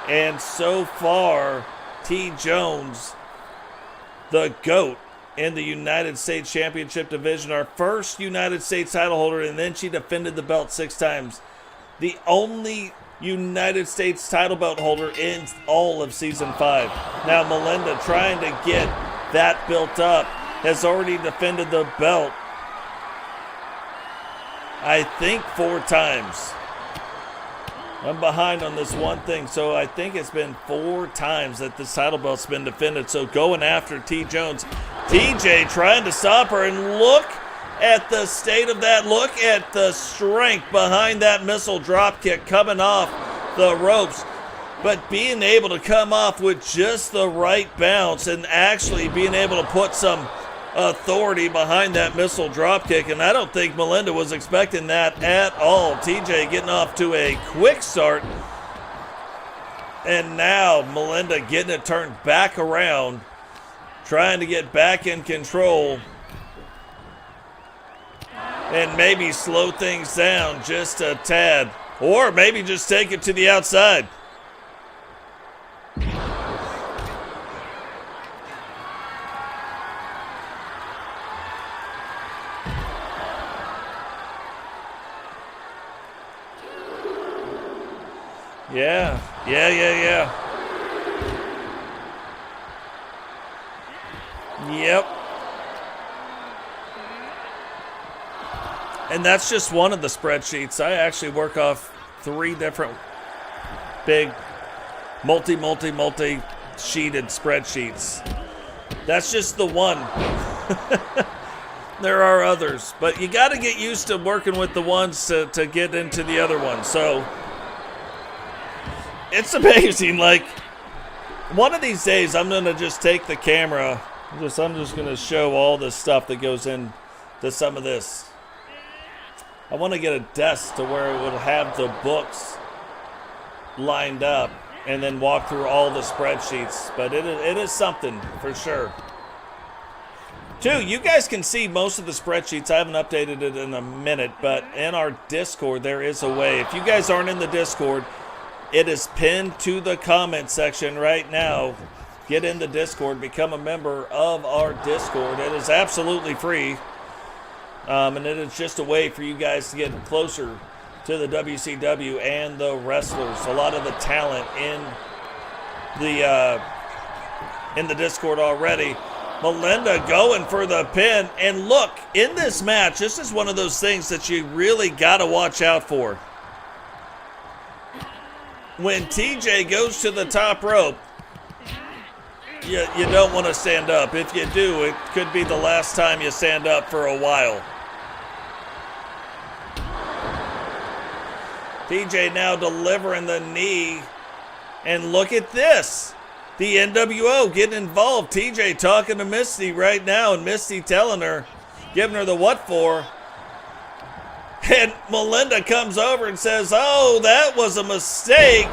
and so far T. Jones, the GOAT in the United States Championship division, our first United States title holder, and then she defended the belt 6 times. The only United States title belt holder in all of season 5. Now Melinda, trying to get that built up, has already defended the belt, I think 4 times. I'm behind on this one thing, so I think it's been 4 times that this title belt's been defended. So going after T. Jones. TJ trying to stop her, and look at the state of that. Look at the strength behind that missile drop kick coming off the ropes. But being able to come off with just the right bounce and actually being able to put some authority behind that missile drop kick, and I don't think Melinda was expecting that at all. TJ getting off to a quick start, and now Melinda getting it turned back around, trying to get back in control and maybe slow things down just a tad, or maybe just take it to the outside. Yeah. Yep. And that's just one of the spreadsheets. I actually work off 3 different big multi-sheeted spreadsheets. That's just the one. There are others, but you got to get used to working with the ones to get into the other ones. So it's amazing. Like, one of these days, I'm going to just take the camera. I'm just going to show all the stuff that goes into some of this. I want to get a desk to where it would have the books lined up and then walk through all the spreadsheets. But it is something for sure. Two, you guys can see most of the spreadsheets. I haven't updated it in a minute, but in our Discord, there is a way. If you guys aren't in the Discord, it is pinned to the comment section right now. Get in the Discord, become a member of our Discord. It is absolutely free. And it is just a way for you guys to get closer to the WCW and the wrestlers. A lot of the talent in the Discord already. Melinda going for the pin. And look, in this match, this is one of those things that you really got to watch out for. When TJ goes to the top rope, you don't want to stand up. If you do, it could be the last time you stand up for a while. TJ now delivering the knee. And look at this. The NWO getting involved. TJ talking to Misty right now, and Misty telling her, giving her the what for. And Melinda comes over and says, oh, that was a mistake.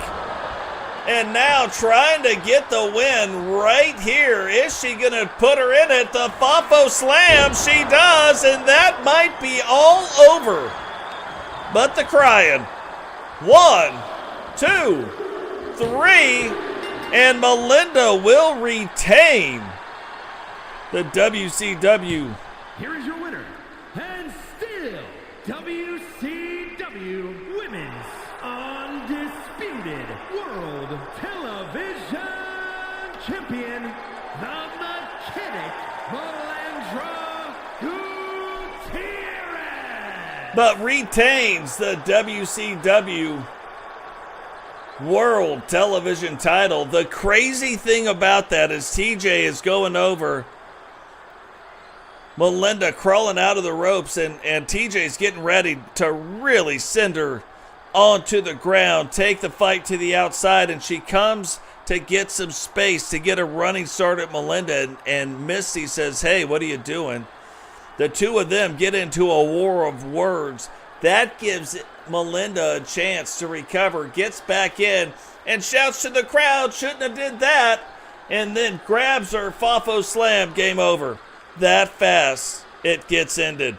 And now trying to get the win right here. Is she going to put her in it? The Fafo Slam, she does, and that might be all over. But the crying. 1, 2, 3, and Melinda will retain the WCW. Here is your winner, and still WCW Women's Undisputed World Television Champion, the Mechanic, Melandra Gutierrez. But retains the WCW World Television title. The crazy thing about that is TJ is going over. Melinda crawling out of the ropes, and TJ's getting ready to really send her onto the ground, take the fight to the outside, and she comes to get some space to get a running start at Melinda, and Misty says, hey, what are you doing? The two of them get into a war of words. That gives Melinda a chance to recover, gets back in, and shouts to the crowd, shouldn't have did that, and then grabs her Fafo Slam. Game over. That fast, it gets ended.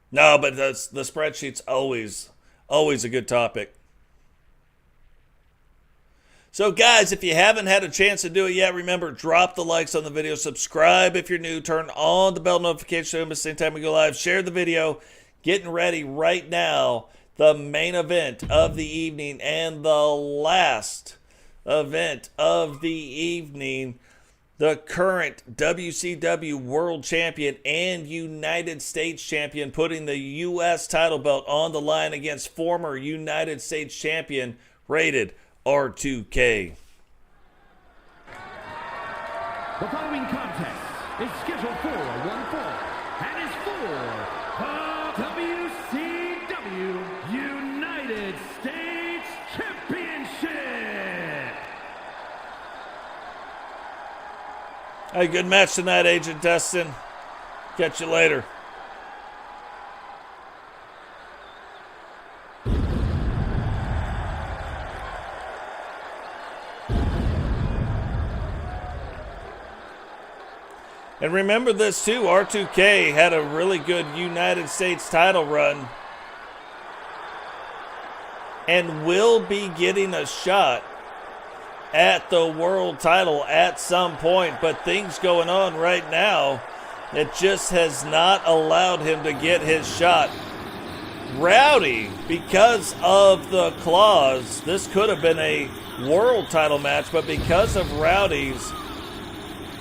No, but the spreadsheet's always a good topic. So guys, if you haven't had a chance to do it yet, remember, drop the likes on the video, subscribe if you're new, turn on the bell notification so you don't miss any time we go live, share the video. Getting ready right now, the main event of the evening and the last event of the evening. The current WCW World Champion and United States Champion putting the U.S. title belt on the line against former United States Champion rated R2K. The following contest is scheduled for one fall and is for the WCW United States Championship. Hey, good match tonight, Agent Destin. Catch you later. And remember this too, R2K had a really good United States title run and will be getting a shot at the world title at some point, but things going on right now, it just has not allowed him to get his shot. Rowdy, because of the clause, this could have been a world title match, but because of Rowdy's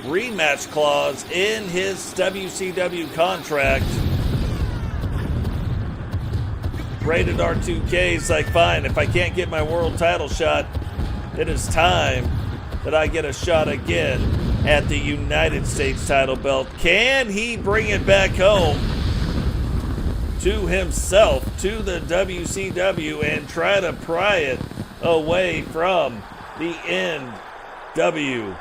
rematch clause in his WCW contract, rated R2K is like, fine, if I can't get my world title shot, it is time that I get a shot again at the United States title belt. Can he bring it back home to himself, to the WCW, and try to pry it away from the NWO?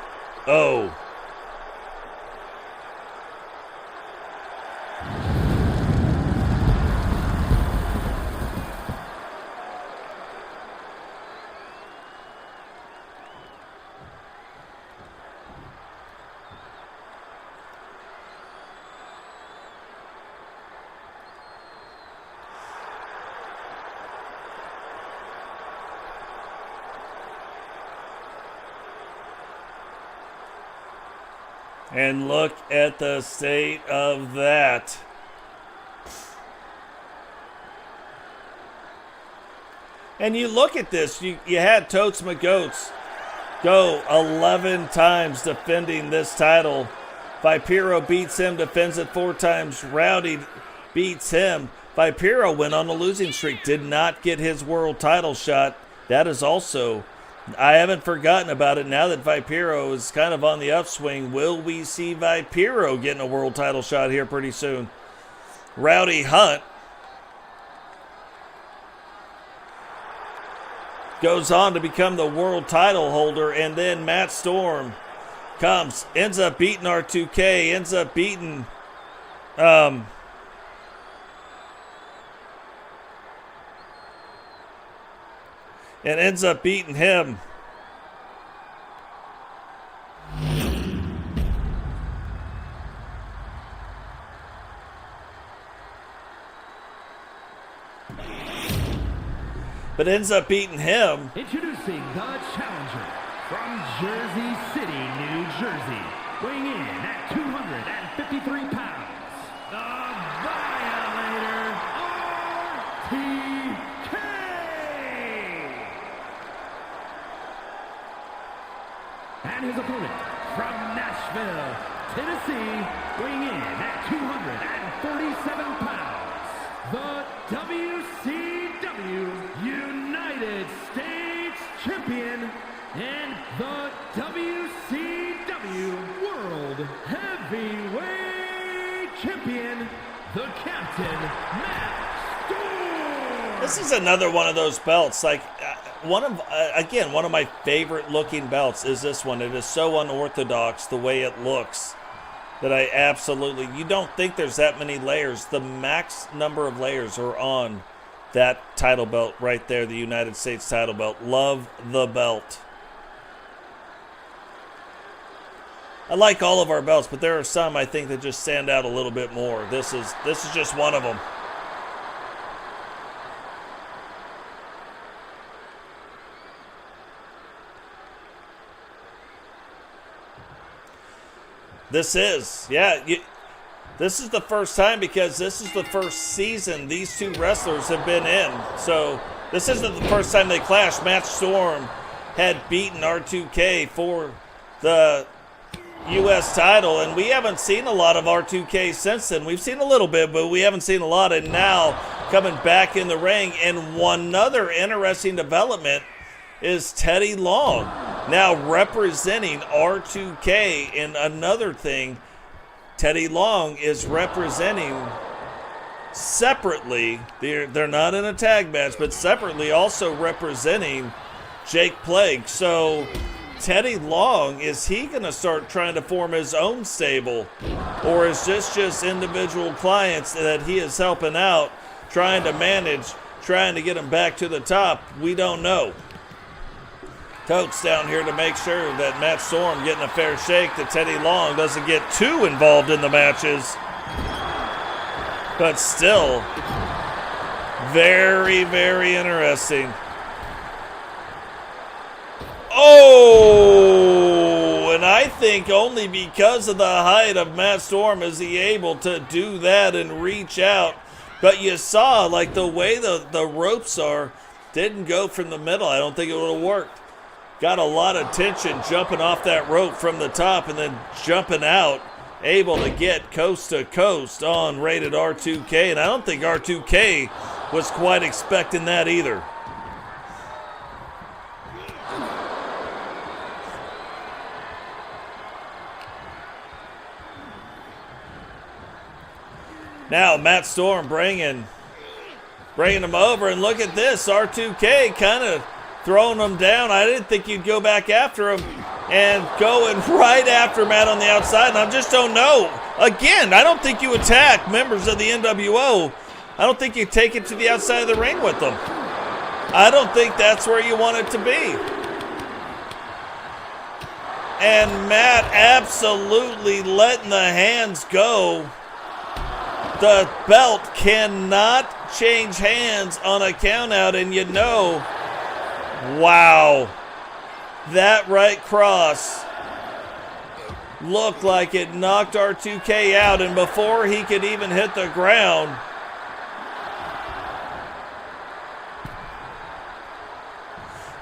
And look at the state of that. And you look at this, you had Totes McGoats go 11 times defending this title. Vipiro beats him, defends it 4 times. Rowdy beats him. Vipiro went on a losing streak, did not get his world title shot. That is also, I haven't forgotten about it now that Vipiro is kind of on the upswing. Will we see Vipiro getting a world title shot here pretty soon? Rowdy Hunt goes on to become the world title holder, and then Matt Storm ends up beating R2K, ends up beating and ends up beating him. But ends up beating him. Introducing the challenger from Jersey City, New Jersey, weighing in at 253 pounds, the Violator, R2K. And his opponent from Nashville, Tennessee, weighing in at 247 pounds, the WCW United States Champion and the WCW World Heavyweight Champion, the Captain, Matt Storm. This is another one of those belts. Like one of my favorite looking belts is this one. It is so unorthodox the way it looks that I absolutely, you don't think there's that many layers. The max number of layers are on that title belt right there, the United States title belt. Love the belt. I like all of our belts, but there are some I think that just stand out a little bit more. This is just one of them. This is the first time, because this is the first season these two wrestlers have been in. So this isn't the first time they clashed. Matt Storm had beaten R2K for the U.S. title, and we haven't seen a lot of R2K since then. We've seen a little bit, but we haven't seen a lot. And now coming back in the ring, and one other interesting development is Teddy Long now representing R2K. And another thing, Teddy Long is representing separately, they're not in a tag match, but separately also representing Jake Plague. So Teddy Long, is he going to start trying to form his own stable? Or is this just individual clients that he is helping out, trying to manage, trying to get them back to the top? We don't know. Totes down here to make sure that Matt Storm getting a fair shake, that Teddy Long doesn't get too involved in the matches. But still, very, very interesting. Oh, and I think only because of the height of Matt Storm is he able to do that and reach out. But you saw, like, the way the ropes are, didn't go from the middle. I don't think it would have worked. Got a lot of tension jumping off that rope from the top and then jumping out, able to get coast to coast on Rated R2K. And I don't think R2K was quite expecting that either. Now Matt Storm bringing him over, and look at this, R2K kind of throwing him down. I didn't think you'd go back after him, and going right after Matt on the outside, and I just don't know. Again, I don't think you attack members of the NWO. I don't think you take it to the outside of the ring with them. I don't think that's where you want it to be. And Matt absolutely letting the hands go. The belt cannot change hands on a countout, and you know, wow, that right cross looked like it knocked R2K out, and before he could even hit the ground,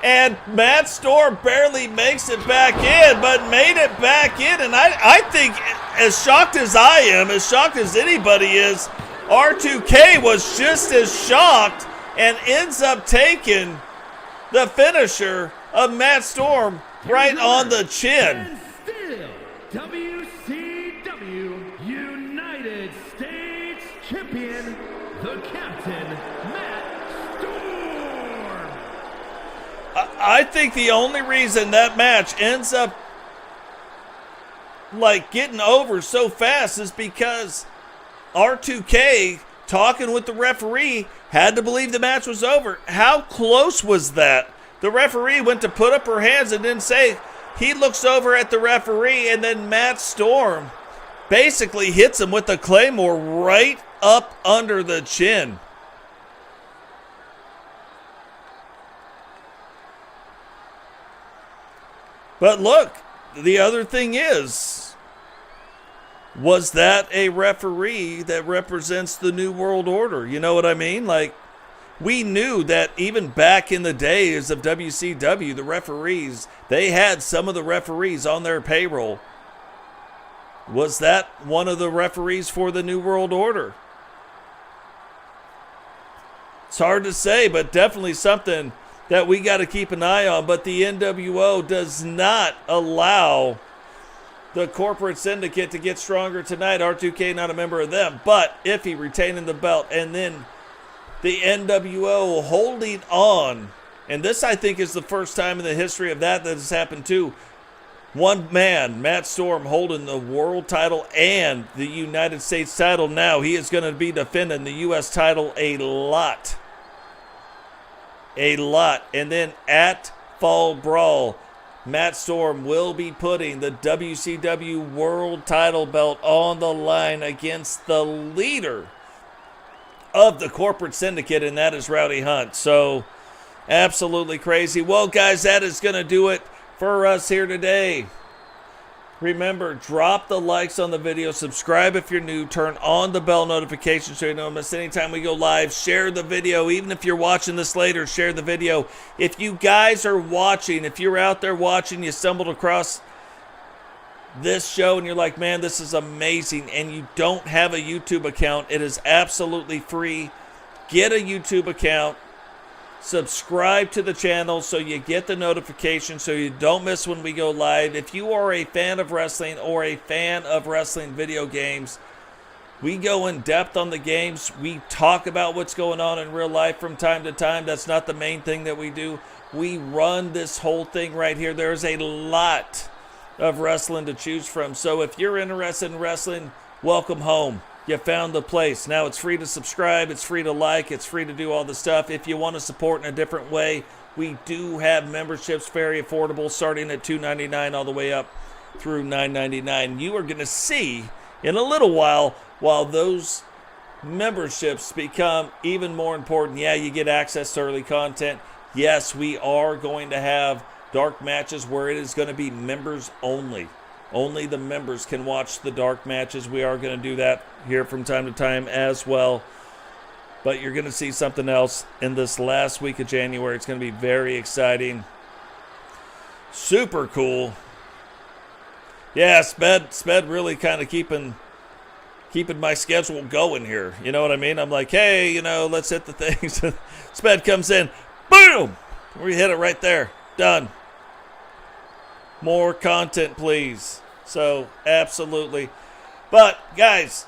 and Matt Storm barely makes it back in, but made it back in. And I think, as shocked as I am, as shocked as anybody is, R2K was just as shocked and ends up taking the finisher of Matt Storm right on the chin. And still, WCW United States Champion, the Captain, Matt Storm. I think the only reason that match ends up like getting over so fast is because R2K, talking with the referee, had to believe the match was over. How close was that? The referee went to put up her hands and didn't say. He looks over at the referee, and then Matt Storm basically hits him with the Claymore right up under the chin. But look, the other thing is, was that a referee that represents the New World Order? You know what I mean? Like, we knew that even back in the days of WCW, the referees, they had some of the referees on their payroll. Was that one of the referees for the New World Order? It's hard to say, but definitely something that we got to keep an eye on. But the NWO does not allow the corporate syndicate to get stronger tonight. R2K not a member of them, but if he retaining the belt, and then the NWO holding on. And this, I think, is the first time in the history of that has happened too. One man, Matt Storm, holding the world title and the United States title now. He is going to be defending the U.S. title a lot. A lot. And then at Fall Brawl, Matt Storm will be putting the WCW world title belt on the line against the leader of the corporate syndicate, and that is Rowdy Hunt. So, absolutely crazy. Well, guys, that is going to do it for us here today. Remember, drop the likes on the video, subscribe if you're new, turn on the bell notification so you don't miss anytime we go live, share the video. Even if you're watching this later, share the video. If you guys are watching, if you're out there watching, you stumbled across this show and you're like, man, this is amazing, and you don't have a YouTube account, it is absolutely free. Get a YouTube account, subscribe to the channel so you get the notification so you don't miss when we go live. If you are a fan of wrestling or a fan of wrestling video games, we go in depth on the games. We talk about what's going on in real life from time to time. That's not the main thing that we do. We run this whole thing right here. There's a lot of wrestling to choose from. So if you're interested in wrestling, welcome home. You found the place. Now it's free to subscribe, it's free to like, it's free to do all the stuff. If you want to support in a different way, we do have memberships, very affordable, starting at $2.99 all the way up through $9.99. You are going to see in a little while those memberships become even more important. Yeah, you get access to early content. Yes, we are going to have dark matches where it is going to be members only. Only the members can watch the dark matches. We are going to do that here from time to time as well. But you're going to see something else in this last week of January. It's going to be very exciting. Super cool. Yeah, Sped really kind of keeping my schedule going here. You know what I mean? I'm like, hey, let's hit the things. Sped comes in. Boom! We hit it right there. Done. More content, please. So, absolutely. But, guys,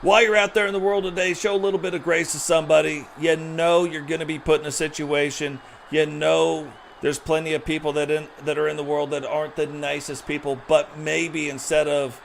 while you're out there in the world today, show a little bit of grace to somebody. You know you're going to be put in a situation. You know there's plenty of people that are in the world that aren't the nicest people. But maybe instead of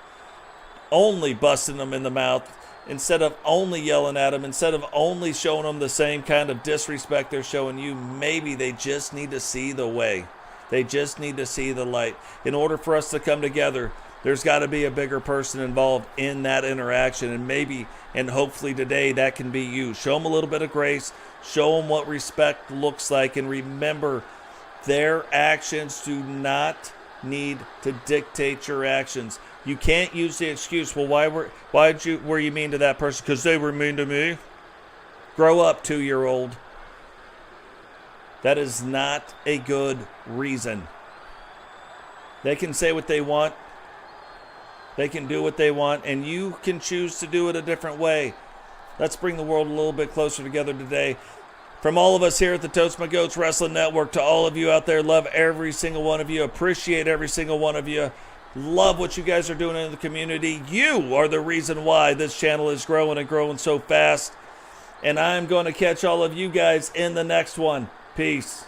only busting them in the mouth, instead of only yelling at them, instead of only showing them the same kind of disrespect they're showing you, maybe they just need to see the way. They just need to see the light. In order for us to come together, there's got to be a bigger person involved in that interaction. And maybe, and hopefully today, that can be you. Show them a little bit of grace. Show them what respect looks like. And remember, their actions do not need to dictate your actions. You can't use the excuse, well, were you mean to that person? Because they were mean to me. Grow up, 2-year-old. That is not a good reason. They can say what they want. They can do what they want, and you can choose to do it a different way. Let's bring the world a little bit closer together today. From all of us here at the Toast My Goats Wrestling Network to all of you out there, love every single one of you, appreciate every single one of you, love what you guys are doing in the community. You are the reason why this channel is growing and growing so fast. And I'm going to catch all of you guys in the next one. Peace.